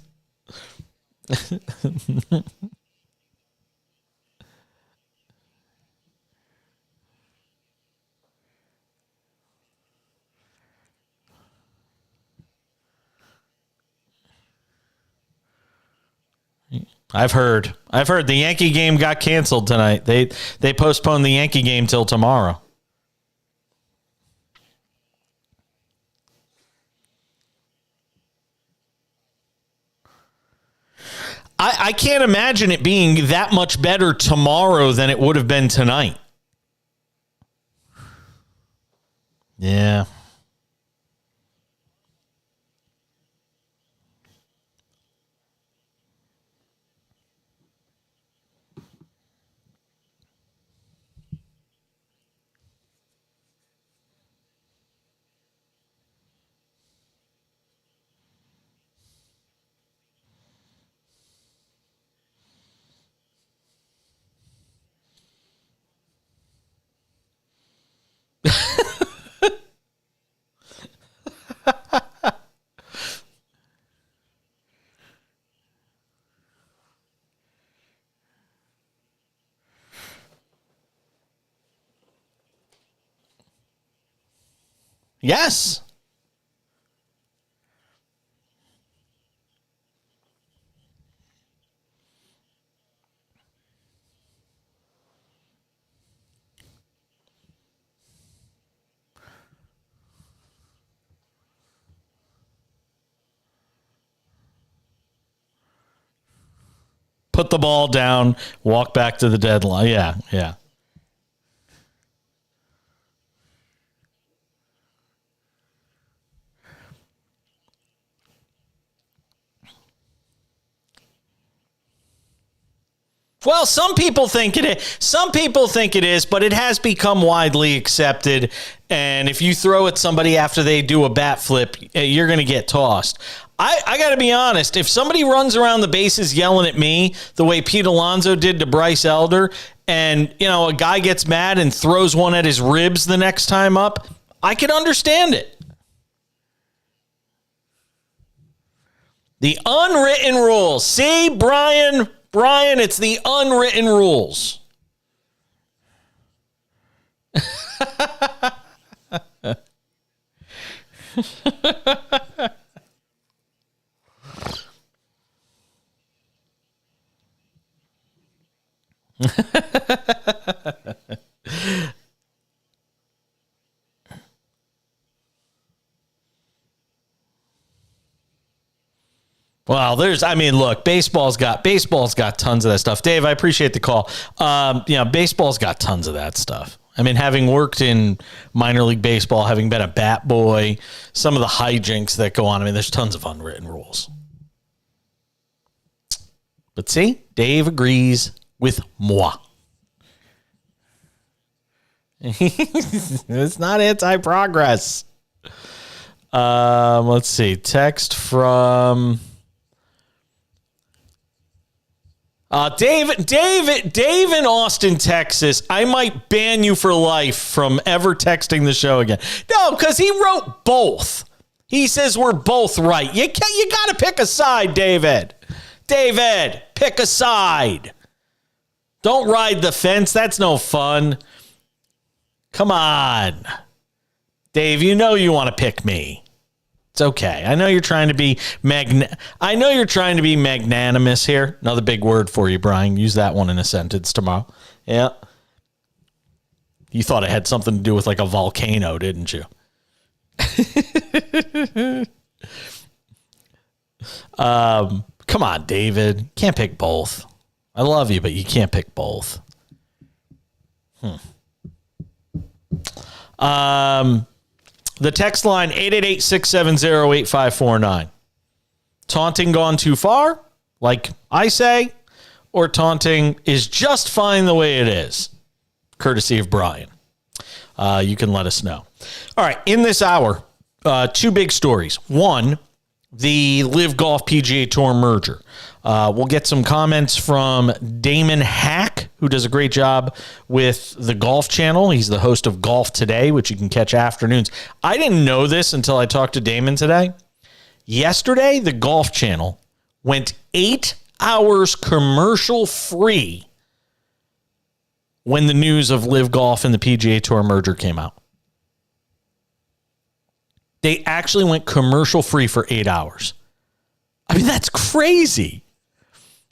I've heard the Yankee game got canceled tonight. They postponed the Yankee game till tomorrow. I can't imagine it being that much better tomorrow than it would have been tonight. Yeah. Yes. Put the ball down, walk back to the deadline. Yeah, yeah. Well, some people think it is. Some people think it is, but it has become widely accepted. And if you throw at somebody after they do a bat flip, you're going to get tossed. I got to be honest. If somebody runs around the bases yelling at me the way Pete Alonso did to Bryce Elder, and a guy gets mad and throws one at his ribs the next time up, I can understand it. The unwritten rules. See, Brian, it's the unwritten rules. Well, look, baseball's got tons of that stuff. Dave, I appreciate the call. Baseball's got tons of that stuff. Having worked in minor league baseball, having been a bat boy, some of the hijinks that go on, there's tons of unwritten rules. But see, Dave agrees with moi. It's not anti-progress. Let's see. Text from Dave in Austin, Texas. I might ban you for life from ever texting the show again. No, because he wrote both. He says we're both right. You got to pick a side, David. David, pick a side. Don't ride the fence. That's no fun. Come on. Dave, you want to pick me. It's okay. I know you're trying to be magnanimous here. Another big word for you, Brian. Use that one in a sentence tomorrow. Yeah. You thought it had something to do with like a volcano, didn't you? Come on, David. Can't pick both. I love you, but you can't pick both. The text line 888-670-8549. Taunting gone too far, like I say, or taunting is just fine the way it is, courtesy of Brian. You can let us know. All right, in this hour, two big stories. One, the Live Golf PGA Tour merger. We'll get some comments from Damon Hack, who does a great job with the Golf Channel. He's the host of Golf Today, which you can catch afternoons. I didn't know this until I talked to Damon today. Yesterday, the Golf Channel went 8 hours commercial free when the news of Live Golf and the PGA Tour merger came out. They actually went commercial free for 8 hours. That's crazy.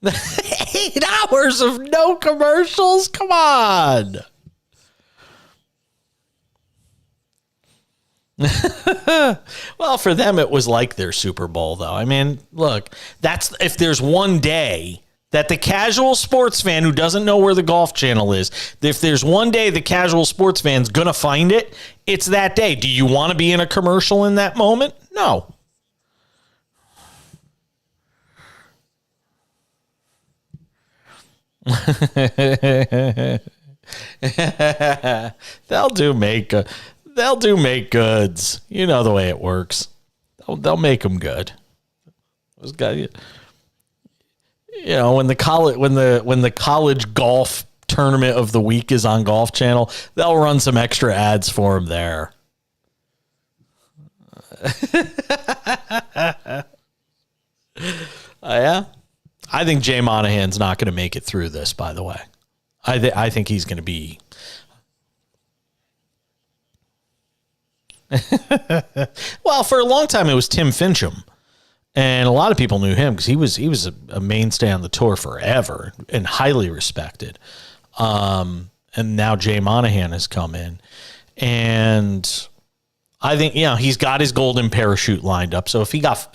8 hours of no commercials? Come on. Well, for them, it was like their Super Bowl, though. I mean, look, that's if there's one day that the casual sports fan who doesn't know where the Golf Channel is, if there's one day the casual sports fan's going to find it, it's that day. Do you want to be in a commercial in that moment? No. They'll do make goods. You know the way it works. They'll make them good. Those guys, when the college golf tournament of the week is on Golf Channel, they'll run some extra ads for them there. Yeah. I think Jay Monahan's not going to make it through this, by the way. I think he's going to be. Well, for a long time, it was Tim Fincham. And a lot of people knew him because he was a mainstay on the tour forever and highly respected. And now Jay Monahan has come in. And I think, he's got his golden parachute lined up. So if he got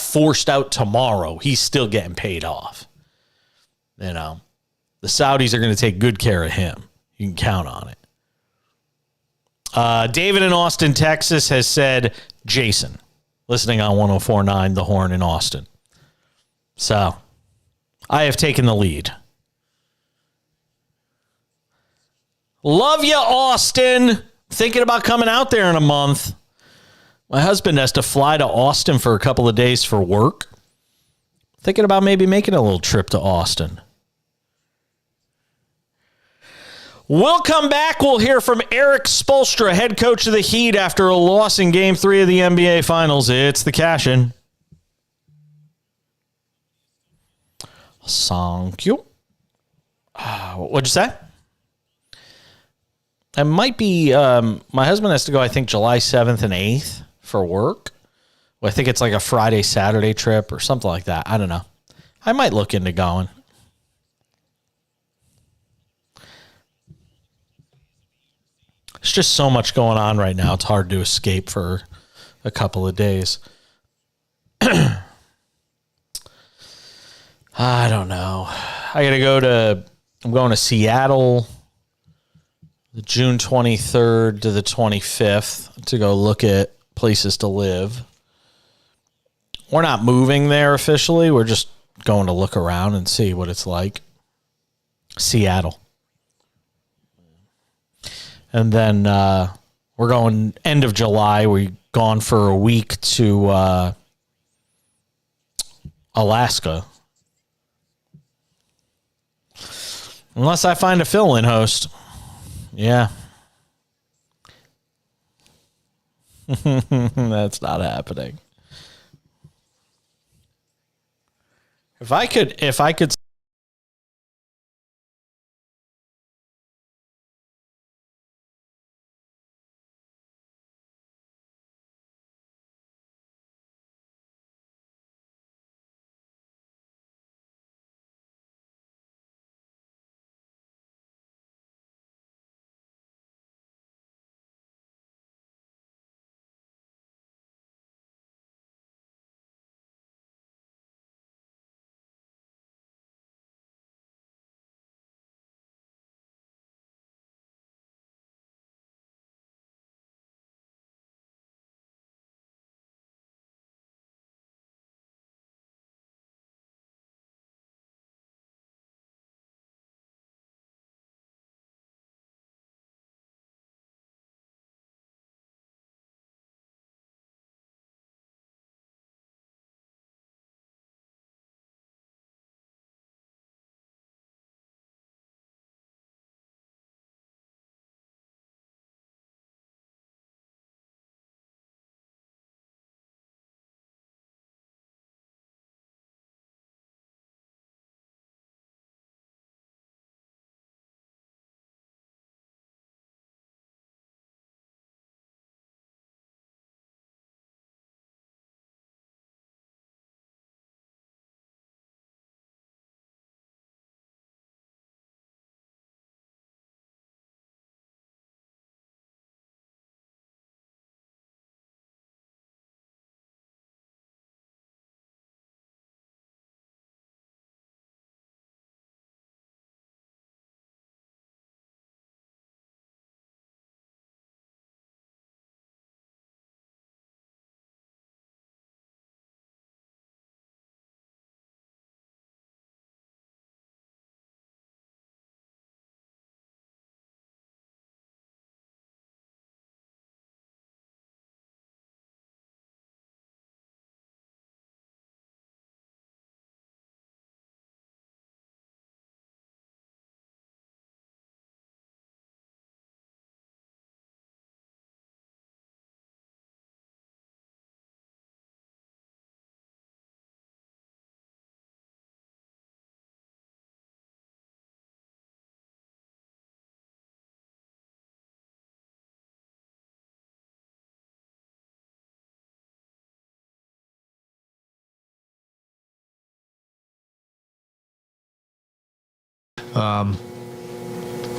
forced out tomorrow, he's still getting paid off. The Saudis are going to take good care of him. You can count on it. David in Austin, Texas has said, Jason, listening on 104.9 The Horn in Austin. So I have taken the lead. Love you, Austin. Thinking about coming out there in a month. My husband has to fly to Austin for a couple of days for work. Thinking about maybe making a little trip to Austin. We'll come back. We'll hear from Eric Spoelstra, head coach of the Heat, after a loss in Game 3 of the NBA Finals. It's the Cash-In. Thank you. What'd you say? It might be, my husband has to go, I think, July 7th and 8th for work. Well, I think it's like a Friday, Saturday trip or something like that. I don't know. I might look into going. There's just so much going on right now. It's hard to escape for a couple of days. I don't know. I'm going to Seattle the June 23rd to the 25th to go look at places to live. We're not moving there officially. We're just going to look around and see what it's like. Seattle. And then we're going end of July. We're gone for a week to Alaska. Unless I find a fill-in host. Yeah. That's not happening. If I could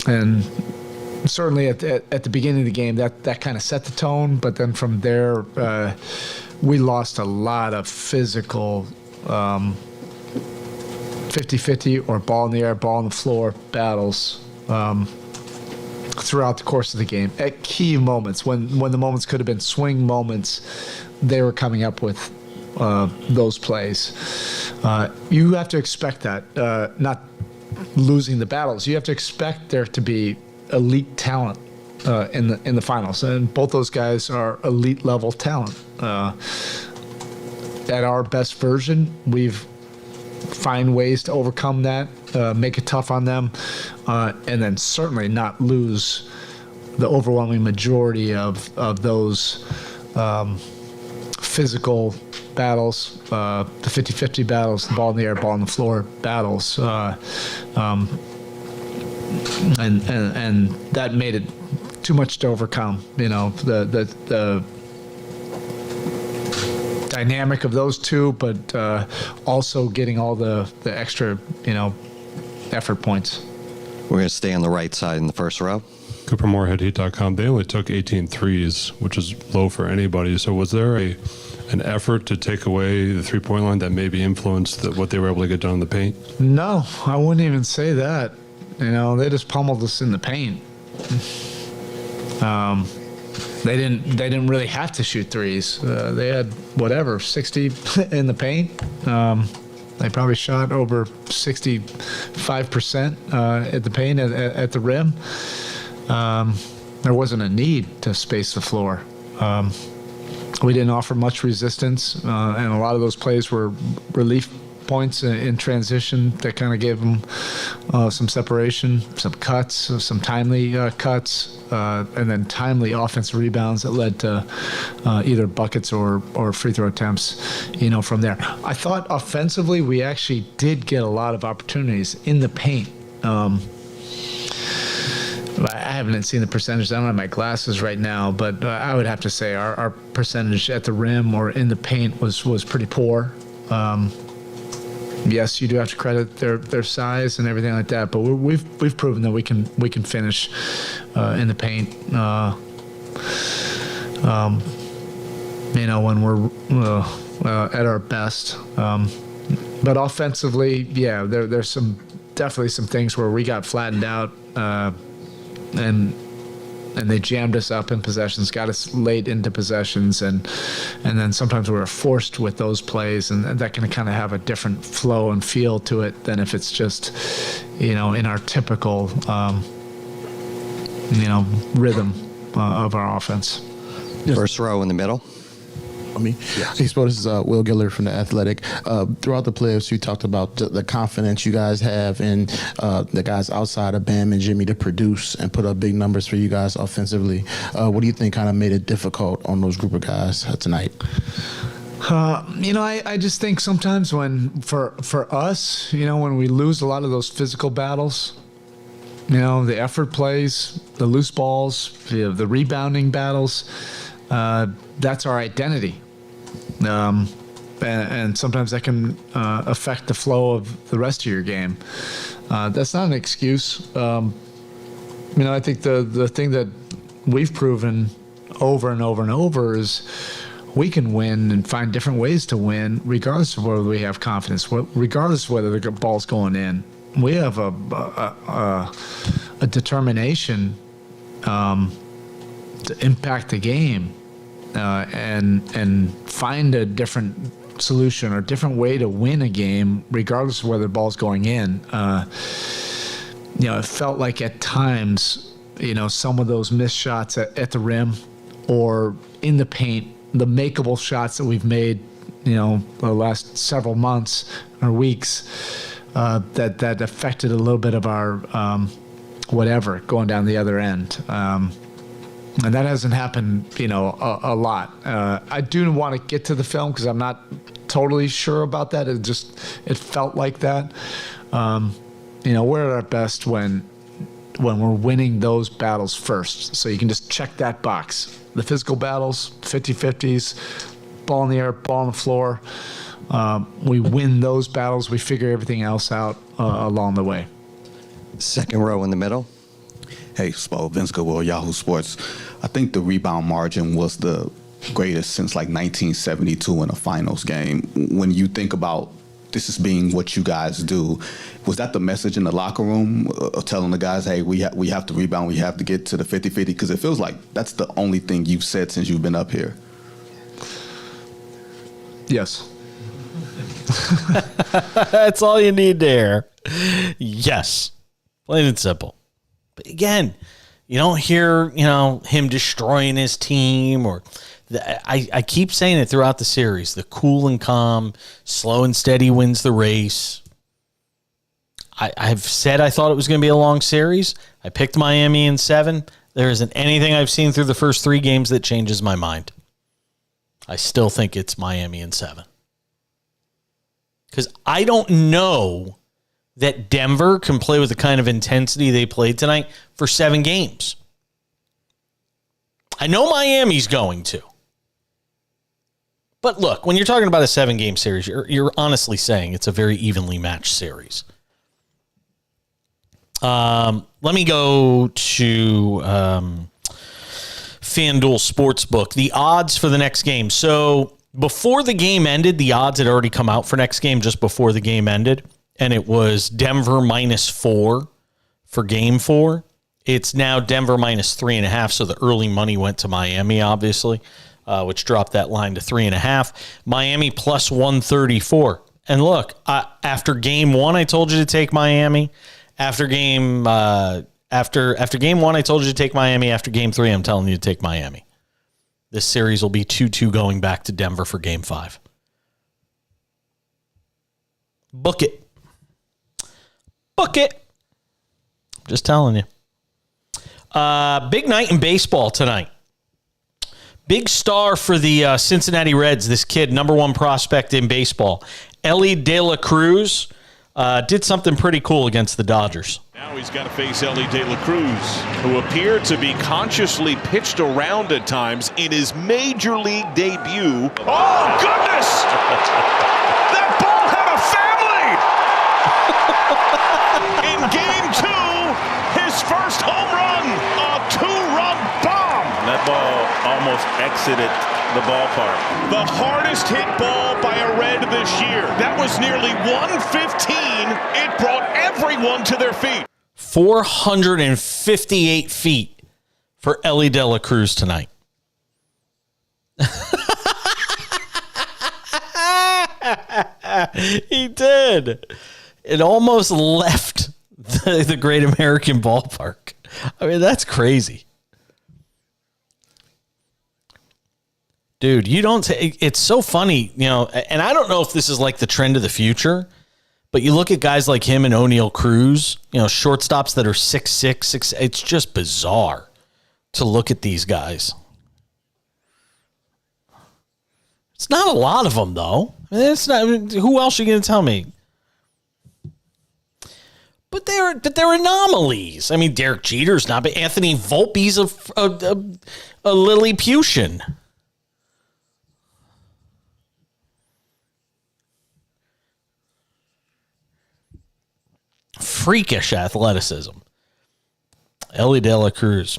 And certainly at the beginning of the game, that kind of set the tone. But then from there, we lost a lot of physical 50-50 or ball in the air, ball on the floor battles throughout the course of the game. At key moments, when the moments could have been swing moments, they were coming up with those plays. You have to expect that, not losing the battles. You have to expect there to be elite talent in the finals, and both those guys are elite level talent. At our best version, we've find ways to overcome that, make it tough on them, and then certainly not lose the overwhelming majority of those physical battles, the 50-50 battles, the ball in the air, ball on the floor battles, and that made it too much to overcome. The dynamic of those two, but also getting all the extra, effort points. We're going to stay on the right side in the first row. Cooper Moorhead, Heat.com. They only took 18 threes, which is low for anybody. So was there an effort to take away the three-point line that maybe influenced what they were able to get done in the paint? No, I wouldn't even say that. They just pummeled us in the paint. They didn't really have to shoot threes. They had 60 in the paint. They probably shot over 65% at the paint at the rim. There wasn't a need to space the floor. We didn't offer much resistance, and a lot of those plays were relief points in transition that kind of gave them some separation, some cuts, some timely cuts, and then timely offensive rebounds that led to either buckets or free throw attempts, from there. I thought offensively we actually did get a lot of opportunities in the paint. I haven't seen the percentage. I don't have my glasses right now, but I would have to say our percentage at the rim or in the paint was pretty poor. Yes, you do have to credit their size and everything like that, but we've proven that we can finish in the paint. When we're at our best. But offensively, yeah, there's definitely some things where we got flattened out. And they jammed us up in possessions, got us late into possessions, and then sometimes we were forced with those plays, and that can kind of have a different flow and feel to it than if it's just, in our typical, rhythm of our offense. First row in the middle. Me. Yeah. Hey, Sport, this is Will Giller from The Athletic. Throughout the playoffs, you talked about the confidence you guys have in the guys outside of Bam and Jimmy to produce and put up big numbers for you guys offensively. What do you think kind of made it difficult on those group of guys tonight? I just think sometimes for us, when we lose a lot of those physical battles, the effort plays, the loose balls, the rebounding battles, that's our identity. And sometimes that can affect the flow of the rest of your game. That's not an excuse. I think the thing that we've proven over and over and over is we can win and find different ways to win regardless of whether we have confidence, regardless of whether the ball's going in. We have a determination to impact the game and find a different solution or different way to win a game regardless of whether the ball's going in. It felt like at times, some of those missed shots at the rim or in the paint, the makeable shots that we've made, the last several months or weeks, that affected a little bit of our whatever going down the other end. And that hasn't happened, a lot. I do want to get to the film because I'm not totally sure about that. It felt like that. We're at our best when we're winning those battles first. So you can just check that box. The physical battles, 50-50s, ball in the air, ball on the floor. We win those battles. We figure everything else out along the way. Second row in the middle. Hey, Spo, Vince Goodwill, Yahoo Sports. I think the rebound margin was the greatest since like 1972 in a finals game. When you think about this as being what you guys do, was that the message in the locker room telling the guys, hey, we have to rebound, we have to get to the 50-50? Because it feels like that's the only thing you've said since you've been up here. Yes. That's all you need to hear. Yes. Plain and simple. But again, you don't hear, him destroying his team or I keep saying it throughout the series. The cool and calm, slow and steady wins the race. I've said I thought it was going to be a long series. I picked Miami in 7. There isn't anything I've seen through the first 3 games that changes my mind. I still think it's Miami in 7. Because I don't know that Denver can play with the kind of intensity they played tonight for 7 games. I know Miami's going to. But look, when you're talking about a 7-game series, you're honestly saying it's a very evenly matched series. Let me go to FanDuel Sportsbook. The odds for the next game. So before the game ended, the odds had already come out for next game just before the game ended. And it was Denver -4 for game 4. It's now Denver -3.5. So the early money went to Miami, obviously, which dropped that line to 3.5. Miami +134. And look, after game 1, I told you to take Miami. After game 1, I told you to take Miami. After game 3, I'm telling you to take Miami. This series will be 2-2 going back to Denver for game 5. Book it. Book it. Just telling you. Big night in baseball tonight. Big star for the Cincinnati Reds, this kid, number 1 prospect in baseball. Ellie De La Cruz did something pretty cool against the Dodgers. Now he's got to face Ellie De La Cruz, who appeared to be consciously pitched around at times in his major league debut. Oh, goodness! That ball had a family! In game 2, his first home run, a 2-run bomb. That ball almost exited the ballpark. The hardest hit ball by a Red this year. That was nearly 115. It brought everyone to their feet. 458 feet for Ellie De La Cruz tonight. He did. It almost left the Great American Ballpark. I mean, that's crazy. Dude, you don't say, it's so funny, and I don't know if this is like the trend of the future, but you look at guys like him and O'Neal Cruz, shortstops that are 6'6", 6', it's just bizarre to look at these guys. It's not a lot of them, though. Who else are you going to tell me? But they're anomalies. I mean, Derek Jeter's not, but Anthony Volpe's a Lilliputian. Freakish athleticism. Ellie De La Cruz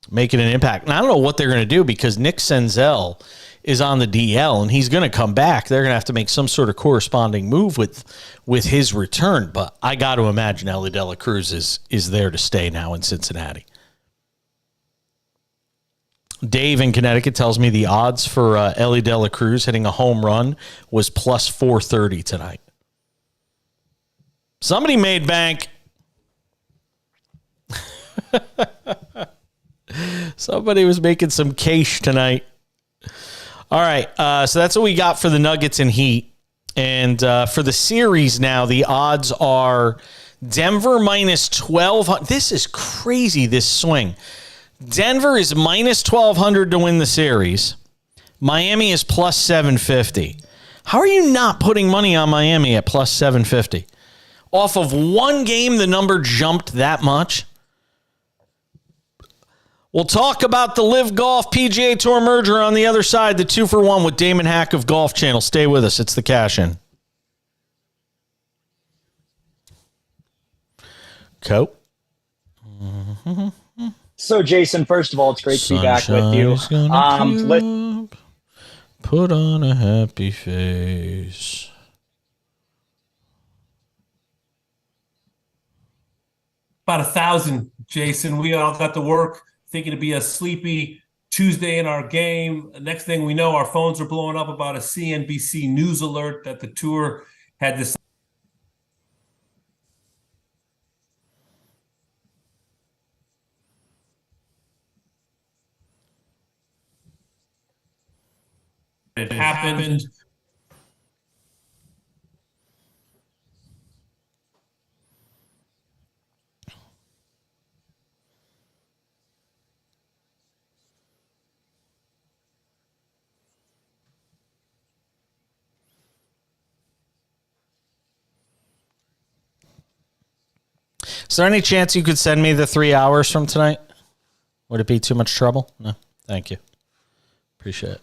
making an impact. And I don't know what they're going to do because Nick Senzel is on the DL and he's going to come back. They're going to have to make some sort of corresponding move with his return. But I got to imagine Ellie De La Cruz is there to stay now in Cincinnati. Dave in Connecticut tells me the odds for Ellie De La Cruz hitting a home run was +430 tonight. Somebody made bank. Somebody was making some cash tonight. All right, so that's what we got for the Nuggets and Heat. And for the series now, the odds are Denver -1,200. This is crazy, this swing. Denver is -1,200 to win the series. Miami is +750. How are you not putting money on Miami at +750? Off of one game, the number jumped that much. We'll talk about the Live Golf PGA Tour merger on the other side, the 2-for-1 with Damon Hack of Golf Channel. Stay with us. It's the Cash In. Cope. So, Jason, first of all, it's great to be back with you. Put on a happy face. About 1,000, Jason. We all got to work thinking it'd be a sleepy Tuesday in our game. Next thing we know, our phones are blowing up about a CNBC news alert that the tour had decided it happened. Is there any chance you could send me the 3 hours from tonight? Would it be too much trouble? No. Thank you. Appreciate it.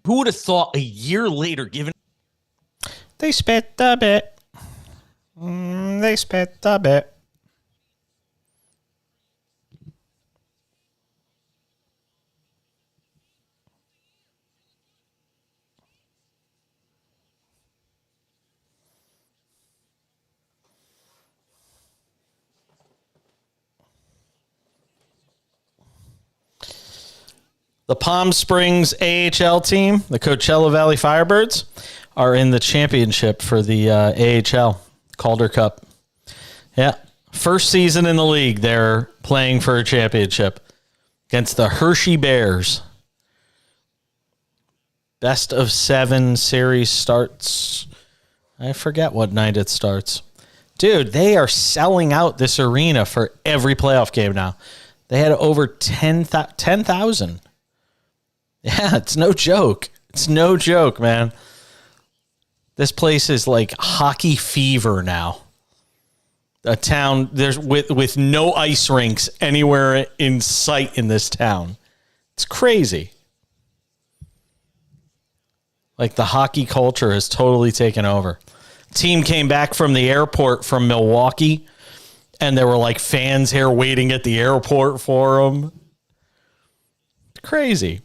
Who would have thought a year later, given they spit the bit. They spit the bit. The Palm Springs AHL team, the Coachella Valley Firebirds, are in the championship for the AHL Calder Cup. Yeah, first season in the league, they're playing for a championship against the Hershey Bears. Best of 7 series starts. I forget what night it starts. Dude, they are selling out this arena for every playoff game now. They had over 10,000. Yeah, it's no joke. It's no joke, man. This place is like hockey fever now. A town there's with no ice rinks anywhere in sight in this town. It's crazy. Like the hockey culture has totally taken over. Team came back from the airport from Milwaukee, and there were like fans here waiting at the airport for them. It's crazy.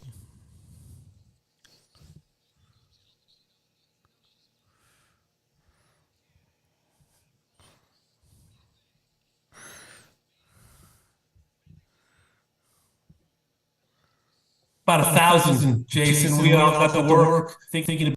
About 1,000, Jason. We all got to work thinking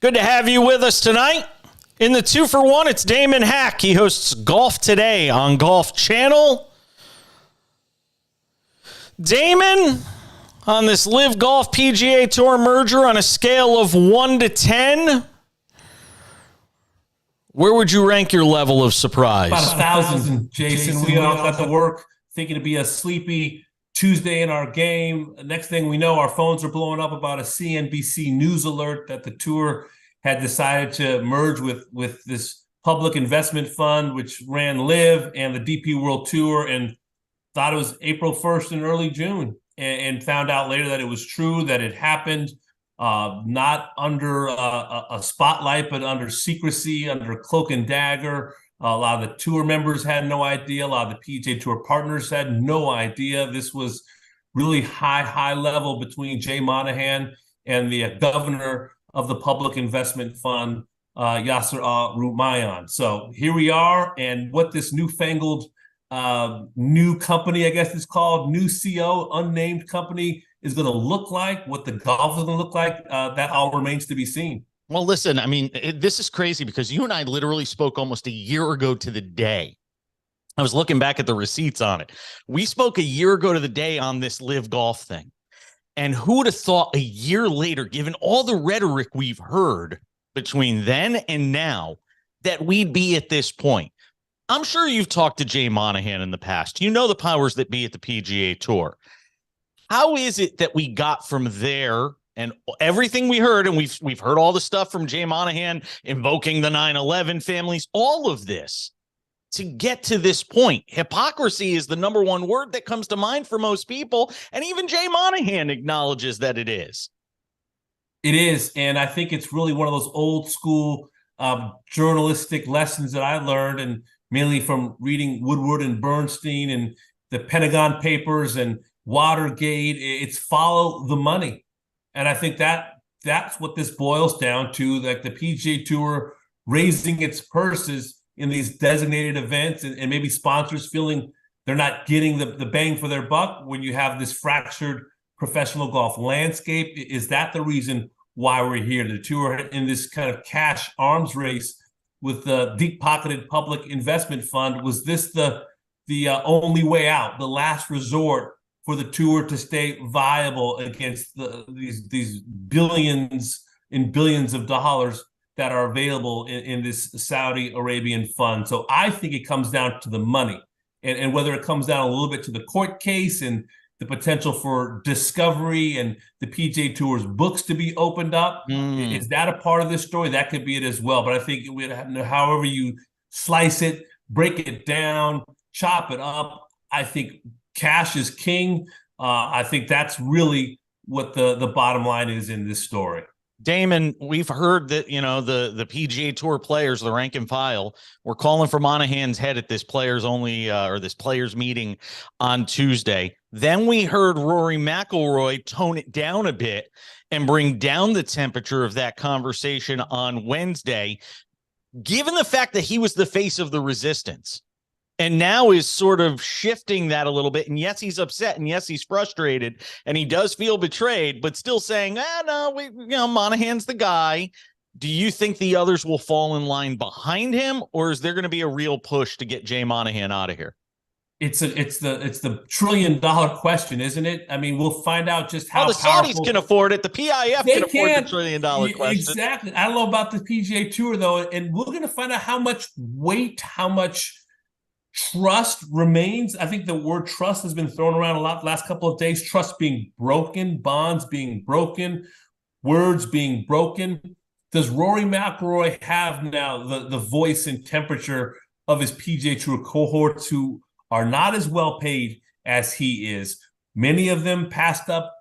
Good to have you with us tonight. In the 2-for-1, it's Damon Hack. He hosts Golf Today on Golf Channel. Damon, on this Live Golf PGA Tour merger on a scale of 1 to 10, where would you rank your level of surprise? about 1,000, Jason. We all got to work thinking it'd be a sleepy Tuesday in our game. Next thing we know, our phones are blowing up about a CNBC news alert that the tour had decided to merge with this public investment fund, which ran Live and the DP World Tour, and thought it was April 1st and early June, and found out later that it was true, that it happened, not under a spotlight, but under secrecy, under cloak and dagger. A lot of the tour members had no idea. A lot of the PGA Tour partners had no idea. This was really high level between Jay Monahan and the governor of the Public Investment Fund, Yasser Al-Rumayyan. So here we are, and what this newfangled new company, I guess it's called, new CO, unnamed company, is going to look like, what the golf is going to look like, that all remains to be seen. Well, listen, I mean, this is crazy because you and I literally spoke almost a year ago to the day. I was looking back at the receipts on it. We spoke a year ago to the day on this live golf thing. And who would have thought a year later, given all the rhetoric we've heard between then and now, that we'd be at this point? I'm sure you've talked to Jay Monahan in the past. You know the powers that be at the PGA Tour. How is it that we got from there and everything we heard, and we've heard all the stuff from Jay Monahan invoking the 9/11 families, all of this, to get to this point? Hypocrisy is the number one word that comes to mind for most people, and even Jay Monahan acknowledges that it is. It is, and I think it's really one of those old school journalistic lessons that I learned, and mainly from reading Woodward and Bernstein and the Pentagon Papers and Watergate. It's follow the money. And I think that's what this boils down to, like the PGA Tour raising its purses in these designated events, and maybe sponsors feeling they're not getting the bang for their buck when you have this fractured professional golf landscape. Is that the reason why we're here? The tour in this kind of cash arms race with the deep-pocketed public investment fund. Was this the only way out, the last resort for the tour to stay viable against these billions and billions of dollars that are available in this Saudi Arabian fund? So I think it comes down to the money, and whether it comes down a little bit to the court case and the potential for discovery and the PGA Tour's books to be opened up. Is that a part of this story? That could be it as well. But I think however you slice it, break it down, chop it up, I think cash is king. I think that's really what the bottom line is in this story. Damon, we've heard that, the PGA Tour players, the rank and file, were calling for Monahan's head at this players only or this players meeting on Tuesday. Then we heard Rory McIlroy tone it down a bit and bring down the temperature of that conversation on Wednesday, given the fact that he was the face of the resistance. And now is sort of shifting that a little bit. And yes, he's upset. And yes, he's frustrated. And he does feel betrayed, but still saying, Monahan's the guy. Do you think the others will fall in line behind him? Or is there going to be a real push to get Jay Monahan out of here? It's the $1 trillion question, isn't it? I mean, we'll find out just how the Saudis can afford it. The PIF can afford the $1 trillion question. Exactly. I don't know about the PGA Tour, though. And we're going to find out how much weight, how much trust remains. I think the word trust has been thrown around a lot the last couple of days. Trust being broken, bonds being broken, words being broken. Does Rory McIlroy have now the voice and temperature of his PGA Tour cohorts who are not as well paid as he is? Many of them passed up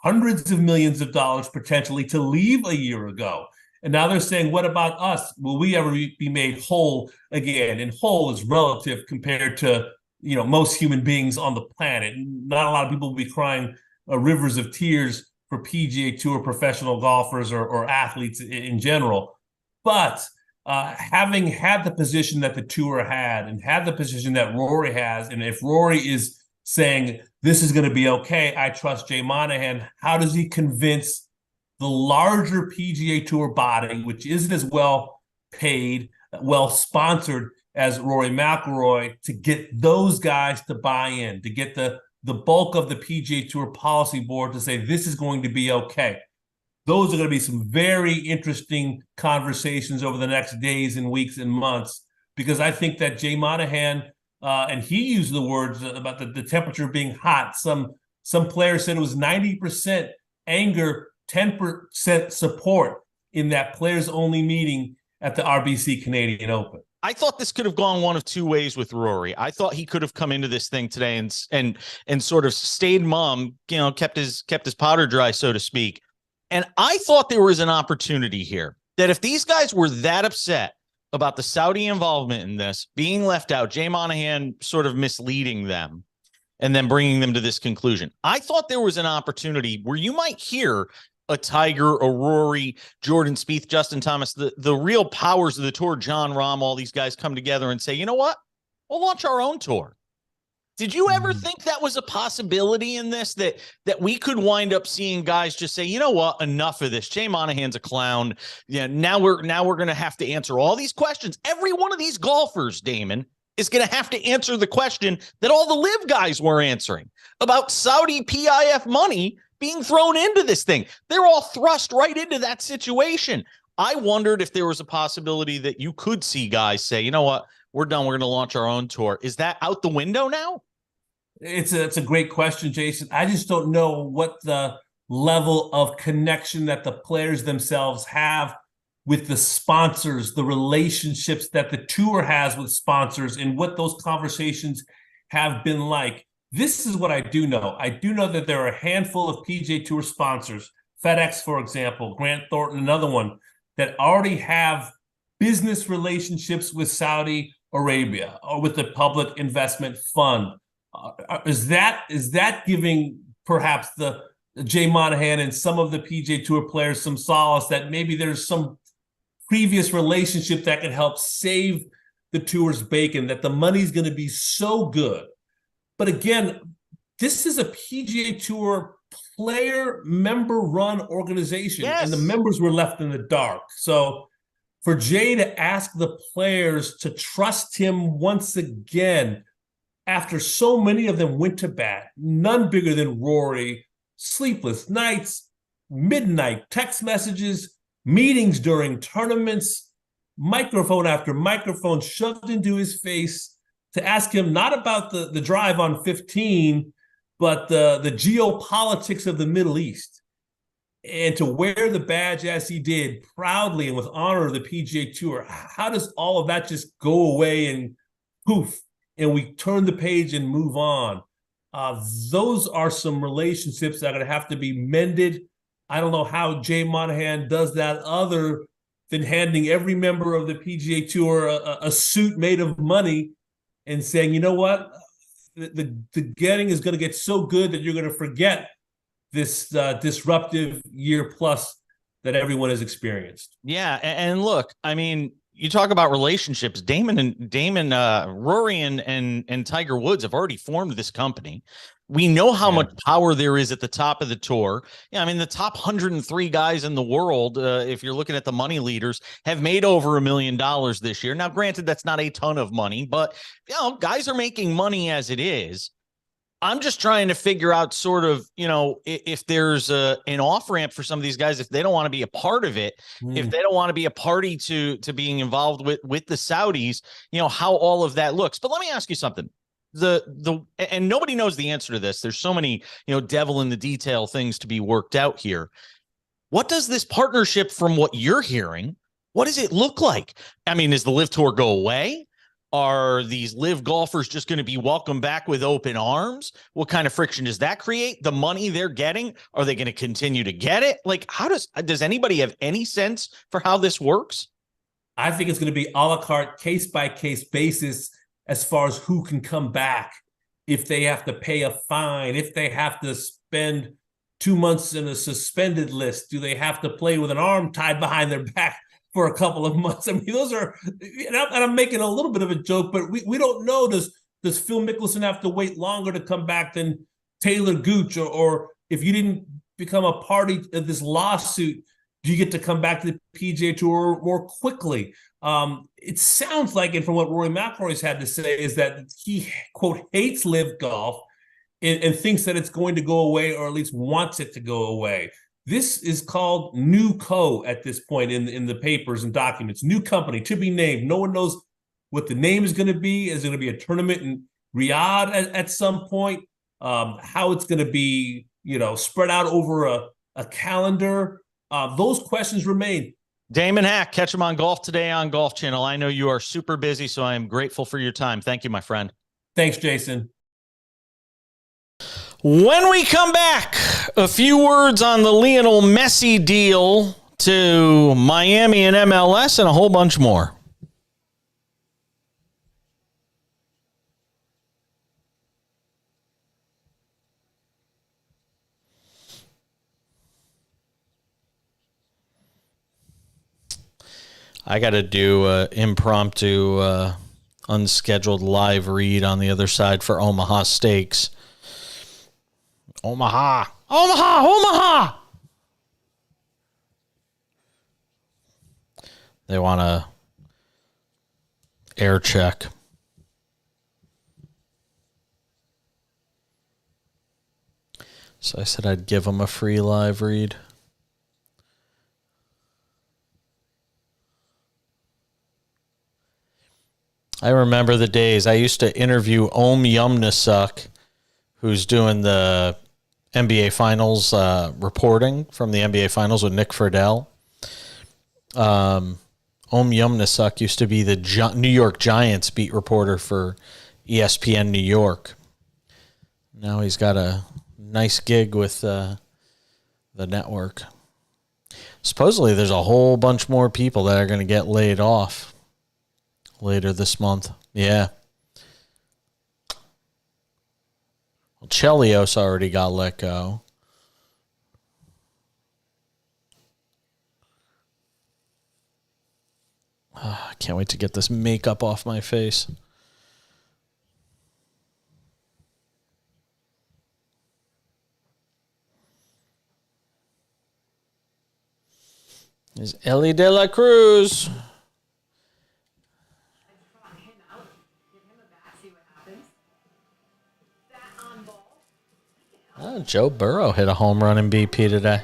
hundreds of millions of dollars potentially to leave a year ago. And now they're saying, what about us? Will we ever be made whole again? And whole is relative compared to, most human beings on the planet. Not a lot of people will be crying rivers of tears for PGA Tour professional golfers or athletes in general. But having had the position that the tour had and had the position that Rory has, and if Rory is saying this is going to be okay, I trust Jay Monahan, how does he convince the larger PGA Tour body, which isn't as well paid, well sponsored as Rory McIlroy, to get those guys to buy in, to get the bulk of the PGA Tour policy board to say this is going to be okay? Those are going to be some very interesting conversations over the next days and weeks and months, because I think that Jay Monahan, and he used the words about the temperature being hot. Some players said it was 90% anger, 10% support in that players-only meeting at the RBC Canadian Open. I thought this could have gone one of two ways with Rory. I thought he could have come into this thing today and sort of stayed mum, kept his powder dry, so to speak. And I thought there was an opportunity here that if these guys were that upset about the Saudi involvement in this being left out, Jay Monahan sort of misleading them and then bringing them to this conclusion. I thought there was an opportunity where you might hear a Tiger, a Rory, Jordan Spieth, Justin Thomas, the real powers of the tour, John Rahm, all these guys come together and say, you know what? We'll launch our own tour. Did you ever think that was a possibility in this, that we could wind up seeing guys just say, you know what, enough of this. Jay Monahan's a clown. Yeah, now we're going to have to answer all these questions. Every one of these golfers, Damon, is going to have to answer the question that all the live guys were answering about Saudi PIF money being thrown into this thing. They're all thrust right into that situation. I wondered if there was a possibility that you could see guys say, you know what, we're done. We're going to launch our own tour. Is that out the window now? It's a great question, Jason. I just don't know what the level of connection that the players themselves have with the sponsors, the relationships that the tour has with sponsors, and what those conversations have been like. This is what I do know. I do know that there are a handful of PGA Tour sponsors, FedEx, for example, Grant Thornton, another one, that already have business relationships with Saudi Arabia or with the Public Investment Fund. Is that giving perhaps the Jay Monahan and some of the PGA Tour players some solace that maybe there's some previous relationship that can help save the tour's bacon, that the money's going to be so good? But again, this is a PGA Tour player member-run organization, and the members were left in the dark. So for Jay to ask the players to trust him once again, after so many of them went to bat, none bigger than Rory, sleepless nights, midnight text messages, meetings during tournaments, microphone after microphone shoved into his face, to ask him not about the drive on 15, but the geopolitics of the Middle East. And to wear the badge as he did, proudly and with honor of the PGA Tour. How does all of that just go away and poof, and we turn the page and move on? Those are some relationships that are going to have to be mended. I don't know how Jay Monahan does that other than handing every member of the PGA Tour a suit made of money and saying, you know what, the getting is going to get so good that you're going to forget this disruptive year plus that everyone has experienced. Yeah, and look, I mean, you talk about relationships. Rory and Tiger Woods have already formed this company. We know how much power there is at the top of the tour. Yeah, I mean, the top 103 guys in the world, if you're looking at the money leaders, have made over $1 million this year. Now, granted, that's not a ton of money, but you know, guys are making money as it is. I'm just trying to figure out sort of, you know, if there's an off ramp for some of these guys, if they don't want to be a part of it, if they don't want to be a party to being involved with the Saudis, you know, how all of that looks. But let me ask you something. And nobody knows the answer to this. There's so many, you know, devil in the detail things to be worked out here. What does this partnership, from what you're hearing, what does it look like? I mean, does the LIV Tour go away? Are these LIV golfers just going to be welcomed back with open arms? What kind of friction does that create? The money they're getting, are they going to continue to get it? Like, how does anybody have any sense for how this works? I think it's going to be a la carte, case by case basis as far as who can come back, if they have to pay a fine, if they have to spend 2 months in a suspended list, do they have to play with an arm tied behind their back for a couple of months? I mean, those are, and I'm making a little bit of a joke, but we don't know. Does Phil Mickelson have to wait longer to come back than Taylor Gooch? Or if you didn't become a party of this lawsuit, do you get to come back to the PGA Tour more quickly? It sounds like, and from what Rory McIlroy's had to say, is that he, quote, hates LIV golf and thinks that it's going to go away, or at least wants it to go away. This is called New Co. at this point in the papers and documents. New company to be named. No one knows what the name is going to be. Is it going to be a tournament in Riyadh at some point? How it's going to be, you know, spread out over a calendar? Those questions remain. Damon Hack, catch him on Golf Today on Golf Channel. I know you are super busy, so I am grateful for your time. Thank you, my friend. Thanks, Jason. When we come back, a few words on the Lionel Messi deal to Miami and MLS and a whole bunch more. I got to do an impromptu, unscheduled live read on the other side for Omaha Steaks. Omaha. They want to air check. So I said I'd give them a free live read. I remember the days I used to interview Om Yumnasuk, who's doing the NBA Finals reporting from the NBA Finals with Nick Friedel. Om Yumnasuk used to be the New York Giants beat reporter for ESPN New York. Now he's got a nice gig with the network. Supposedly there's a whole bunch more people that are going to get laid off later this month. Yeah. Well, Chelios already got let go. I can't wait to get this makeup off my face. There's Ellie De La Cruz. Oh, Joe Burrow hit a home run in BP today.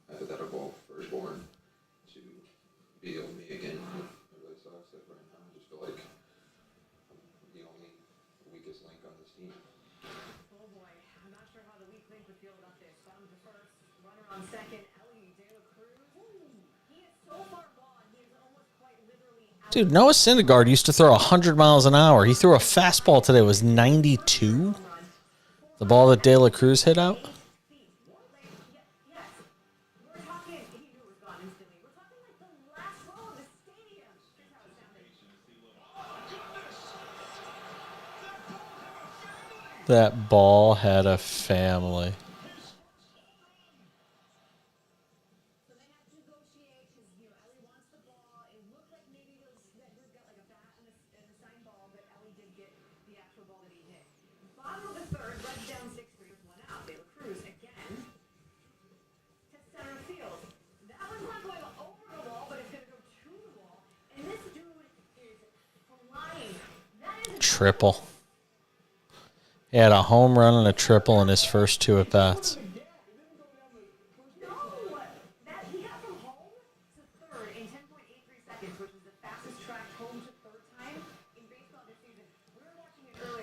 Hypothetical firstborn to be me again. It really sucks that right now I just feel like I'm the only weakest link on this team. Oh boy, I'm not sure how the weak link would feel about this. Bottom to first, runner on second, Ellie De La Cruz. He is so far gone, he is almost quite literally out. Dude, Noah Syndergaard used to throw 100 miles an hour. He threw a fastball today. It was 92. The ball that De La Cruz hit out. That ball had a family. Triple. He had a home run and a triple in his first two at-bats.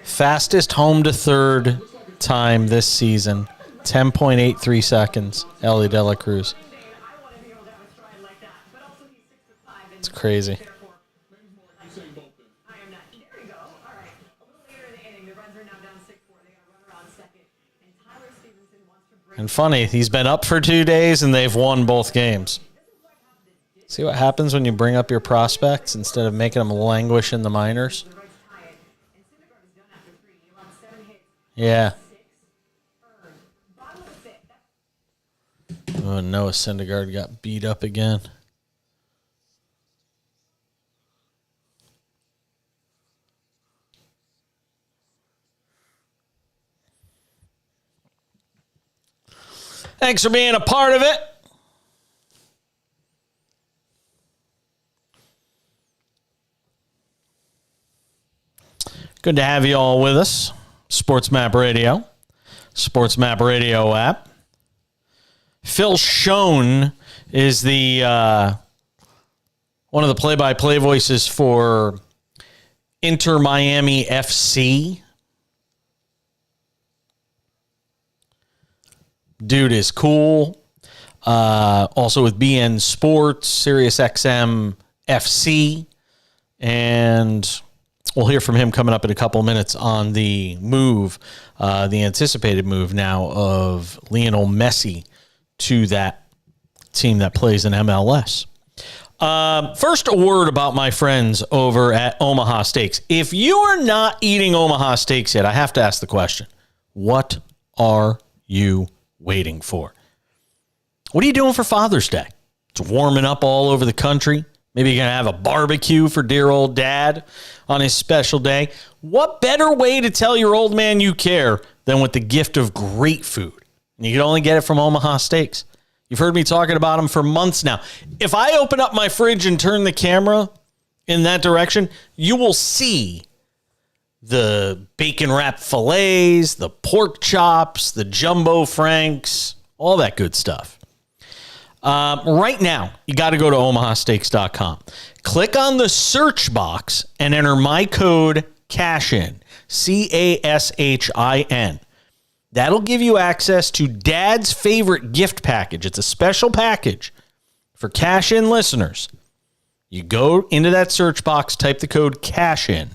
Fastest home to third time this season, 10.83 seconds, Ellie De La Cruz. It's crazy. And funny, he's been up for 2 days and they've won both games. See what happens when you bring up your prospects instead of making them languish in the minors? Yeah. Oh, Noah Syndergaard got beat up again. Thanks for being a part of it. Good to have you all with us. SportsMap Radio. SportsMap Radio app. Phil Schoen is the one of the play-by-play voices for Inter Miami FC. Dude is cool. Also with BN Sports, Sirius XM FC. And we'll hear from him coming up in a couple minutes on the move, the anticipated move now of Lionel Messi to that team that plays in MLS. First, a word about my friends over at Omaha Steaks. If you are not eating Omaha Steaks yet, I have to ask the question, What are you waiting for? What are you doing for Father's Day? It's warming up all over the country. Maybe you're going to have a barbecue for dear old dad on his special day. What better way to tell your old man you care than with the gift of great food? And you can only get it from Omaha Steaks. You've heard me talking about them for months now. If I open up my fridge and turn the camera in that direction, you will see the bacon wrapped fillets, the pork chops, the jumbo franks, all that good stuff. Right now, you got to go to omahasteaks.com. Click on the search box and enter my code CASHIN, CASHIN. That'll give you access to Dad's favorite gift package. It's a special package for CASHIN listeners. You go into that search box, type the code CASHIN,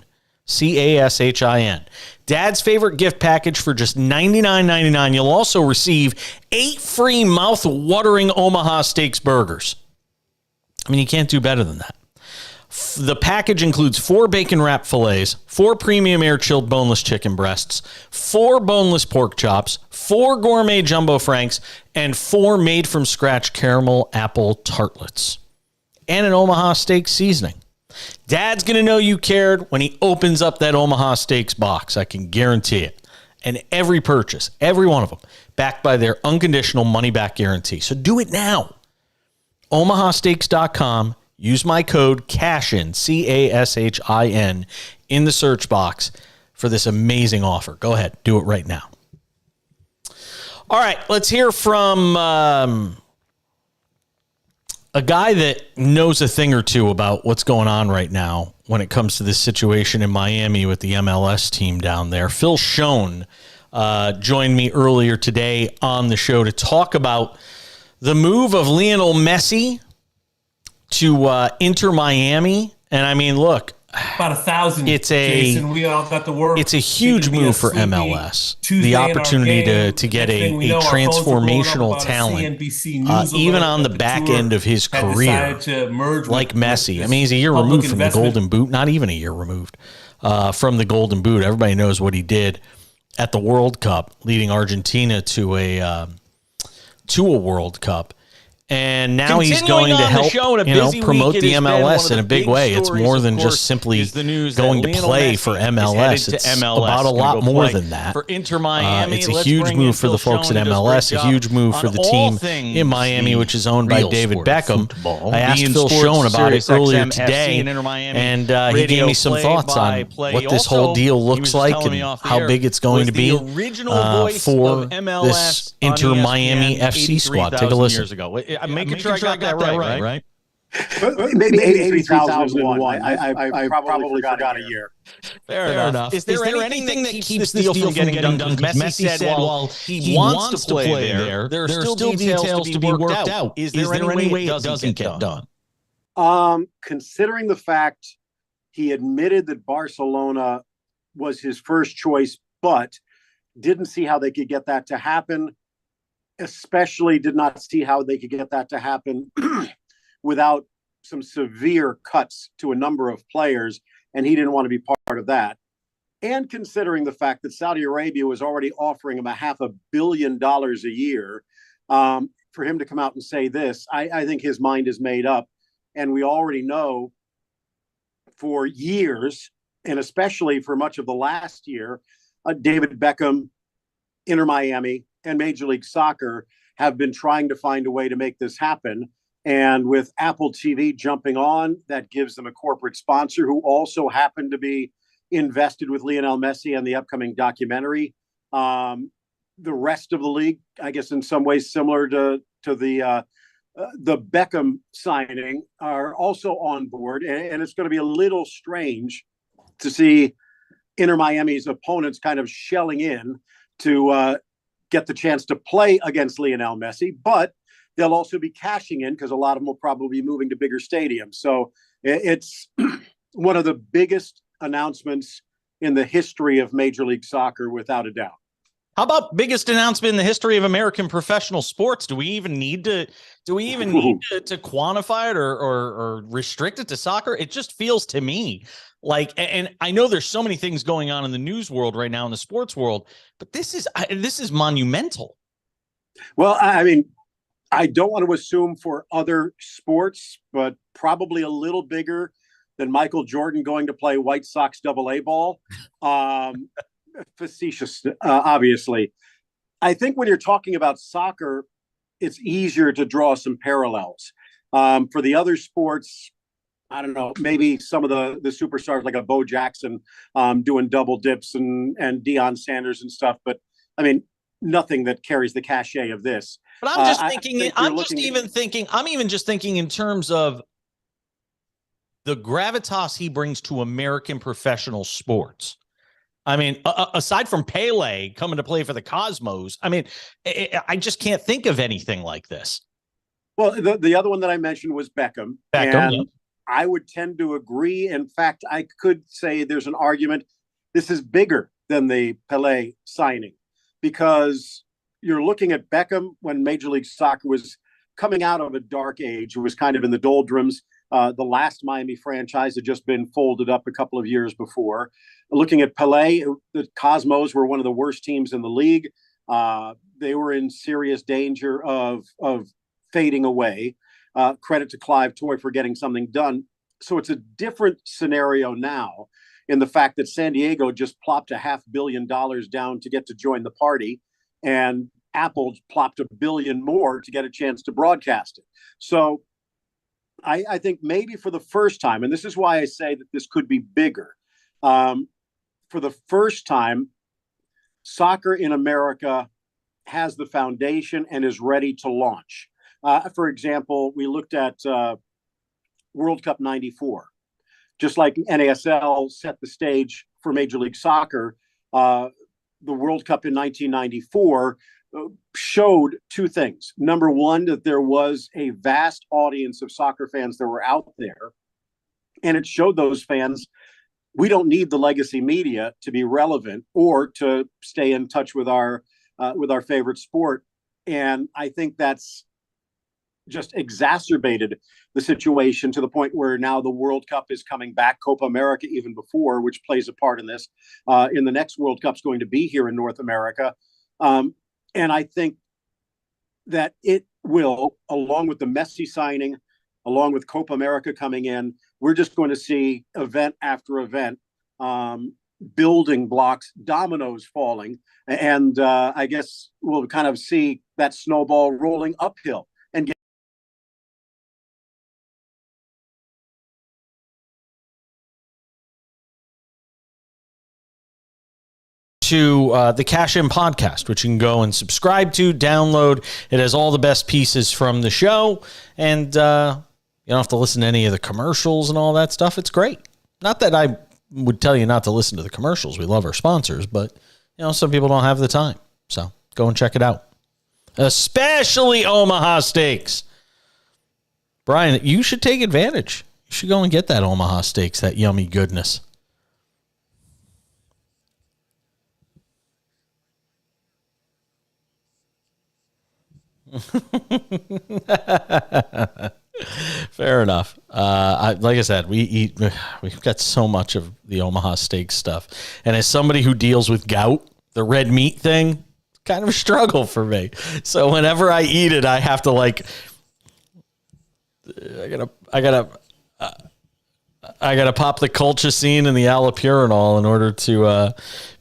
CASHIN. Dad's favorite gift package for just $99.99. You'll also receive 8 free mouth-watering Omaha Steaks burgers. I mean, you can't do better than that. The package includes 4 bacon-wrapped fillets, 4 premium air-chilled boneless chicken breasts, 4 boneless pork chops, 4 gourmet jumbo franks, and 4 made-from-scratch caramel apple tartlets, and an Omaha Steaks seasoning. Dad's going to know you cared when he opens up that Omaha Steaks box. I can guarantee it. And every purchase, every one of them, backed by their unconditional money-back guarantee. So do it now. omahasteaks.com. Use my code CASHIN, CASHIN, in the search box for this amazing offer. Go ahead. Do it right now. All right. Let's hear from a guy that knows a thing or two about what's going on right now when it comes to this situation in Miami with the MLS team down there. Phil Schoen joined me earlier today on the show to talk about the move of Lionel Messi to Inter Miami. And I mean, look, about 1,000. Jason, we all got the word. It's a huge move for MLS. The opportunity to get a transformational talent, even on the back end of his career, like Messi. I mean, he's a year removed from the Golden Boot, not even a year removed from the Golden Boot. Everybody knows what he did at the World Cup, leading Argentina to a World Cup. And now he's going to help promote the MLS in a big way. It's more than just simply going to play for MLS. It's about a lot more than that. For Inter Miami, it's a huge move for the folks at MLS, a huge move for the team in Miami, which is owned by David Beckham. I asked Phil Schoen about it earlier today, and he gave me some thoughts on what this whole deal looks like and how big it's going to be for this Inter Miami FC squad. Take a listen. I'm making sure I got that right? Maybe 83,001. I probably forgot a year. Fair enough. Is there anything that keeps this deal from getting done? Because Messi said while he wants to play there, there are still details to be worked out. Is there any way it doesn't get done? Considering the fact he admitted that Barcelona was his first choice, but didn't see how they could get that to happen, especially did not see how they could get that to happen without some severe cuts to a number of players, and he didn't want to be part of that. And considering the fact that Saudi Arabia was already offering him $500 million a year, for him to come out and say this, I think his mind is made up. And we already know for years, and especially for much of the last year, David Beckham, Inter Miami, and Major League Soccer have been trying to find a way to make this happen. And with Apple TV jumping on, that gives them a corporate sponsor who also happened to be invested with Lionel Messi and the upcoming documentary. The rest of the league, I guess in some ways similar to the Beckham signing, are also on board. And it's going to be a little strange to see Inter Miami's opponents kind of shelling in to get the chance to play against Lionel Messi, but they'll also be cashing in because a lot of them will probably be moving to bigger stadiums. So it's one of the biggest announcements in the history of Major League Soccer, without a doubt. How about biggest announcement in the history of American professional sports? Do we even need to quantify it or restrict it to soccer? It just feels to me like, and I know there's so many things going on in the news world right now, in the sports world, but this is monumental. Well, I mean, I don't want to assume for other sports, but probably a little bigger than Michael Jordan going to play White Sox AA ball. Facetious, obviously. I think when you're talking about soccer, it's easier to draw some parallels. For the other sports, I don't know, maybe some of the superstars like a Bo Jackson doing double dips and Deion Sanders and stuff. But I mean, nothing that carries the cachet of this. But I'm just thinking, I'm even just thinking in terms of the gravitas he brings to American professional sports. I mean, aside from Pele coming to play for the Cosmos, I mean, I just can't think of anything like this. Well, the other one that I mentioned was Beckham. And yeah. I would tend to agree. In fact, I could say there's an argument. This is bigger than the Pele signing because you're looking at Beckham when Major League Soccer was coming out of a dark age. It was kind of in the doldrums. The last Miami franchise had just been folded up a couple of years before. Looking at Pele, the Cosmos were one of the worst teams in the league. They were in serious danger of fading away. Credit to Clive Toy for getting something done. So it's a different scenario now in the fact that San Diego just plopped $500 million down to get to join the party, and Apple plopped $1 billion more to get a chance to broadcast it. So I think maybe for the first time, and this is why I say that this could be bigger, for the first time, soccer in America has the foundation and is ready to launch. For example, we looked at World Cup '94. Just like NASL set the stage for Major League Soccer, the World Cup in 1994 showed two things. Number one, that there was a vast audience of soccer fans that were out there. And it showed those fans, we don't need the legacy media to be relevant or to stay in touch with our favorite sport. And I think that's just exacerbated the situation to the point where now the World Cup is coming back, Copa America even before, which plays a part in this. In the next World Cup's going to be here in North America. And I think that it will, along with the Messi signing, along with Copa America coming in, we're just going to see event after event, building blocks, dominoes falling. And I guess we'll kind of see that snowball rolling uphill and get to the Cash In podcast, which you can go and subscribe to, download. It has all the best pieces from the show, and you don't have to listen to any of the commercials and all that stuff. It's great. Not that I would tell you not to listen to the commercials. We love our sponsors, but some people don't have the time. So go and check it out. Especially Omaha Steaks. Brian, you should take advantage. You should go and get that Omaha Steaks, that yummy goodness. Fair enough. Like I said, we've got so much of the Omaha Steak stuff, and as somebody who deals with gout, the red meat thing, it's kind of a struggle for me. So whenever I eat it, I have to I gotta pop the colchicine and the allopurinol in order to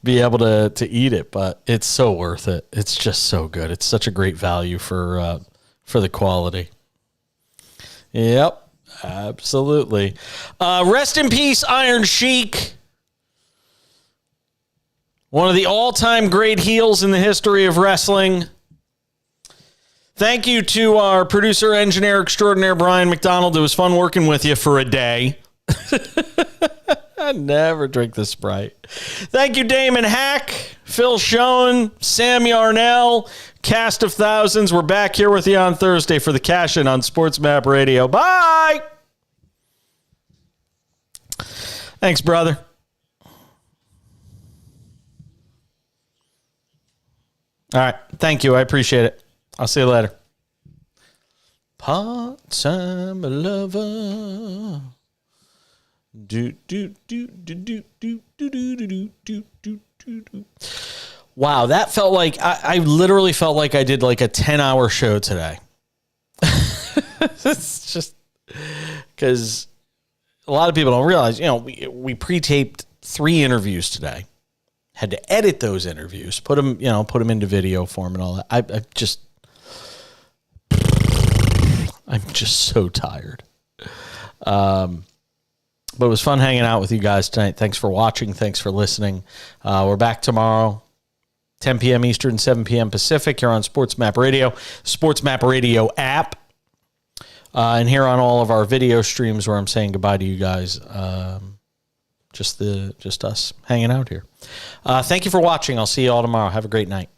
be able to eat it, but it's so worth it. It's just so good. It's such a great value for the quality. Yep, absolutely. Rest in peace, Iron Sheik. One of the all-time great heels in the history of wrestling. Thank you to our producer, engineer extraordinaire, Brian McDonald. It was fun working with you for a day. I never drink the Sprite. Thank you, Damon Hack, Phil Schoen, Sam Yarnell, cast of thousands. We're back here with you on Thursday for the Cash In on SportsMap Radio. Bye! Thanks, brother. All right. Thank you. I appreciate it. I'll see you later. Part-time lover. Wow, that felt like I literally felt like I did like a 10-hour show today. It's just because a lot of people don't realize, we pre-taped 3 interviews today. Had to edit those interviews, put them into video form and all that. I'm just so tired. But it was fun hanging out with you guys tonight. Thanks for watching. Thanks for listening. We're back tomorrow, 10 p.m. Eastern, 7 p.m. Pacific, here on SportsMap Radio, SportsMap Radio app, and here on all of our video streams where I'm saying goodbye to you guys. Just us hanging out here. Thank you for watching. I'll see you all tomorrow. Have a great night.